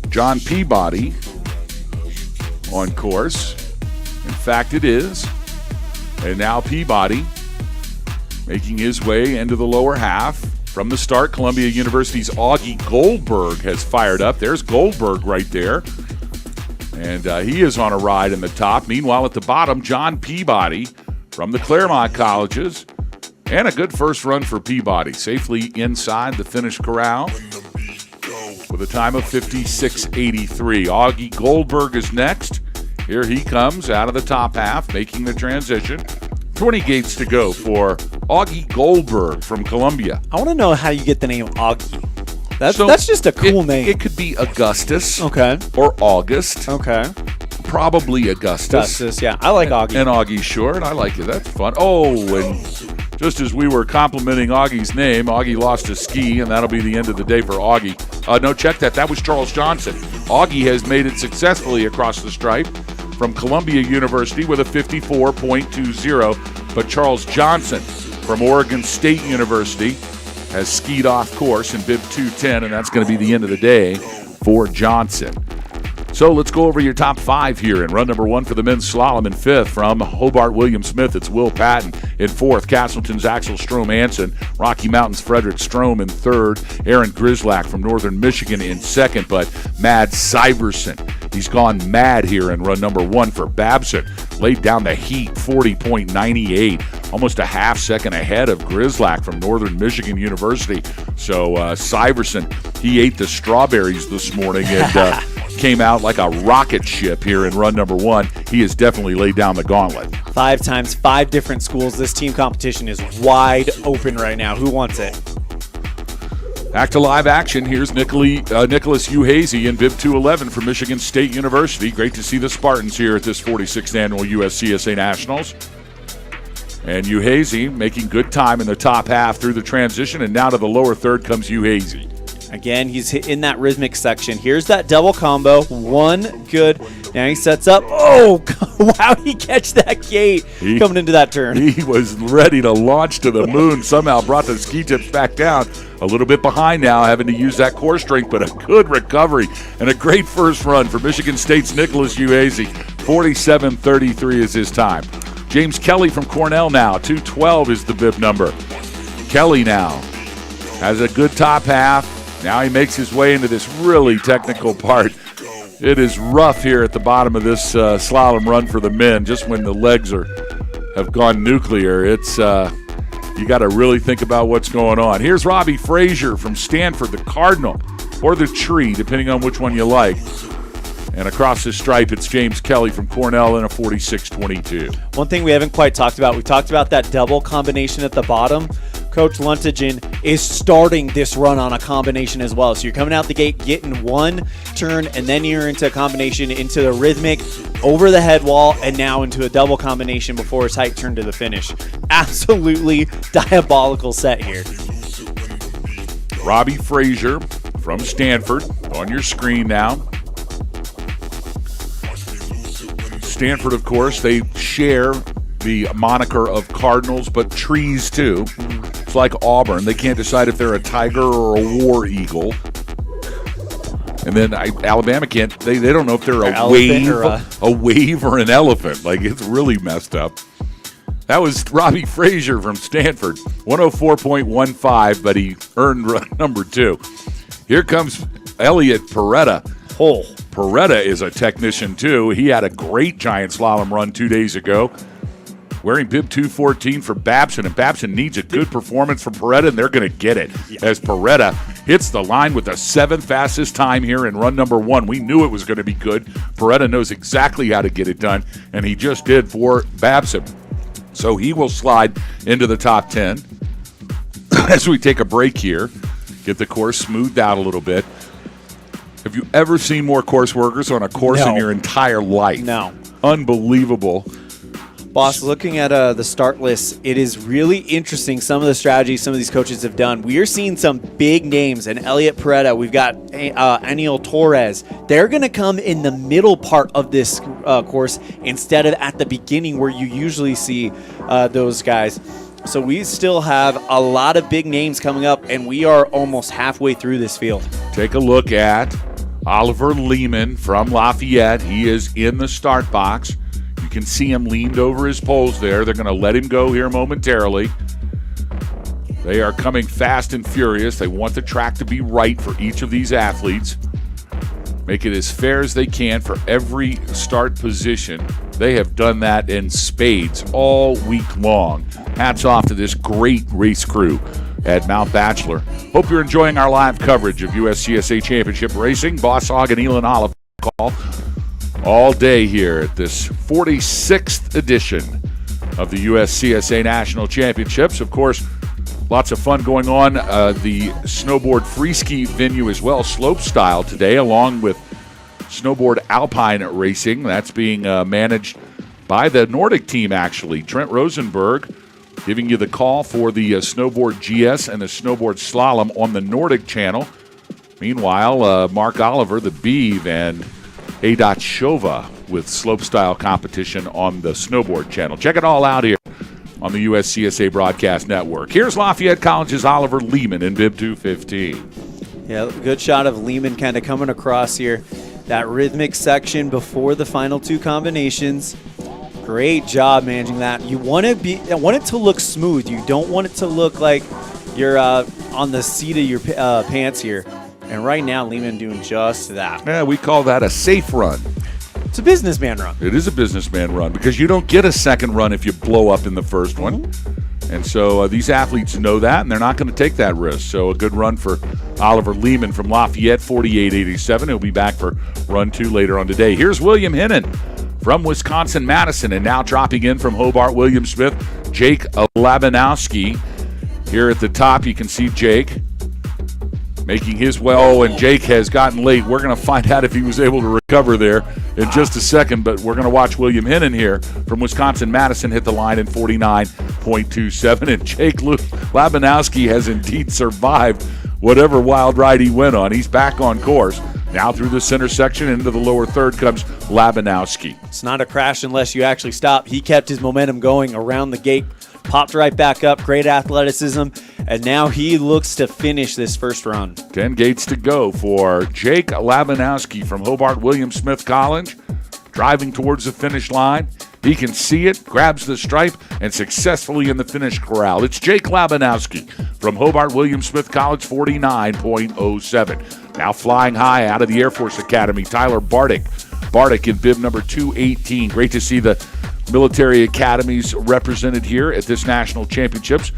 John Peabody on course. In fact, it is. And now Peabody making his way into the lower half. From the start, Columbia University's Augie Goldberg has fired up. There's Goldberg right there. And he is on a ride in the top. Meanwhile, at the bottom, John Peabody from the Claremont Colleges. And a good first run for Peabody. Safely inside the finish corral with a time of 56.83. Augie Goldberg is next. Here he comes out of the top half, making the transition. 20 gates to go for Augie Goldberg from Columbia. I want to know how you get the name Augie. That's just a cool name. It could be Augustus. Okay. Or August. Okay. Probably Augustus. Augustus, yeah. I like Augie. And Augie's short. I like it. That's fun. Oh, and just as we were complimenting Augie's name, Augie lost his ski, and that'll be the end of the day for Augie. No, check that. That was Charles Johnson. Augie has made it successfully across the stripe from Columbia University with a 54.20. But Charles Johnson from Oregon State University has skied off course in bib 210, and that's going to be the end of the day for Johnson. So let's go over your top 5 here in run number 1 for the men's slalom. In 5th from Hobart William Smith, it's Will Patton. In 4th, Castleton's Axel Strom-Anson. Rocky Mountain's Frederick Strom in 3rd. Aaron Grislak from Northern Michigan in 2nd. But Mads Syverson, he's gone mad here in run number 1 for Babson. Laid down the heat, 40.98. Almost a half second ahead of Grislak from Northern Michigan University. So Syverson, he ate the strawberries this morning and came out like a rocket ship here in run number 1. He has definitely laid down the gauntlet. 5 times, 5 different schools. This team competition is wide open right now. Who wants it? Back to live action. Here's Nicholas Uhazy in bib 211 from Michigan State University. Great to see the Spartans here at this 46th annual USCSA Nationals. And Uhazy making good time in the top half through the transition, and now to the lower third comes Uhazy. Again, he's in that rhythmic section. Here's that double combo. One good. Now he sets up. Oh, wow, he catch that gate coming into that turn. He was ready to launch to the moon. Somehow brought the ski tips back down. A little bit behind now, having to use that core strength, but a good recovery and a great first run for Michigan State's Nicholas Ueze. 47:33 is his time. James Kelly from Cornell now. 2:12 is the bib number. Kelly now has a good top half. Now he makes his way into this really technical part. It is rough here at the bottom of this slalom run for the men. Just when the legs have gone nuclear, it's you got to really think about what's going on. Here's Robbie Frazier from Stanford, the Cardinal, or the Tree, depending on which one you like. And across the stripe, it's James Kelly from Cornell in a 46:22. One thing we haven't quite talked about, we talked about that double combination at the bottom. Coach Luntagen is starting this run on a combination as well. So you're coming out the gate, getting one turn, and then you're into a combination, into the rhythmic, over the head wall, and now into a double combination before a tight turn to the finish. Absolutely diabolical set here. Robbie Frazier from Stanford on your screen now. Stanford, of course, they share the moniker of Cardinals, but trees too. It's like Auburn. They can't decide if they're a tiger or a war eagle. And then Alabama can't. They don't know if they're a wave or an elephant. Like, it's really messed up. That was Robbie Frazier from Stanford. 104.15, but he earned run number 2. Here comes Elliot Peretta. Oh. Peretta is a technician too. He had a great giant slalom run 2 days ago. Wearing bib 214 for Babson, and Babson needs a good performance from Peretta, and they're going to get it as Peretta hits the line with the 7th fastest time here in run number 1. We knew it was going to be good. Peretta knows exactly how to get it done, and he just did for Babson. So he will slide into the top 10. As we take a break here, get the course smoothed out a little bit. Have you ever seen more course workers on a course in your entire life? No. Unbelievable. Boss, looking at the start list, it is really interesting some of the strategies some of these coaches have done. We are seeing some big names, and Elliot Peretta. We've got Aniel Torres. They're going to come in the middle part of this course instead of at the beginning where you usually see those guys. So we still have a lot of big names coming up, and we are almost halfway through this field. Take a look at Oliver Lehman from Lafayette. He is in the start box. You can see him leaned over his poles there. They're going to let him go here momentarily. They are coming fast and furious. They want the track to be right for each of these athletes. Make it as fair as they can for every start position. They have done that in spades all week long. Hats off to this great race crew at Mount Bachelor. Hope you're enjoying our live coverage of USCSA Championship Racing. Boss Hogg and Elon Olive call all day here at this 46th edition of the USCSA National Championships. Of course, lots of fun going on. The snowboard free ski venue as well, slope style today, along with snowboard alpine racing. That's being managed by the Nordic team, actually. Trent Rosenberg giving you the call for the snowboard GS and the snowboard slalom on the Nordic channel. Meanwhile, Mark Oliver, the Beeve, and A. Shova with slopestyle competition on the snowboard channel. Check it all out here on the USCSA Broadcast Network. Here's Lafayette College's Oliver Lehman in bib 215. Yeah, good shot of Lehman kind of coming across here. That rhythmic section before the final 2 combinations. Great job managing that. You want it to look smooth. You don't want it to look like you're on the seat of your pants here. And right now, Lehman doing just that. Yeah, we call that a safe run. It's a businessman run. It is a businessman run because you don't get a second run if you blow up in the first one. And so these athletes know that, and they're not going to take that risk. So a good run for Oliver Lehman from Lafayette, 48.87. He'll be back for run 2 later on today. Here's William Hennon from Wisconsin-Madison, and now dropping in from Hobart William-Smith, Jake Labanowski. Here at the top, you can see Jake making his way. Oh, and Jake has gotten late. We're going to find out if he was able to recover there in just a second, but we're going to watch William Hennon here from Wisconsin-Madison hit the line in 49.27, and Jake Labanowski has indeed survived whatever wild ride he went on. He's back on course. Now through the center section into the lower third comes Labanowski. It's not a crash unless you actually stop. He kept his momentum going around the gate, popped right back up, great athleticism, and now he looks to finish this first run. 10 gates to go for Jake Labanowski from Hobart William Smith College, driving towards the finish line. He can see it, grabs the stripe, and successfully in the finish corral. It's Jake Labanowski from Hobart William Smith College, 49.07. Now flying high out of the Air Force Academy, Tyler Bardick. Bardick in bib number 218. Great to see the military academies represented here at this national championships.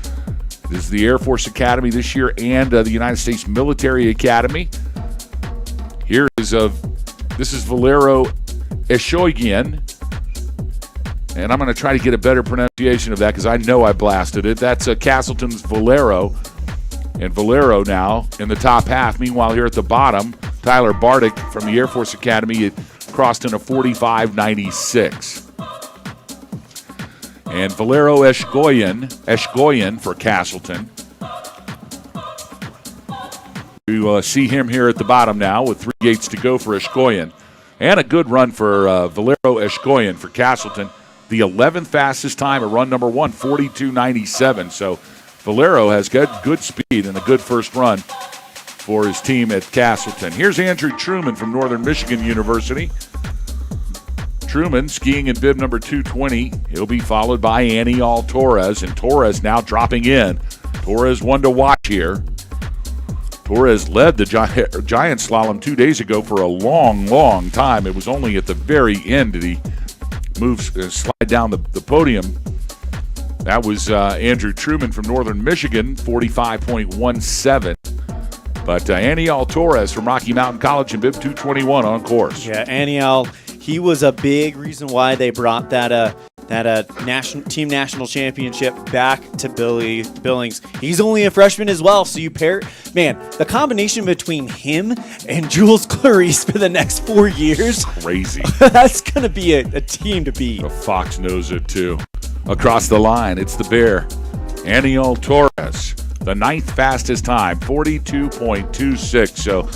This is the Air Force Academy this year and the United States Military Academy. Here is this is Valero Eshogian. And I'm going to try to get a better pronunciation of that because I know I blasted it. That's Castleton's Valero. And Valero now in the top half. Meanwhile, here at the bottom, Tyler Bardick from the Air Force Academy crossed in a 45.96. And Valero Eshgoyen for Castleton. We will see him here at the bottom now with 3 gates to go for Eshgoyen. And a good run for Valero Eshgoyen for Castleton. The 11th fastest time at run number 1, 42.97. So Valero has got good speed and a good first run for his team at Castleton. Here's Andrew Truman from Northern Michigan University. Truman skiing in bib number 220. He'll be followed by Aniol Torres, and Torres now dropping in. Torres one to watch here. Torres led the giant slalom 2 days ago for a long, long time. It was only at the very end that he slide down the podium. That was Andrew Truman from Northern Michigan, 45.17. But Aniol Torres from Rocky Mountain College in bib 221 on course. Yeah, Aniol, he was a big reason why they brought that national championship back to Billings. He's only a freshman as well, so you pair, man, the combination between him and Jules Clarice for the next 4 years. Crazy. That's going to be a team to beat. The Fox knows it too. Across the line, it's the Bear. Aniol Torres, the 9th fastest time, 42.26. So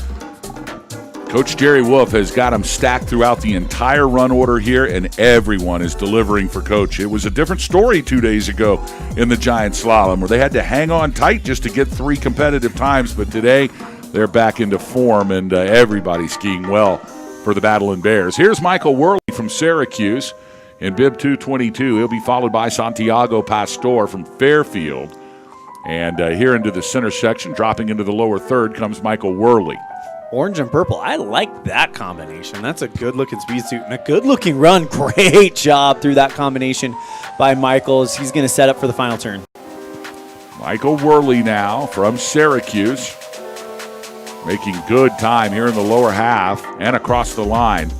Coach Jerry Wolf has got him stacked throughout the entire run order here, and everyone is delivering for Coach. It was a different story 2 days ago in the giant slalom where they had to hang on tight just to get 3 competitive times, but today they're back into form, and everybody's skiing well for the Battling Bears. Here's Michael Worley from Syracuse in bib 222. He'll be followed by Santiago Pastor from Fairfield. And here into the center section, dropping into the lower third, comes Michael Worley. Orange and purple. I like that combination. That's a good-looking speed suit and a good-looking run. Great job through that combination by Michael as he's going to set up for the final turn. Michael Worley now from Syracuse, making good time here in the lower half and across the line.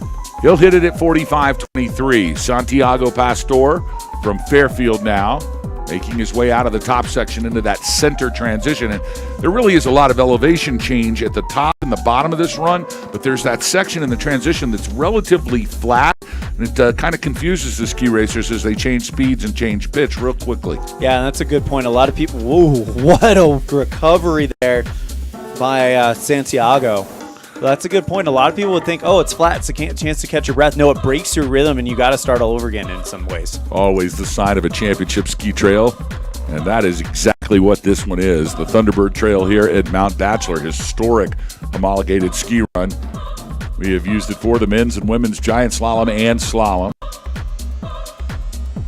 He'll hit it at 45.23. Santiago Pastor from Fairfield now, making his way out of the top section into that center transition. And there really is a lot of elevation change at the top and the bottom of this run, but there's that section in the transition that's relatively flat, and it kind of confuses the ski racers as they change speeds and change pitch real quickly. Yeah, that's a good point. A lot of people, whoa, what a recovery there by Santiago. Well, that's a good point. A lot of people would think, oh, it's flat, it's a chance to catch your breath. No, it breaks your rhythm, and you got to start all over again in some ways. Always the sign of a championship ski trail, and that is exactly what this one is. The Thunderbird Trail here at Mount Bachelor, historic homologated ski run. We have used it for the men's and women's giant slalom and slalom.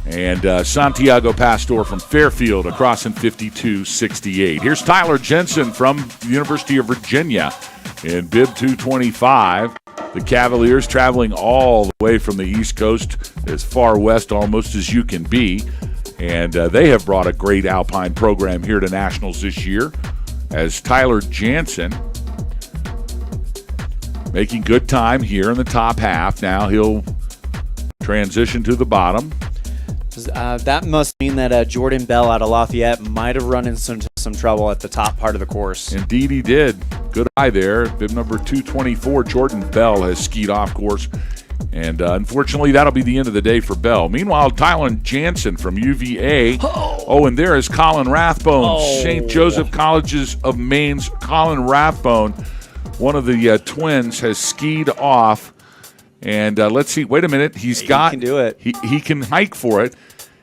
And Santiago Pastor from Fairfield across in 52.68. Here's Tyler Jensen from the University of Virginia in bib 225. The Cavaliers traveling all the way from the East Coast as far west almost as you can be. And they have brought a great alpine program here to nationals this year as Tyler Jensen making good time here in the top half. Now he'll transition to the bottom. That must mean that Jordan Bell out of Lafayette might have run into some trouble at the top part of the course. Indeed he did. Good eye there. Bib number 224, Jordan Bell has skied off course And unfortunately, that'll be the end of the day for Bell. Meanwhile, Tylen Jansen from UVA. And there is Colin Rathbone, St. Joseph Colleges of Maine's Colin Rathbone. One of the twins has skied off. And let's see. Wait a minute. He can do it. He can hike for it.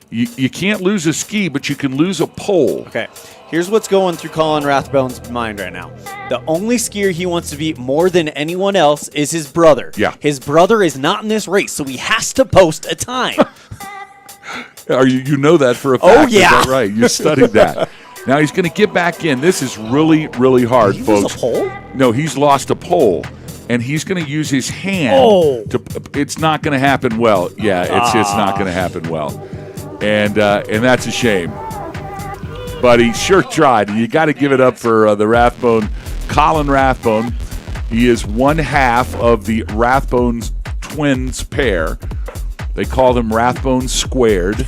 You can't lose a ski, but you can lose a pole. Okay. Here's what's going through Colin Rathbone's mind right now. The only skier he wants to beat more than anyone else is his brother. Yeah. His brother is not in this race, so he has to post a time. You know that for a fact. Oh, yeah. Is that right? You studied that. Now he's going to get back in. This is really, really hard, Did he folks. lose a pole? No, he's lost a pole. And he's going to use his hand to. It's not going to happen well. Yeah, it's not going to happen well, and that's a shame. But he sure tried. You got to give it up for the Rathbone, Colin Rathbone. He is one half of the Rathbone twins pair. They call them Rathbone squared.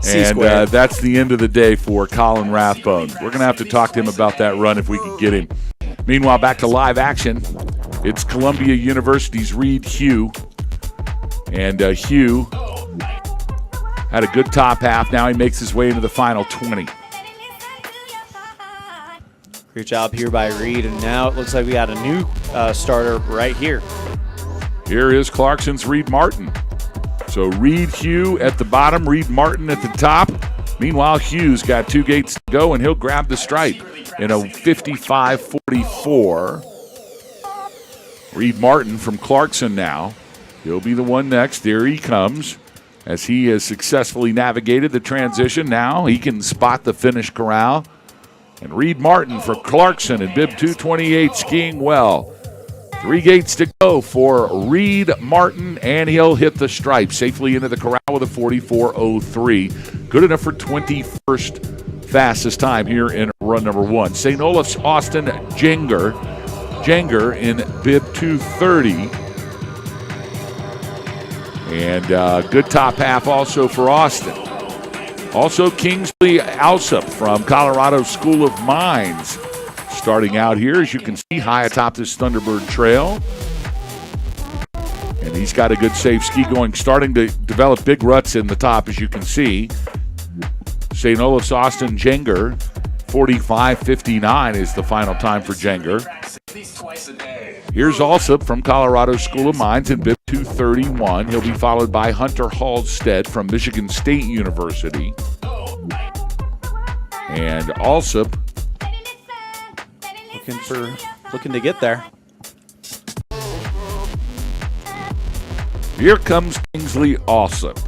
And that's the end of the day for Colin Rathbone. We're going to have to talk to him about that run if we can get him. Meanwhile, back to live action. It's Columbia University's Reed Hugh. And Hugh had a good top half. Now he makes his way into the final 20. Great job here by Reed. And now it looks like we got a new starter right here. Here is Clarkson's Reed Martin. So Reed Hugh at the bottom, Reed Martin at the top. Meanwhile, Hugh's got 2 gates to go, and he'll grab the stripe in a 55-44. Reed Martin from Clarkson now. He'll be the one next. There he comes. As he has successfully navigated the transition, now he can spot the finish corral. And Reed Martin for Clarkson in bib 228 skiing well. 3 gates to go for Reed Martin, and he'll hit the stripe safely into the corral with a 44.03. Good enough for 21st fastest time here in run number 1. St. Olaf's Austin Jenger in bib 230. And good top half also for Austin. Also Kingsley Alsop from Colorado School of Mines. Starting out here, as you can see, high atop this Thunderbird Trail. And he's got a good safe ski going, starting to develop big ruts in the top, as you can see. St. Olaf's Austin Jenger, 45.59 is the final time for Jenger. Here's Alsop from Colorado School of Mines in bib 231. He'll be followed by Hunter Halstead from Michigan State University. And Alsop looking to get there. Here comes Kingsley Alsop.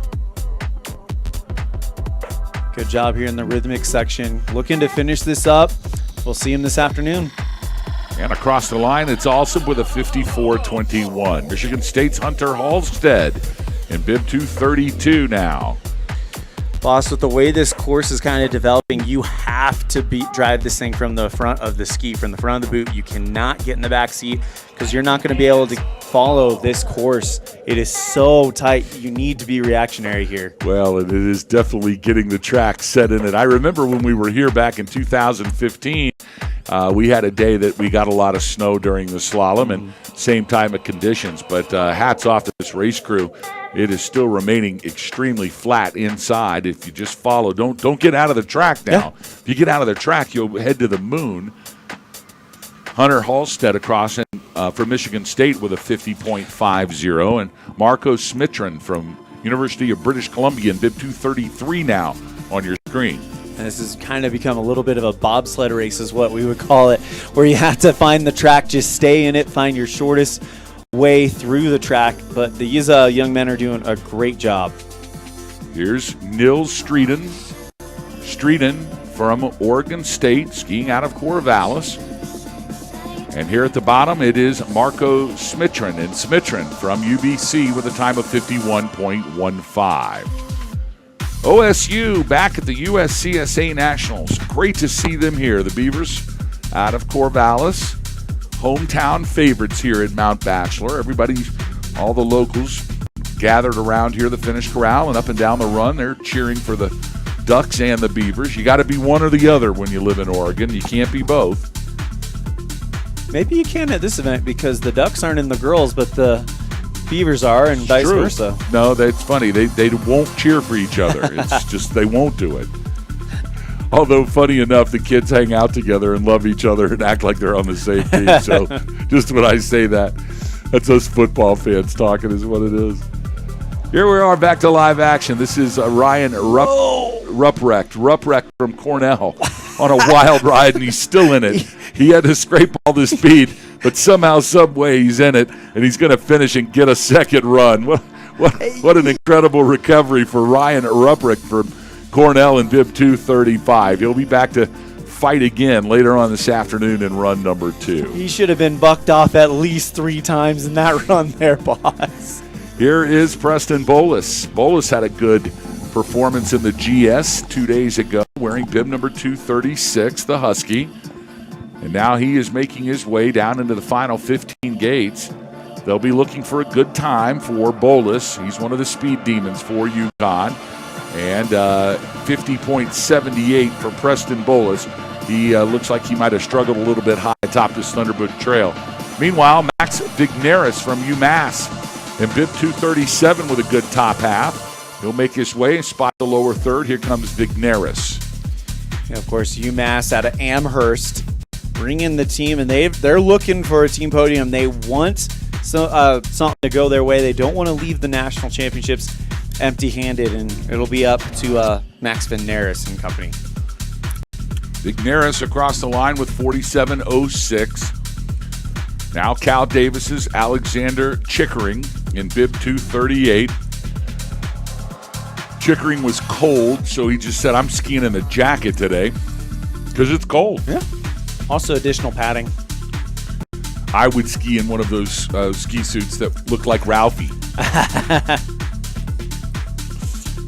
Good job here in the rhythmic section. Looking to finish this up. We'll see him this afternoon. And across the line, it's Alsop with a 54.21. Michigan State's Hunter Halstead in bib 232 now. Boss, with the way this course is kind of developing, you have to drive this thing from the front of the ski, from the front of the boot. You cannot get in the back seat because you're not going to be able to follow this course. It is so tight. You need to be reactionary here. Well, it is definitely getting the track set in it. I remember when we were here back in 2015, we had a day that we got a lot of snow during the slalom and same time of conditions. But hats off to this race crew. It is still remaining extremely flat inside. If you just follow, don't get out of the track now. Yeah. If you get out of the track, you'll head to the moon. Hunter Halstead across from Michigan State with a 50.50, and Marco Smitron from University of British Columbia in bib 233 now on your screen. And this has kind of become a little bit of a bobsled race is what we would call it, where you have to find the track, just stay in it, find your shortest way through the track. But these young men are doing a great job. Here's Nils Streeten from Oregon State, skiing out of Corvallis. And here at the bottom, it is Marco Smitron, and Smitron from UBC with a time of 51.15. OSU back at the USCSA Nationals. Great to see them here. The Beavers out of Corvallis. Hometown favorites here at Mount Bachelor. Everybody, all the locals gathered around here, the finish corral, and up and down the run. They're cheering for the Ducks and the Beavers. You got to be one or the other when you live in Oregon. You can't be both. Maybe you can at this event because the Ducks aren't in the girls, but the Beavers are, and vice True. versa. No, that's funny. They won't cheer for each other. It's just they won't do it. Although, funny enough, the kids hang out together and love each other and act like they're on the same team. So just when I say that, that's us football fans talking is what it is. Here we are back to live action. This is Ryan Ruprecht from Cornell on a wild ride, and he's still in it. He had to scrape all the speed, but somehow, some way, he's in it, and he's going to finish and get a second run. What an incredible recovery for Ryan Ruprecht from Cornell in bib 235. He'll be back to fight again later on this afternoon in run number 2. He should have been bucked off at least 3 times in that run there, boss. Here is Preston Bolus. Bolus had a good performance in the GS 2 days ago, wearing bib number 236, the Husky. And now he is making his way down into the final 15 gates. They'll be looking for a good time for Bolus. He's one of the speed demons for UConn. And 50.78 for Preston Bolus. He looks like he might have struggled a little bit high atop this Thunderbird Trail. Meanwhile, Max Vigneris from UMass in bib 237 with a good top half. He'll make his way and spot the lower third. Here comes Vigneris. And of course, UMass out of Amherst bringing the team, and they're looking for a team podium. They want something to go their way. They don't want to leave the national championships empty-handed, and it'll be up to Max Vigneris and company. Vigneris across the line with 47.06. Now Cal Davis's Alexander Chickering in bib 238. Chickering was cold, so he just said, I'm skiing in a jacket today because it's cold. Yeah. Also additional padding. I would ski in one of those ski suits that look like Ralphie.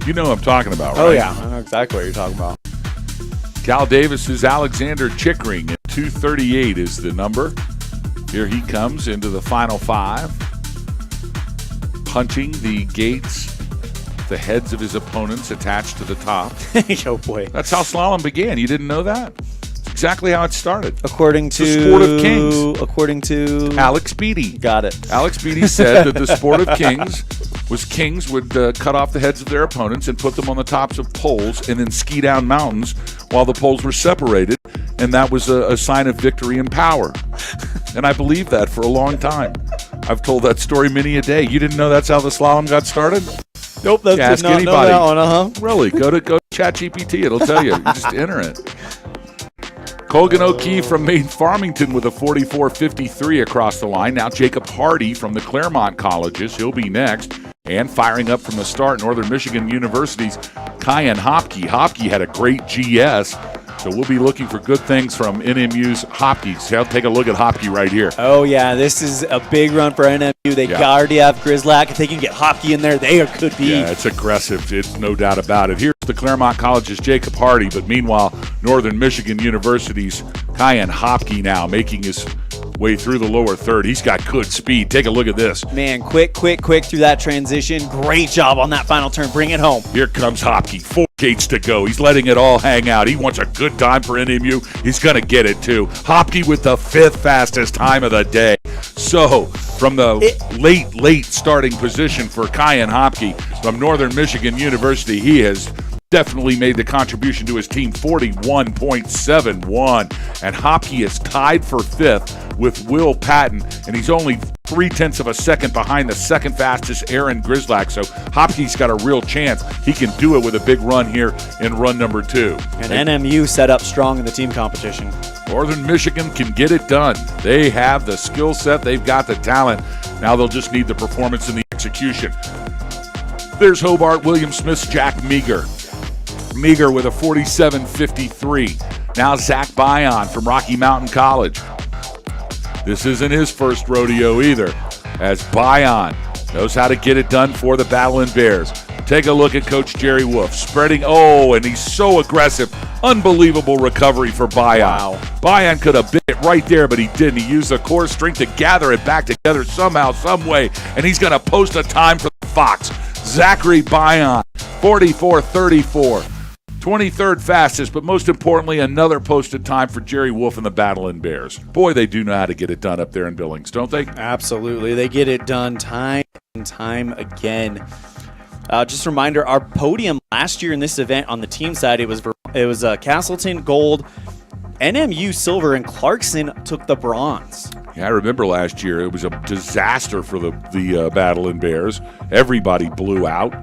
You know what I'm talking about, right? Oh, yeah. I know exactly what you're talking about. Cal Davis's Alexander Chickering at 238 is the number. Here he comes into the final 5. Punching the gates, the heads of his opponents attached to the top. Oh, boy. That's how slalom began. You didn't know that? It's exactly how it started. According to... The sport of kings. According to... Alex Beatty. Got it. Alex Beatty said that the sport of kings was kings would cut off the heads of their opponents and put them on the tops of poles and then ski down mountains while the poles were separated, and that was a sign of victory and power. And I believed that for a long time. I've told that story many a day. You didn't know that's how the slalom got started? Nope, that's Ask not anybody. Know that one, Really, go to ChatGPT. It'll tell you. You just enter it. Colgan O'Keefe from Maine Farmington with a 44.53 across the line. Now Jacob Hardy from the Claremont Colleges. He'll be next. And firing up from the start, Northern Michigan University's Kyan Hopke. Hopke had a great GS, so we'll be looking for good things from NMU's Hopke. So I'll take a look at Hopke right here. Oh, yeah, this is a big run for NMU. They already have Grizzlack. If they can get Hopke in there, they could be. Yeah, it's aggressive. It's no doubt about it. Here's the Claremont College's Jacob Hardy, but meanwhile, Northern Michigan University's Kyan Hopke now making his way through the lower third. He's got good speed. Take a look at this. Man, quick through that transition. Great job on that final turn. Bring it home. Here comes Hopke. 4 gates to go. He's letting it all hang out. He wants a good time for NMU. He's going to get it, too. Hopke with the 5th fastest time of the day. So, from the late starting position for Kyan Hopke from Northern Michigan University, he has definitely made the contribution to his team, 41.71. And Hopke is tied for 5th with Will Patton, and he's only 0.3 of a second behind the second fastest Aaron Grizzlack. So Hopke's got a real chance. He can do it with a big run here in run number 2. And NMU set up strong in the team competition. Northern Michigan can get it done. They have the skill set. They've got the talent. Now they'll just need the performance and the execution. There's Hobart Williams-Smith's Jack Meager. Meager with a 47.53. Now Zach Bion from Rocky Mountain College. This isn't his first rodeo either, as Bion knows how to get it done for the Battling Bears. Take a look at Coach Jerry Wolf spreading. Oh, and he's so aggressive. Unbelievable recovery for Bion. Wow. Bion could have bit it right there, but he didn't. He used the core strength to gather it back together somehow, some way, and he's going to post a time for the Fox. Zachary Bion, 44.34. 23rd fastest, but most importantly, another posted time for Jerry Wolf and the Battling Bears. Boy, they do know how to get it done up there in Billings, don't they? Absolutely. They get it done time time again. Just a reminder, our podium last year in this event on the team side, it was Castleton gold, NMU silver, and Clarkson took the bronze. Yeah, I remember last year it was a disaster for the Battle in Bears. Everybody blew out.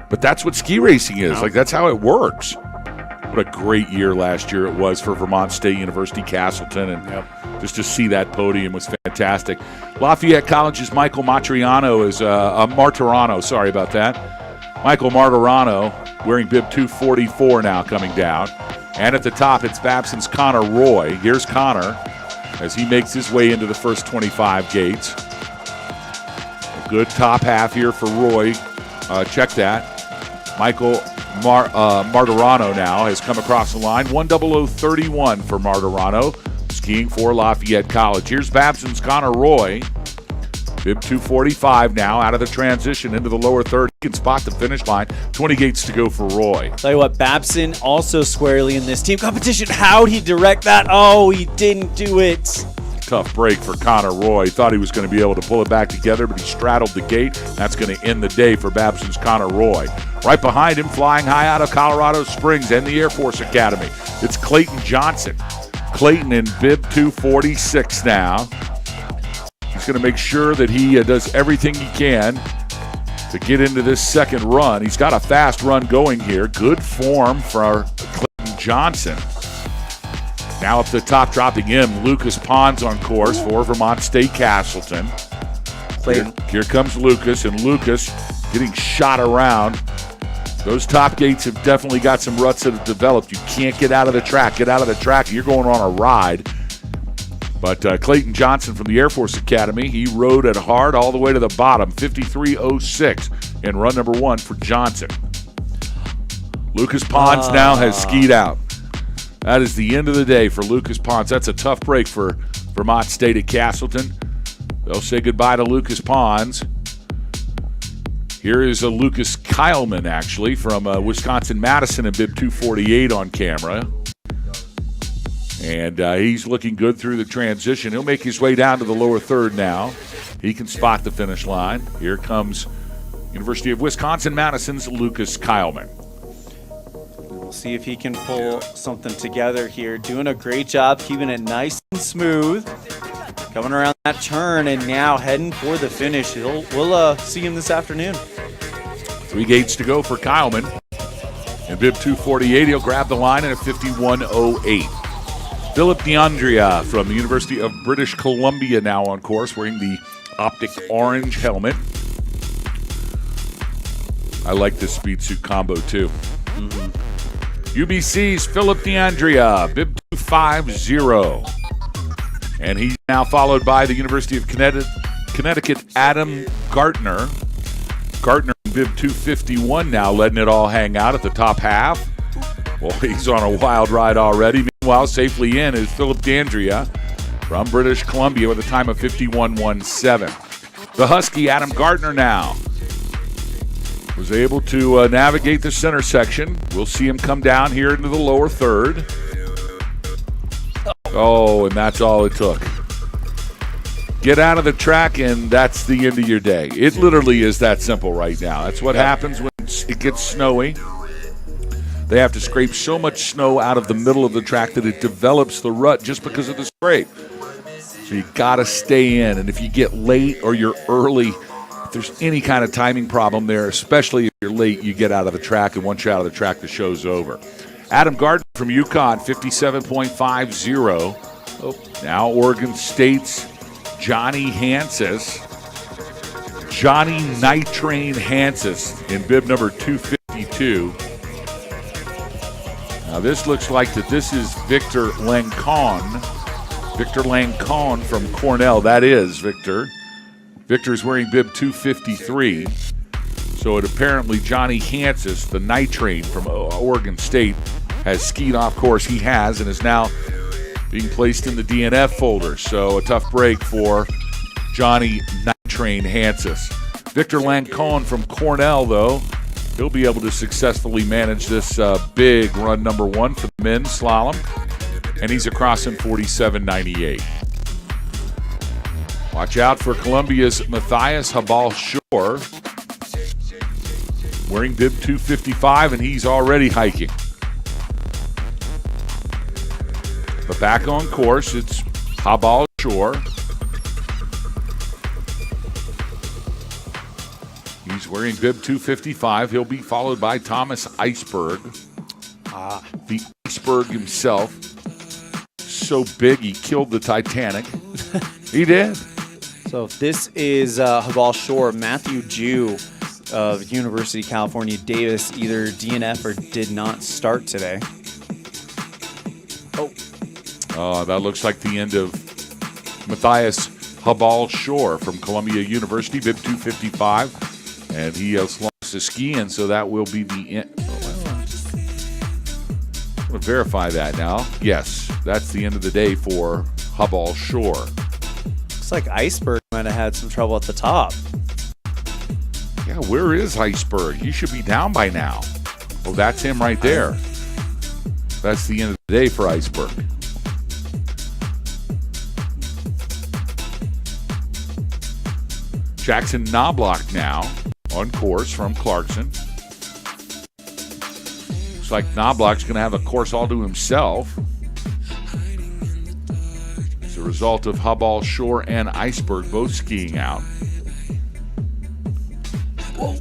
But that's what ski racing is. Like, that's how it works. What a great year last year it was for Vermont State University Castleton. And just to see that podium was fantastic. Lafayette College's Michael Martirano is Martirano, sorry about that. Michael Martirano wearing bib 244 now coming down. And at the top, it's Babson's Connor Roy. Here's Connor as he makes his way into the first 25 gates. A good top half here for Roy. Check that. Michael Martirano now has come across the line. 1:00:31 for Martirano, skiing for Lafayette College. Here's Babson's Connor Roy. Bib 245 now out of the transition into the lower third. He can spot the finish line. 20 gates to go for Roy. Tell you what, Babson also squarely in this team competition. How'd he direct that? Oh, he didn't do it. Tough break for Connor Roy. Thought he was going to be able to pull it back together, but he straddled the gate. That's going to end the day for Babson's Connor Roy. Right behind him, flying high out of Colorado Springs and the Air Force Academy, it's Clayton Johnson. Clayton in bib 246 now. He's going to make sure that he does everything he can to get into this second run. He's got a fast run going here. Good form for Clayton Johnson. Now up the top, dropping in, Lucas Pons on course for Vermont State Castleton. Here comes Lucas, and Lucas getting shot around. Those top gates have definitely got some ruts that have developed. You can't get out of the track. Get out of the track, and you're going on a ride. But Clayton Johnson from the Air Force Academy, he rode it hard all the way to the bottom, 53.06 in run number 1 for Johnson. Lucas Pons now has skied out. That is the end of the day for Lucas Pons. That's a tough break for Vermont State at Castleton. They'll say goodbye to Lucas Pons. Here is a Lucas Kyleman, actually, from Wisconsin-Madison in bib 248 on camera. And he's looking good through the transition. He'll make his way down to the lower third now. He can spot the finish line. Here comes University of Wisconsin-Madison's Lucas Kyleman. We'll see if he can pull something together here. Doing a great job, keeping it nice and smooth. Coming around that turn and now heading for the finish. We'll see him this afternoon. 3 gates to go for Kyleman. In bib 248, he'll grab the line in a 51.08. Philip DeAndrea from the University of British Columbia now on course, wearing the optic orange helmet. I like this speed suit combo too. UBC's Philip DeAndrea, bib 250. And he's now followed by the University of Connecticut, Adam Gartner. Gartner in bib 251 now, letting it all hang out at the top half. Well, he's on a wild ride already. Meanwhile, safely in is Philip DeAndrea from British Columbia with a time of 51.17. The Husky, Adam Gartner, now was able to navigate the center section. We'll see him come down here into the lower third. Oh, and that's all it took. Get out of the track, and that's the end of your day. It literally is that simple right now. That's what happens when it gets snowy. They have to scrape so much snow out of the middle of the track that it develops the rut just because of the scrape. So you got to stay in, and if you get late or you're early, if there's any kind of timing problem there, especially if you're late, you get out of the track, and once you're out of the track, the show's over. Adam Gardner from UConn, 57.50. Now Oregon State's Johnny Hansis. Johnny Nitrain Hansis in bib number 252. Now this looks like that this is Victor Lancon. Victor Lancon from Cornell. That is Victor. Victor's wearing bib 253. So it apparently Johnny Hansis, the Nitrain from Oregon State, has skied off course. He has, and is now being placed in the DNF folder. So a tough break for Johnny Nitrain Hansis. Victor Lancon from Cornell, though, he'll be able to successfully manage this big run number 1 for the men's slalom. And he's across in 47.98. Well, Watch out for Columbia's Matthias Habal-Shore. Wearing bib 255, and he's already hiking. But back on course, it's Habal-Shore. He's wearing bib 255. He'll be followed by Thomas Iceberg. The iceberg himself. So big, he killed the Titanic. He did. So this is Habal-Shore. Matthew Jew of University of California, Davis either DNF or did not start today. That looks like the end of Matthias Habal-Shore from Columbia University, bib 255. And he has lost his ski, and so that will be the end. I'm going to verify that now. Yes, that's the end of the day for Habal-Shore. Looks like Iceberg might have had some trouble at the top. Yeah, where is Iceberg? He should be down by now. Oh, that's him right there. That's the end of the day for Iceberg. Jackson Knobloch now on course from Clarkson. Looks like Knobloch's going to have a course all to himself. As a result of Habal-Shore and Iceberg both skiing out. A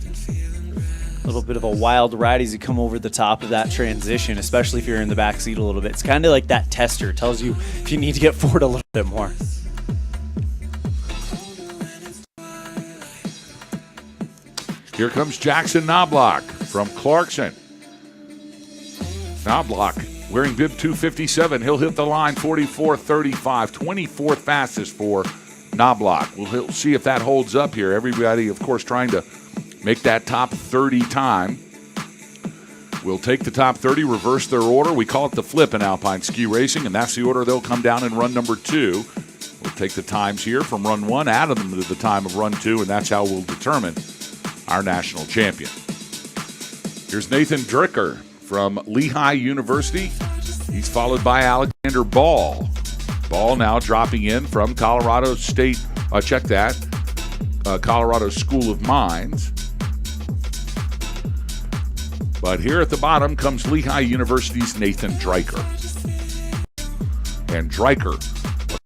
little bit of a wild ride as you come over the top of that transition, especially if you're in the back seat a little bit. It's kind of like that tester. It tells you if you need to get forward a little bit more. Here comes Jackson Knobloch from Clarkson. Knobloch wearing bib 257. He'll hit the line 44.35, 24th fastest for Knobloch. We'll see if that holds up here. Everybody, of course, trying to make that top 30 time. We'll take the top 30, reverse their order. We call it the flip in alpine ski racing, and that's the order they'll come down in run number 2. We'll take the times here from run 1, add them to the time of run 2, and that's how we'll determine our national champion. Here's Nathan Dricker from Lehigh University. He's followed by Alexander Ball. Ball now dropping in from Colorado State. Check that. Colorado School of Mines. But here at the bottom comes Lehigh University's Nathan Dricker. And Dricker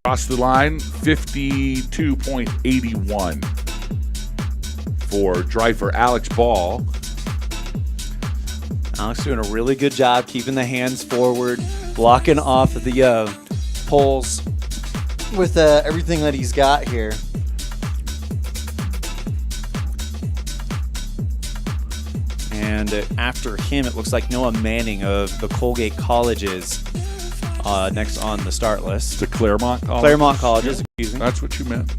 across the line, 52.81 for Driver. Alex Ball. Alex doing a really good job keeping the hands forward, blocking off the poles with everything that he's got here. And after him, it looks like Noah Manning of the Colgate Colleges next on the start list. To Claremont College. Claremont Colleges, excuse me. That's what you meant.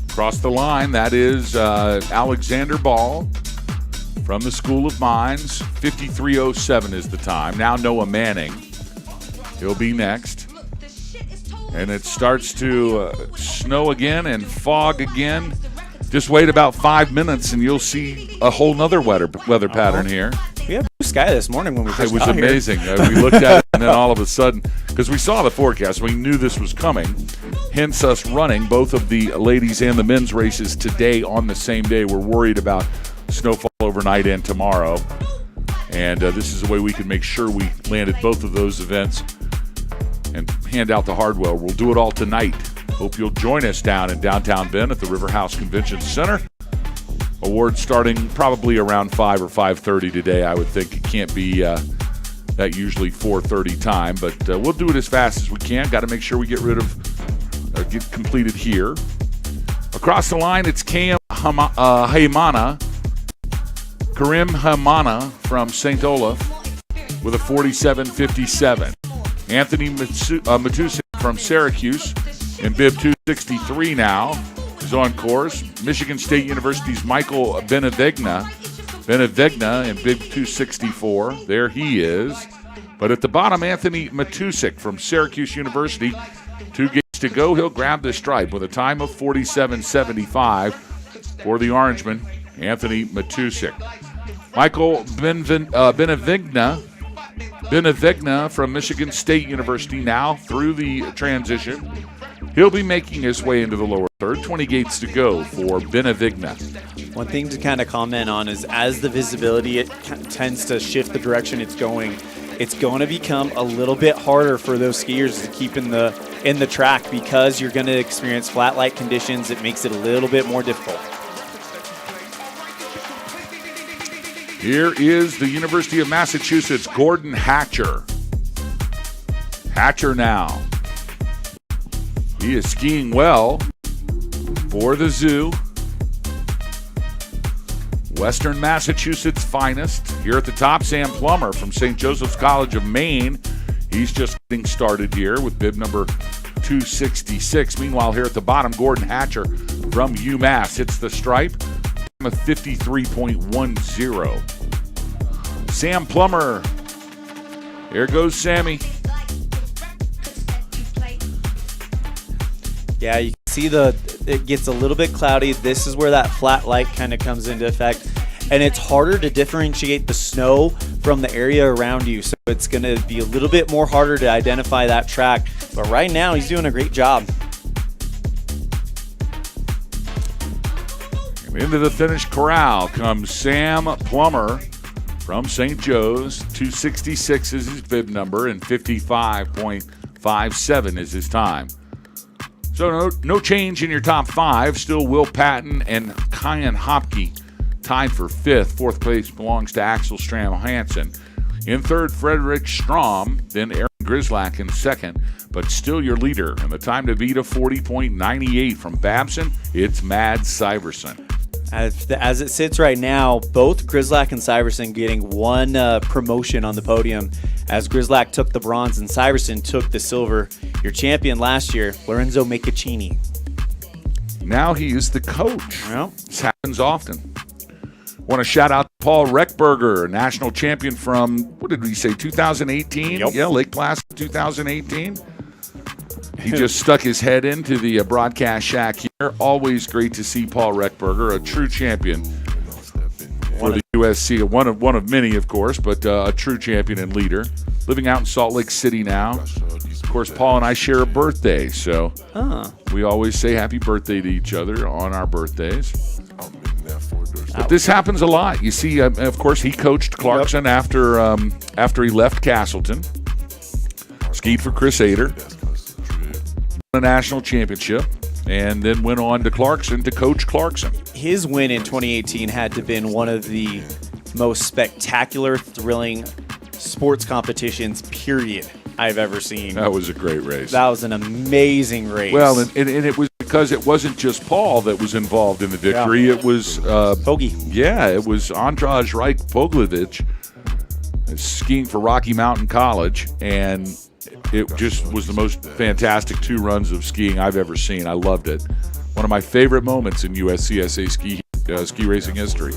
Across the line, that is Alexander Ball from the School of Mines. 53.07 is the time. Now Noah Manning. He'll be next. And it starts to snow again and fog again. Just wait about 5 minutes and you'll see a whole nother weather pattern here. We had blue sky this morning when we first got here. It was amazing. We looked at it and then all of a sudden, because we saw the forecast, we knew this was coming. Hence us running both of the ladies and the men's races today on the same day. We're worried about snowfall overnight and tomorrow. And this is the way we can make sure we landed both of those events and hand out the hardware. We'll do it all tonight. Hope you'll join us down in downtown Bend at the River House Convention Center. Awards starting probably around 5 or 5:30 today. I would think it can't be that usually 4:30 time, but we'll do it as fast as we can. Got to make sure we get rid of or get completed here. Across the line, it's Karim Hamana from St. Olaf with a 47.57. Anthony Matusik from Syracuse in bib 263 now is on course. Michigan State University's Michael Benevigna in bib 264. There he is. But at the bottom, Anthony Matusik from Syracuse University. 2 gates to go. He'll grab the stripe with a time of 47.75 for the Orangeman, Anthony Matusik. Michael Benevigna from Michigan State University now through the transition. He'll be making his way into the lower third. 20 gates to go for Benevigna. One thing to kind of comment on is as the visibility tends to shift the direction it's going to become a little bit harder for those skiers to keep in the track because you're going to experience flat light conditions. It makes it a little bit more difficult. Here is the University of Massachusetts, Gordon Hatcher. Hatcher now. He is skiing well for the zoo. Western Massachusetts finest. Here at the top, Sam Plummer from St. Joseph's College of Maine. He's just getting started here with bib number 266. Meanwhile, here at the bottom, Gordon Hatcher from UMass hits the stripe of 53.10. Sam Plummer. Here goes Sammy. Yeah, you can see it gets a little bit cloudy. This is where that flat light kind of comes into effect. And it's harder to differentiate the snow from the area around you. So it's going to be a little bit more harder to identify that track. But right now, he's doing a great job. And into the finished corral comes Sam Plummer from St. Joe's. 266 is his bib number, and 55.57 is his time. So no change in your top five. Still Will Patton and Kyan Hopke tied for fifth. Fourth place belongs to Axel Stram-Hansen. In third, Frederick Strom. Then Aaron Grislak in second. But still your leader. And the time to beat a 40.98 from Babson, it's Mads Syverson. As it sits right now, both Grislak and Syverson getting one promotion on the podium, as Grislak took the bronze and Syverson took the silver. Your champion last year, Lorenzo Meccaccini. Now he is the coach. Well, this happens often. Want to shout out Paul Reckberger, national champion from, what did we say, 2018? Yep. Yeah, Lake Placid 2018. He just stuck his head into the broadcast shack here. Always great to see Paul Reckberger, a true champion for the USC. One of many, of course, but a true champion and leader. Living out in Salt Lake City now. Of course, Paul and I share a birthday, so we always say happy birthday to each other on our birthdays. But this happens a lot. You see, of course, he coached Clarkson after he left Castleton. Skied for Chris Ader. A national championship, and then went on to Clarkson to coach Clarkson. His win in 2018 had to have been one of the most spectacular, thrilling sports competitions, period, I've ever seen. That was a great race. That was an amazing race. Well, and it was because it wasn't just Paul that was involved in the victory. Yeah. It was Fogy. Yeah, it was Andraj Reich Poglovich skiing for Rocky Mountain College, and it just was the most fantastic 2 runs of skiing I've ever seen. I loved it. One of my favorite moments in USCSA ski racing history.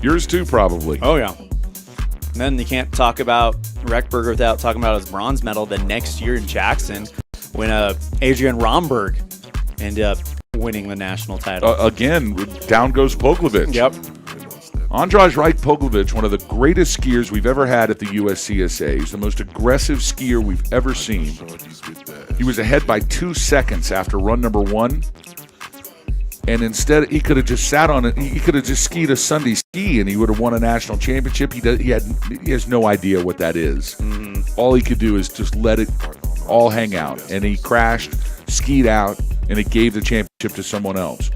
Yours too, probably. Oh, yeah. And then you can't talk about Reckberger without talking about his bronze medal the next year in Jackson when Adrian Romberg ended up winning the national title. Again, down goes Poglovich. Yep. Andraj Reich Poglovich, one of the greatest skiers we've ever had at the USCSA. He's the most aggressive skier we've ever seen. He was ahead by 2 seconds after run number 1. And instead, he could have just sat on it. He could have just skied a Sunday ski, and he would have won a national championship. He has no idea what that is. Mm-hmm. All he could do is just let it all hang out. And he crashed, skied out, and it gave the championship to someone else.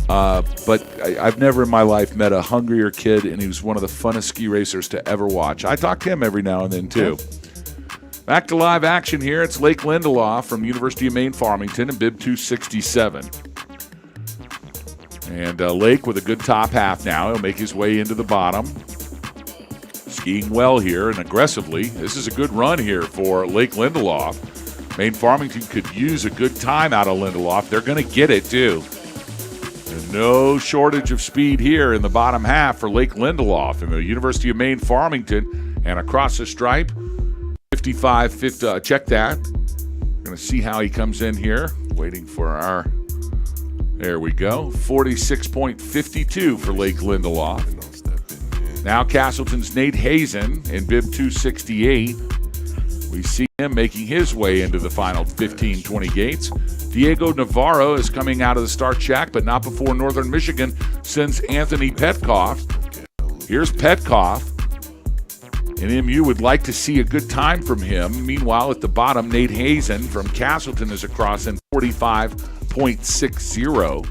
But I've never in my life met a hungrier kid, and he was one of the funnest ski racers to ever watch. I talk to him every now and then, too. Back to live action here. It's Lake Lindelof from University of Maine Farmington in bib 267. And Lake with a good top half now. He'll make his way into the bottom. Skiing well here and aggressively. This is a good run here for Lake Lindelof. Maine Farmington could use a good time out of Lindelof. They're going to get it, too. And no shortage of speed here in the bottom half for Lake Lindelof in the University of Maine Farmington. And across the stripe, 55-50. Check that. We're going to see how he comes in here. Waiting for our... There we go. 46.52 for Lake Lindelof. Now Castleton's Nate Hazen in bib 268. We see him making his way into the final 15, 20 gates. Diego Navarro is coming out of the start shack, but not before Northern Michigan sends Anthony Petkoff. Here's Petkoff. And MU would like to see a good time from him. Meanwhile, at the bottom, Nate Hazen from Castleton is across in 45.60.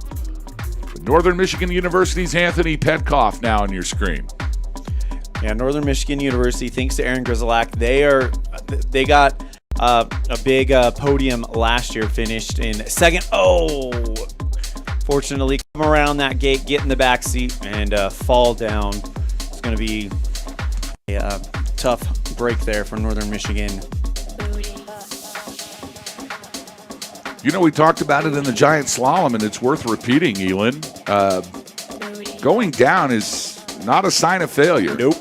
Northern Michigan University's Anthony Petkoff now on your screen. Yeah, Northern Michigan University, thanks to Aaron Grizzlack, they got a big podium last year, finished in second. Oh, fortunately, come around that gate, get in the back seat, and fall down. It's going to be a tough break there for Northern Michigan. You know, we talked about it in the Giant Slalom, and it's worth repeating, Elin. Going down is not a sign of failure. Nope.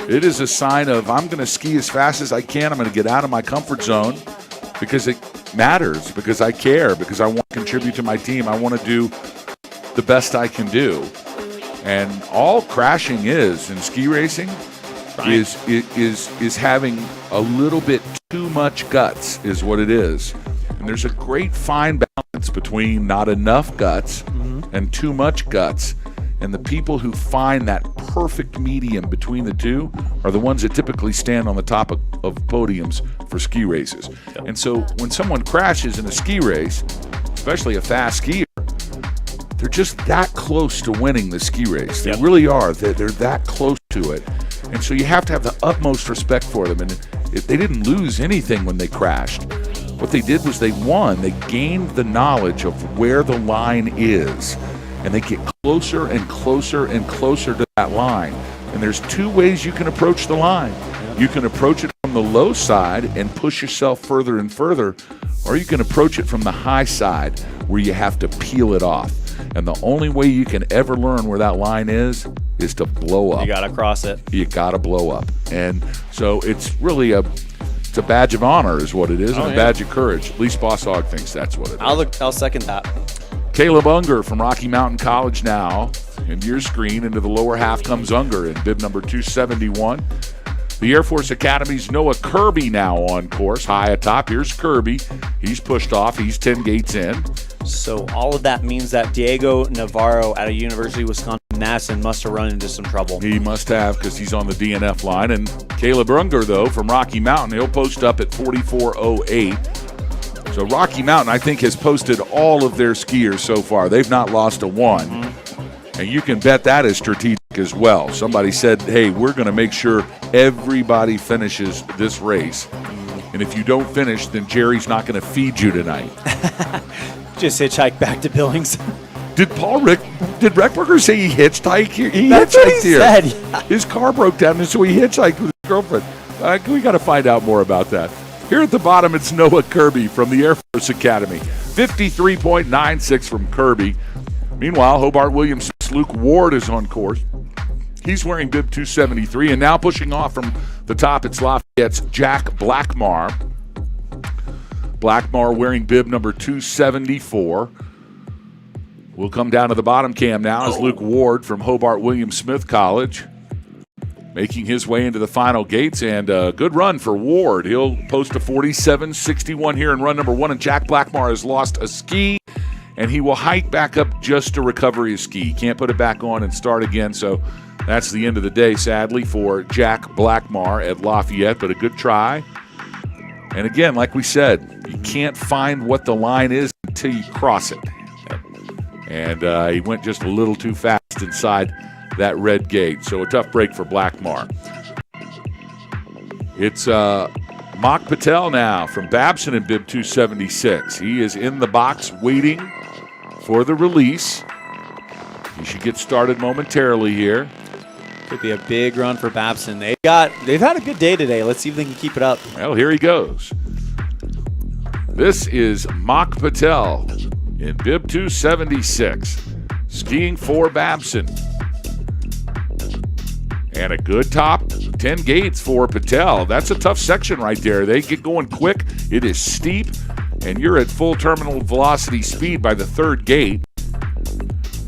It is a sign of I'm going to ski as fast as I can. I'm going to get out of my comfort zone because it matters, because I care, because I want to contribute to my team. I want to do the best I can do. And all crashing is in ski racing is having a little bit too much guts is what it is. And there's a great fine balance between not enough guts and too much guts. And the people who find that perfect medium between the two are the ones that typically stand on the top of podiums for ski races. Yep. And so when someone crashes in a ski race, especially a fast skier, they're just that close to winning the ski race. They really are. They're that close to it. And so you have to have the utmost respect for them. And they didn't lose anything when they crashed. What they did was they won. They gained the knowledge of where the line is. And they get closer and closer and closer to that line. And there's two ways you can approach the line. You can approach it from the low side and push yourself further and further, or you can approach it from the high side where you have to peel it off. And the only way you can ever learn where that line is to blow up. You got to cross it. You got to blow up. And so it's really a badge of honor is what it is, and a badge of courage. At least Boss Hogg thinks that's what it is. I'll second that. Caleb Unger from Rocky Mountain College now. Into your screen, into the lower half comes Unger in bib number 271. The Air Force Academy's Noah Kirby now on course. High atop, here's Kirby. He's pushed off. He's 10 gates in. So all of that means that Diego Navarro out of University of Wisconsin-Madison must have run into some trouble. He must have, because he's on the DNF line. And Caleb Unger, though, from Rocky Mountain, he'll post up at 44.08. So Rocky Mountain, I think, has posted all of their skiers so far. They've not lost a one. And you can bet that is strategic as well. Somebody said, hey, we're going to make sure everybody finishes this race. And if you don't finish, then Jerry's not going to feed you tonight. Just hitchhike back to Billings. Did Reckberger say he hitchhiked here? That's what he said. Yeah. His car broke down, and so he hitchhiked with his girlfriend. We got to find out more about that. Here at the bottom, it's Noah Kirby from the Air Force Academy. 53.96 from Kirby. Meanwhile, Hobart Williams' Luke Ward is on course. He's wearing bib 273, and now pushing off from the top, it's Lafayette's Jack Blackmar. Blackmar wearing bib number 274. We'll come down to the bottom cam now as Luke Ward from Hobart William Smith College making his way into the final gates, and a good run for Ward. He'll post a 47.61 here in run number one, and Jack Blackmar has lost a ski, and he will hike back up just to recovery a ski. Can't put it back on and start again, so that's the end of the day, sadly, for Jack Blackmar at Lafayette, but a good try. And again, like we said, you can't find what the line is until you cross it. And he went just a little too fast inside that red gate. So a tough break for Blackmar. It's Mock Patel now from Babson in bib 276. He is in the box waiting for the release. He should get started momentarily here. Could be a big run for Babson. They've had a good day today. Let's see if they can keep it up. Well, here he goes. This is Mock Patel in bib 276, skiing for Babson. And a good top 10 gates for Patel. That's a tough section right there. They get going quick. It is steep, and you're at full terminal velocity speed by the third gate.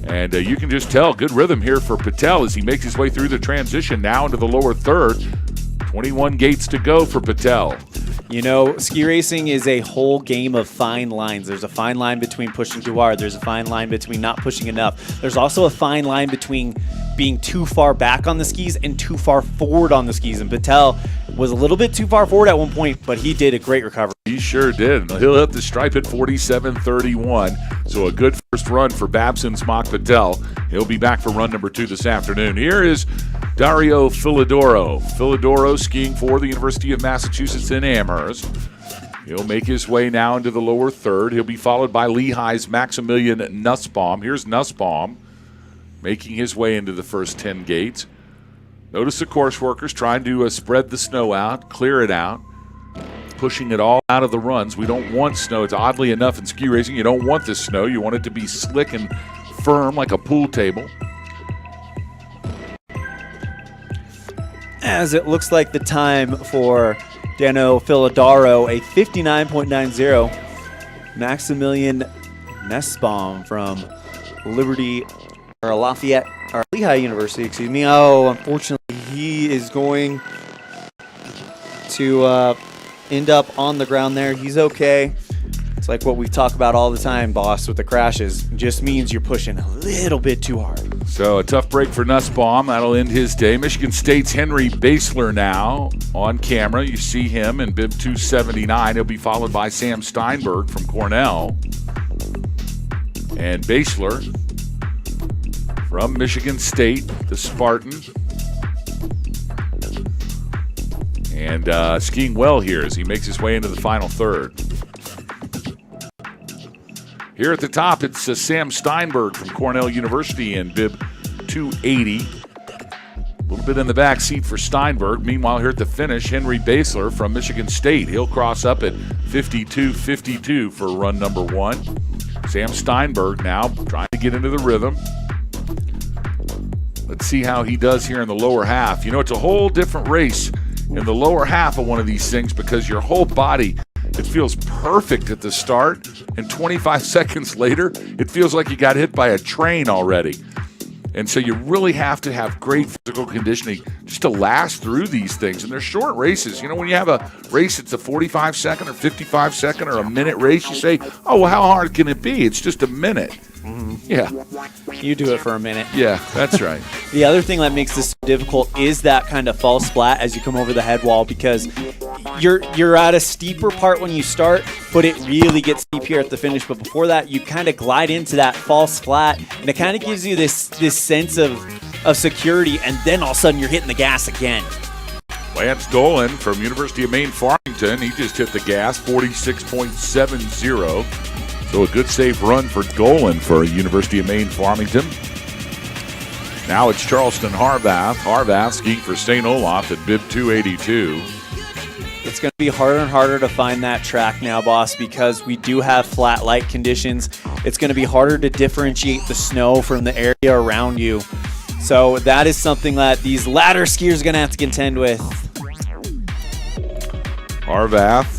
And you can just tell, good rhythm here for Patel as he makes his way through the transition now into the lower third. 21 gates to go for Patel. You know, ski racing is a whole game of fine lines. There's a fine line between pushing too hard. There's a fine line between not pushing enough. There's also a fine line between being too far back on the skis and too far forward on the skis. And Patel was a little bit too far forward at one point, but he did a great recovery. He sure did. He'll hit the stripe at 47.31. So a good first run for Babson's Mock Patel. He'll be back for run number 2 this afternoon. Here is Dario Filidoro. Filidoro skiing for the University of Massachusetts in Amherst. He'll make his way now into the lower third. He'll be followed by Lehigh's Maximilian Nussbaum. Here's Nussbaum making his way into the first 10 gates. Notice the course workers trying to spread the snow out, clear it out, pushing it all out of the runs. We don't want snow. It's oddly enough in ski racing, you don't want this snow. You want it to be slick and firm like a pool table. As it looks like the time for Dano Filidoro, a 59.90. Maximilian Nussbaum from Lehigh University, excuse me. Oh, unfortunately, he is going to end up on the ground there. He's okay. It's like what we talk about all the time, boss, with the crashes. It just means you're pushing a little bit too hard. So a tough break for Nussbaum. That'll end his day. Michigan State's Henry Basler now on camera. You see him in bib 279. He'll be followed by Sam Steinberg from Cornell. And Basler from Michigan State, the Spartan. And skiing well here as he makes his way into the final third. Here at the top, it's Sam Steinberg from Cornell University in bib 280. A little bit in the back seat for Steinberg. Meanwhile, here at the finish, Henry Basler from Michigan State. He'll cross up at 52.52 for run number 1. Sam Steinberg now trying to get into the rhythm. Let's see how he does here in the lower half. You know, it's a whole different race in the lower half of one of these things because your whole body, it feels perfect at the start, and 25 seconds later, it feels like you got hit by a train already. And so you really have to have great physical conditioning just to last through these things. And they're short races. You know, when you have a race that's a 45-second or 55-second or a minute race, you say, oh, well, how hard can it be? It's just a minute. Mm-hmm. Yeah. You do it for a minute. Yeah, that's right. The other thing that makes this difficult is that kind of false splat as you come over the head wall, because you're at a steeper part when you start, but it really gets steep here at the finish. But before that, you kind of glide into that false flat, and it kind of gives you this sense of security, and then all of a sudden you're hitting the gas again. Lance Dolan from University of Maine Farmington, he just hit the gas, 46.70. So a good safe run for Dolan for University of Maine Farmington. Now it's Charleston Harbath. Harbath skiing for St. Olaf at bib 282. It's going to be harder and harder to find that track now, boss, because we do have flat light conditions. It's going to be harder to differentiate the snow from the area around you. So that is something that these ladder skiers are going to have to contend with. Harbath.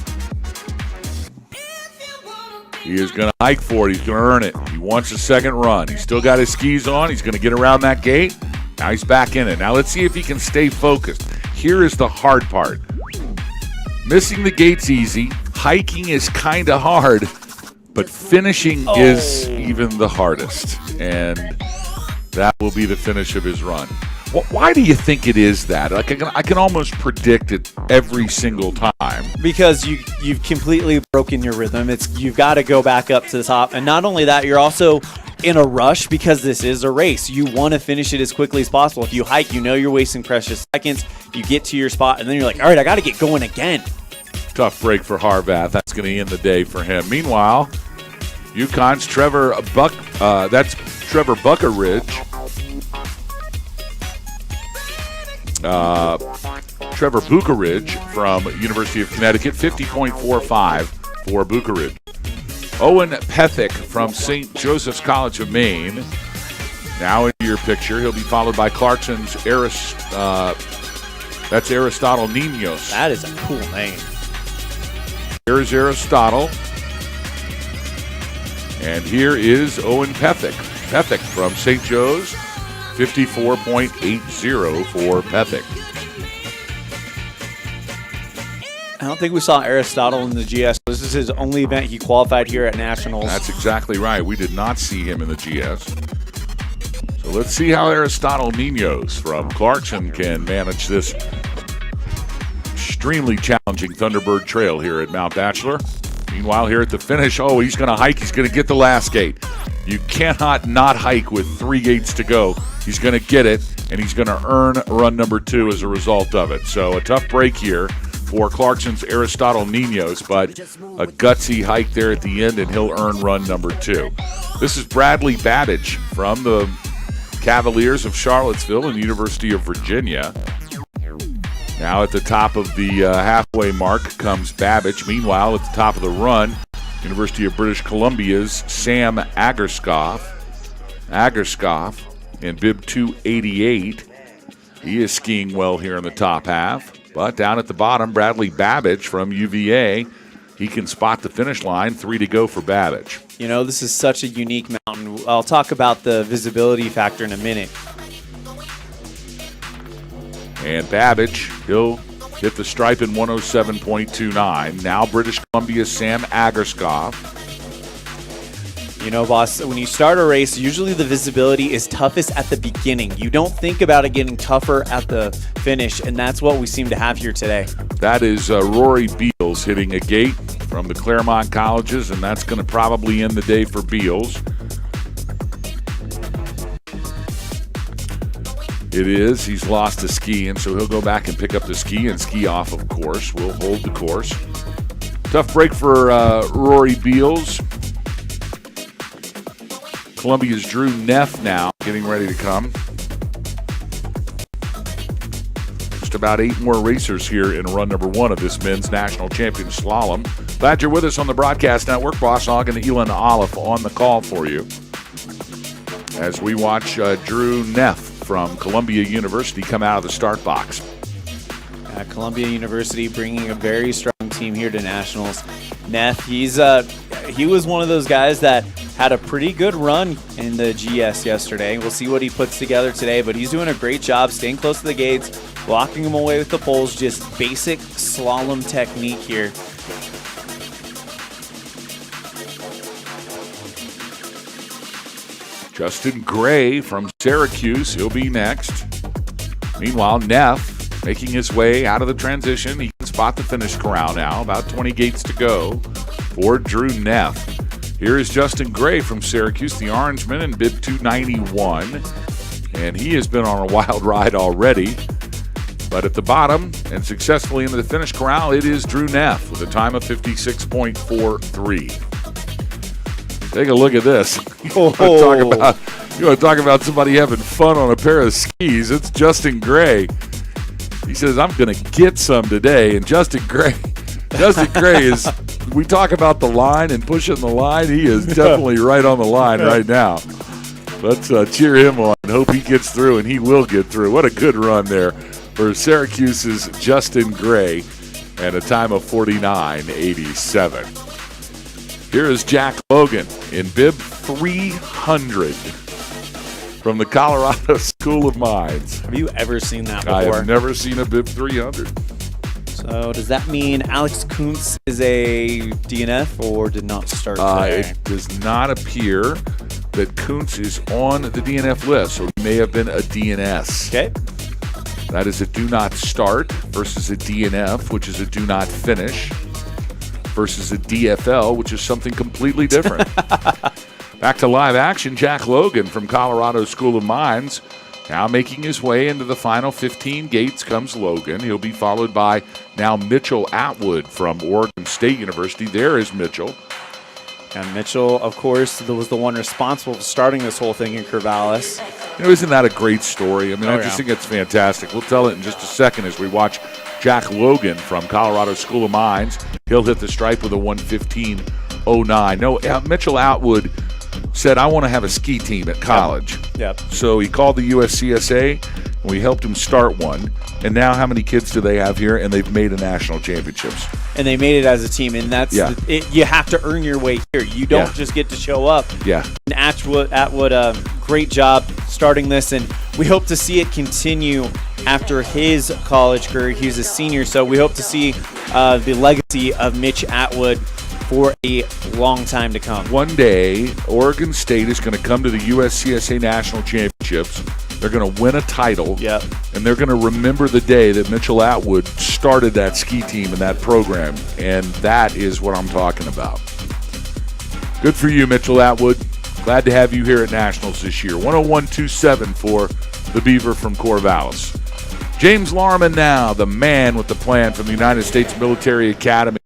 He is going to hike for it. He's going to earn it. He wants a second run. He's still got his skis on. He's going to get around that gate. Now he's back in it. Now let's see if he can stay focused. Here is the hard part. Missing the gate's easy. Hiking is kind of hard, but finishing is even the hardest. And that will be the finish of his run. Why do you think it is that? Like I can almost predict it every single time. Because you've completely broken your rhythm. You've got to go back up to the top. And not only that, you're also in a rush because this is a race. You want to finish it as quickly as possible. If you hike, you know you're wasting precious seconds. You get to your spot, and then you're like, all right, I got to get going again. Tough break for Harbath. That's going to end the day for him. Meanwhile, UConn's Trevor Buckeridge. Trevor Buckeridge from University of Connecticut, 50.45 for Buckeridge. Owen Pethick from St. Joseph's College of Maine. Now into your picture. He'll be followed by Clarkson's that's Aristotle Ninos. That is a cool name. Here's Aristotle. And here is Owen Pethick. Pethick from St. Joe's, 54.80 for Pethick. don't think we saw Aristotle in the GS. This is his only event he qualified here at Nationals. That's exactly right. We did not see him in the GS. So let's see how Aristotle Ninos from Clarkson can manage this extremely challenging Thunderbird Trail here at Mount Bachelor. Meanwhile, here at the finish, he's going to hike. He's going to get the last gate. You cannot not hike with 3 gates to go. He's going to get it, and he's going to earn run number 2 as a result of it. So a tough break here for Clarkson's Aristotle Ninos, but a gutsy hike there at the end, and he'll earn run number 2. This is Bradley Babbage from the Cavaliers of Charlottesville and the University of Virginia. Now at the top of the halfway mark comes Babbage. Meanwhile, at the top of the run, University of British Columbia's Sam Agerskoff in bib 288. He is skiing well here in the top half. But down at the bottom, Bradley Babbage from UVA. He can spot the finish line. 3 to go for Babbage. You know, this is such a unique mountain. I'll talk about the visibility factor in a minute. And Babbage, he'll hit the stripe in 107.29. Now British Columbia's Sam Agerskoff. You know, boss, when you start a race, usually the visibility is toughest at the beginning. You don't think about it getting tougher at the finish, and that's what we seem to have here today. That is Rory Beals hitting a gate from the Claremont Colleges, and that's going to probably end the day for Beals. It is. He's lost a ski, and so he'll go back and pick up the ski and ski off of course. We'll hold the course. Tough break for Rory Beals. Columbia's Drew Neff now getting ready to come. Just about 8 more racers here in run number 1 of this men's national champion slalom. Glad you're with us on the broadcast network. Boss Hogg and Elon Olive on the call for you as we watch Drew Neff from Columbia University come out of the start box. Columbia University bringing a very strong team here to nationals. Neff, he was one of those guys that had a pretty good run in the GS yesterday. We'll see what he puts together today, but he's doing a great job staying close to the gates, walking them away with the poles, just basic slalom technique here. Justin Gray from Syracuse, he'll be next. Meanwhile, Neff making his way out of the transition. He can spot the finish corral now, about 20 gates to go for Drew Neff. Here is Justin Gray from Syracuse, the Orangeman in bib 291. And he has been on a wild ride already. But at the bottom and successfully into the finish corral, it is Drew Neff with a time of 56.43. Take a look at this. You want to talk about somebody having fun on a pair of skis? It's Justin Gray. He says, I'm going to get some today. And Justin Gray is, we talk about the line and pushing the line. He is definitely right on the line right now. Let's cheer him on and hope he gets through, and he will get through. What a good run there for Syracuse's Justin Gray and a time of 49.87. Here is Jack Logan in bib 300 from the Colorado School of Mines. Have you ever seen that before? I have never seen a bib 300. So does that mean Alex Kuntz is a DNF or did not start today? It does not appear that Kuntz is on the DNF list, so he may have been a DNS. Okay. That is a do not start versus a DNF, which is a do not finish, versus a DFL, which is something completely different. Back to live action, Jack Logan from Colorado School of Mines. Now making his way into the final 15 gates comes Logan. He'll be followed by now Mitchell Atwood from Oregon State University. There is Mitchell. And Mitchell, of course, was the one responsible for starting this whole thing in Corvallis. You know, isn't that a great story? I mean, I just think it's fantastic. We'll tell it in just a second as we watch Jack Logan from Colorado School of Mines. He'll hit the stripe with a 1:15.09. No, Mitchell Atwood said, I want to have a ski team at college. Yep. So he called the USCSA, and we helped him start one. And now how many kids do they have here? And they've made a national championships. And they made it as a team, and that's you have to earn your way here. You don't just get to show up. Yeah. And Atwood, great job starting this, and we hope to see it continue after his college career. He was a senior, so we hope to see the legacy of Mitch Atwood for a long time to come. One day, Oregon State is going to come to the USCSA National Championships. They're going to win a title, Yep. and they're going to remember the day that Mitchell Atwood started that ski team and that program, and that is what I'm talking about. Good for you, Mitchell Atwood. Glad to have you here at Nationals this year. 101.27 for the Beaver from Corvallis. James Larman now, the man with the plan from the United States Military Academy.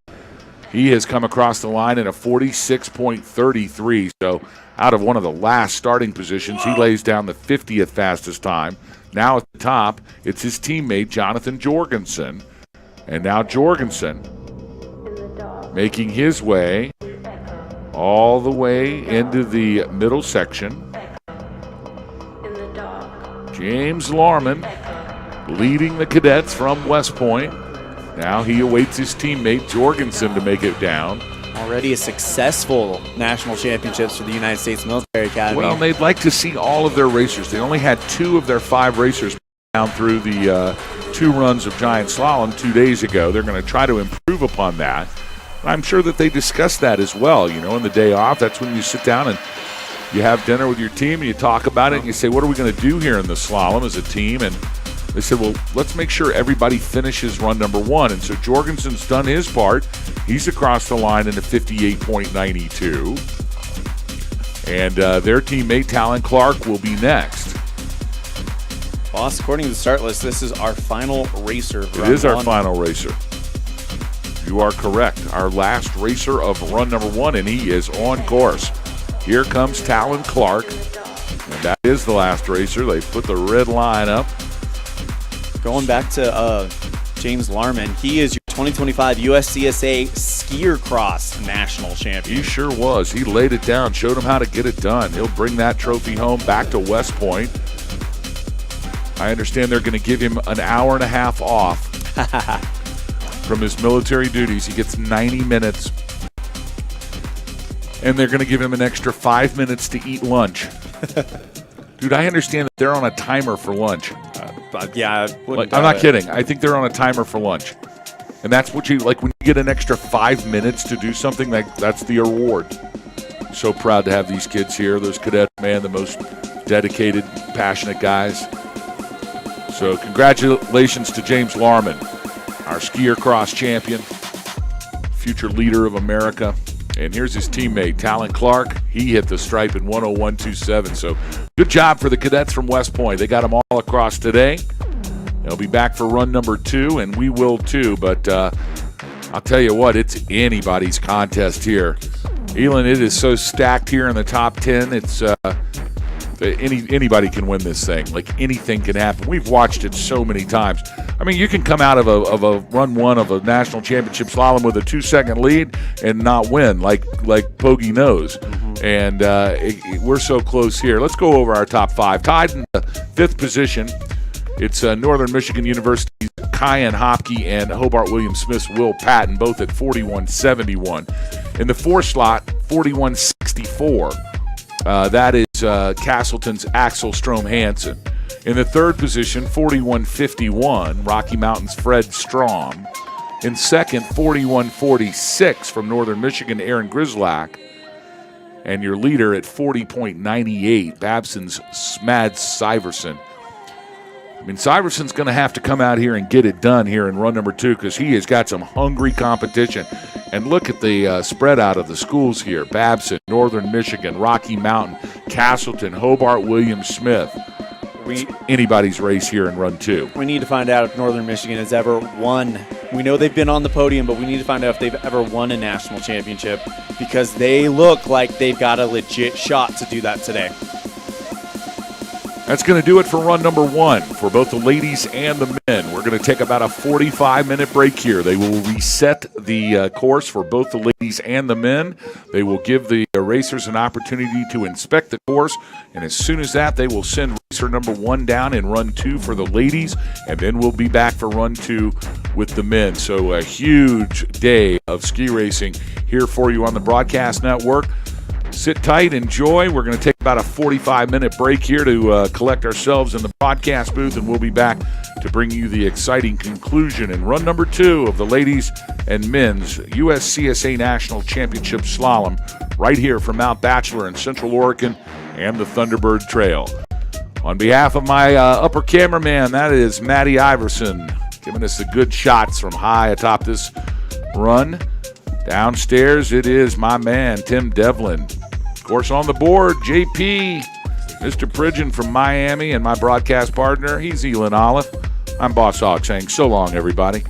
He has come across the line in a 46.33, so out of one of the last starting positions, he lays down the 50th fastest time. Now at the top, it's his teammate, Jonathan Jorgensen. And now Jorgensen making his way all the way into the middle section. James Larman leading the cadets from West Point. Now he awaits his teammate Jorgensen to make it down. Already a successful national championships for the United States Military Academy. Well, they'd like to see all of their racers. They only had 2 of their 5 racers down through the 2 runs of Giant Slalom 2 days ago. They're going to try to improve upon that. I'm sure that they discussed that as well. You know, in the day off, that's when you sit down and you have dinner with your team and you talk about it and you say, what are we going to do here in the slalom as a team? And they said, well, let's make sure everybody finishes run number 1. And so Jorgensen's done his part. He's across the line in a 58.92. And their teammate, Talon Clark, will be next. Boss, according to the start list, this is our final racer. It is our final racer. You are correct. Our last racer of run number 1, and he is on course. Here comes Talon Clark. And that is the last racer. They put the red line up. Going back to James Larman, he is your 2025 USCSA skier cross national champion. He sure was. He laid it down, showed him how to get it done. He'll bring that trophy home back to West Point. I understand they're going to give him an hour and a half off from his military duties. He gets 90 minutes. And they're going to give him an extra 5 minutes to eat lunch. Dude, I understand that they're on a timer for lunch. Yeah, I'm not kidding. I think they're on a timer for lunch. And that's what you, like when you get an extra 5 minutes to do something, that's the reward. So proud to have these kids here. Those cadets, man, the most dedicated, passionate guys. So congratulations to James Larman, our skier cross champion, future leader of America. And here's his teammate, Talon Clark. He hit the stripe in 101.27. So good job for the cadets from West Point. They got them all across today. They'll be back for run number 2, and we will too. But I'll tell you what, it's anybody's contest here. Elon, it is so stacked here in the top 10. It's anybody can win this thing. Like anything can happen. We've watched it so many times. I mean, you can come out of a run 1 of a national championship slalom with a 2-second lead and not win, like Pogge knows. And we're so close here. Let's go over our top 5. Tied in the 5th position, it's Northern Michigan University's Kyan Hopke and Hobart William Smith's Will Patton, both at 41.71. In the 4th slot, 41.64. That is Castleton's Axel Strom Hansen. In the 3rd position, 41.51, Rocky Mountain's Fred Strom. In 2nd, 41.46 from Northern Michigan, Aaron Grislak. And your leader at 40.98, Babson's Mads Syverson. I mean, Syverson's going to have to come out here and get it done here in run number 2 because he has got some hungry competition. And look at the spread out of the schools here. Babson, Northern Michigan, Rocky Mountain, Castleton, Hobart Williams Smith. Anybody's race here in run 2. We need to find out if Northern Michigan has ever won. We know they've been on the podium, but we need to find out if they've ever won a national championship because they look like they've got a legit shot to do that today. That's going to do it for run number 1 for both the ladies and the men. We're going to take about a 45-minute break here. They will reset the course for both the ladies and the men. They will give the racers an opportunity to inspect the course, and as soon as that, they will send racer number 1 down in run 2 for the ladies, and then we'll be back for run 2 with the men. So a huge day of ski racing here for you on the broadcast network. Sit tight, enjoy. We're going to take about a 45-minute break here to collect ourselves in the broadcast booth, and we'll be back to bring you the exciting conclusion and run number 2 of the ladies and men's USCSA National Championship Slalom right here from Mount Bachelor in Central Oregon and the Thunderbird Trail. On behalf of my upper cameraman, that is Matty Iverson, giving us the good shots from high atop this run. Downstairs, it is my man, Tim Devlin. Of course, on the board, JP, Mr. Pridgeon from Miami, and my broadcast partner, he's Elon Olive. I'm Boss Hog saying so long, everybody.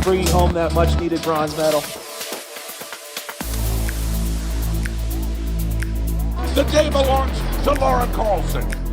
Bringing home that much-needed bronze medal. The day belongs to Laura Carlson.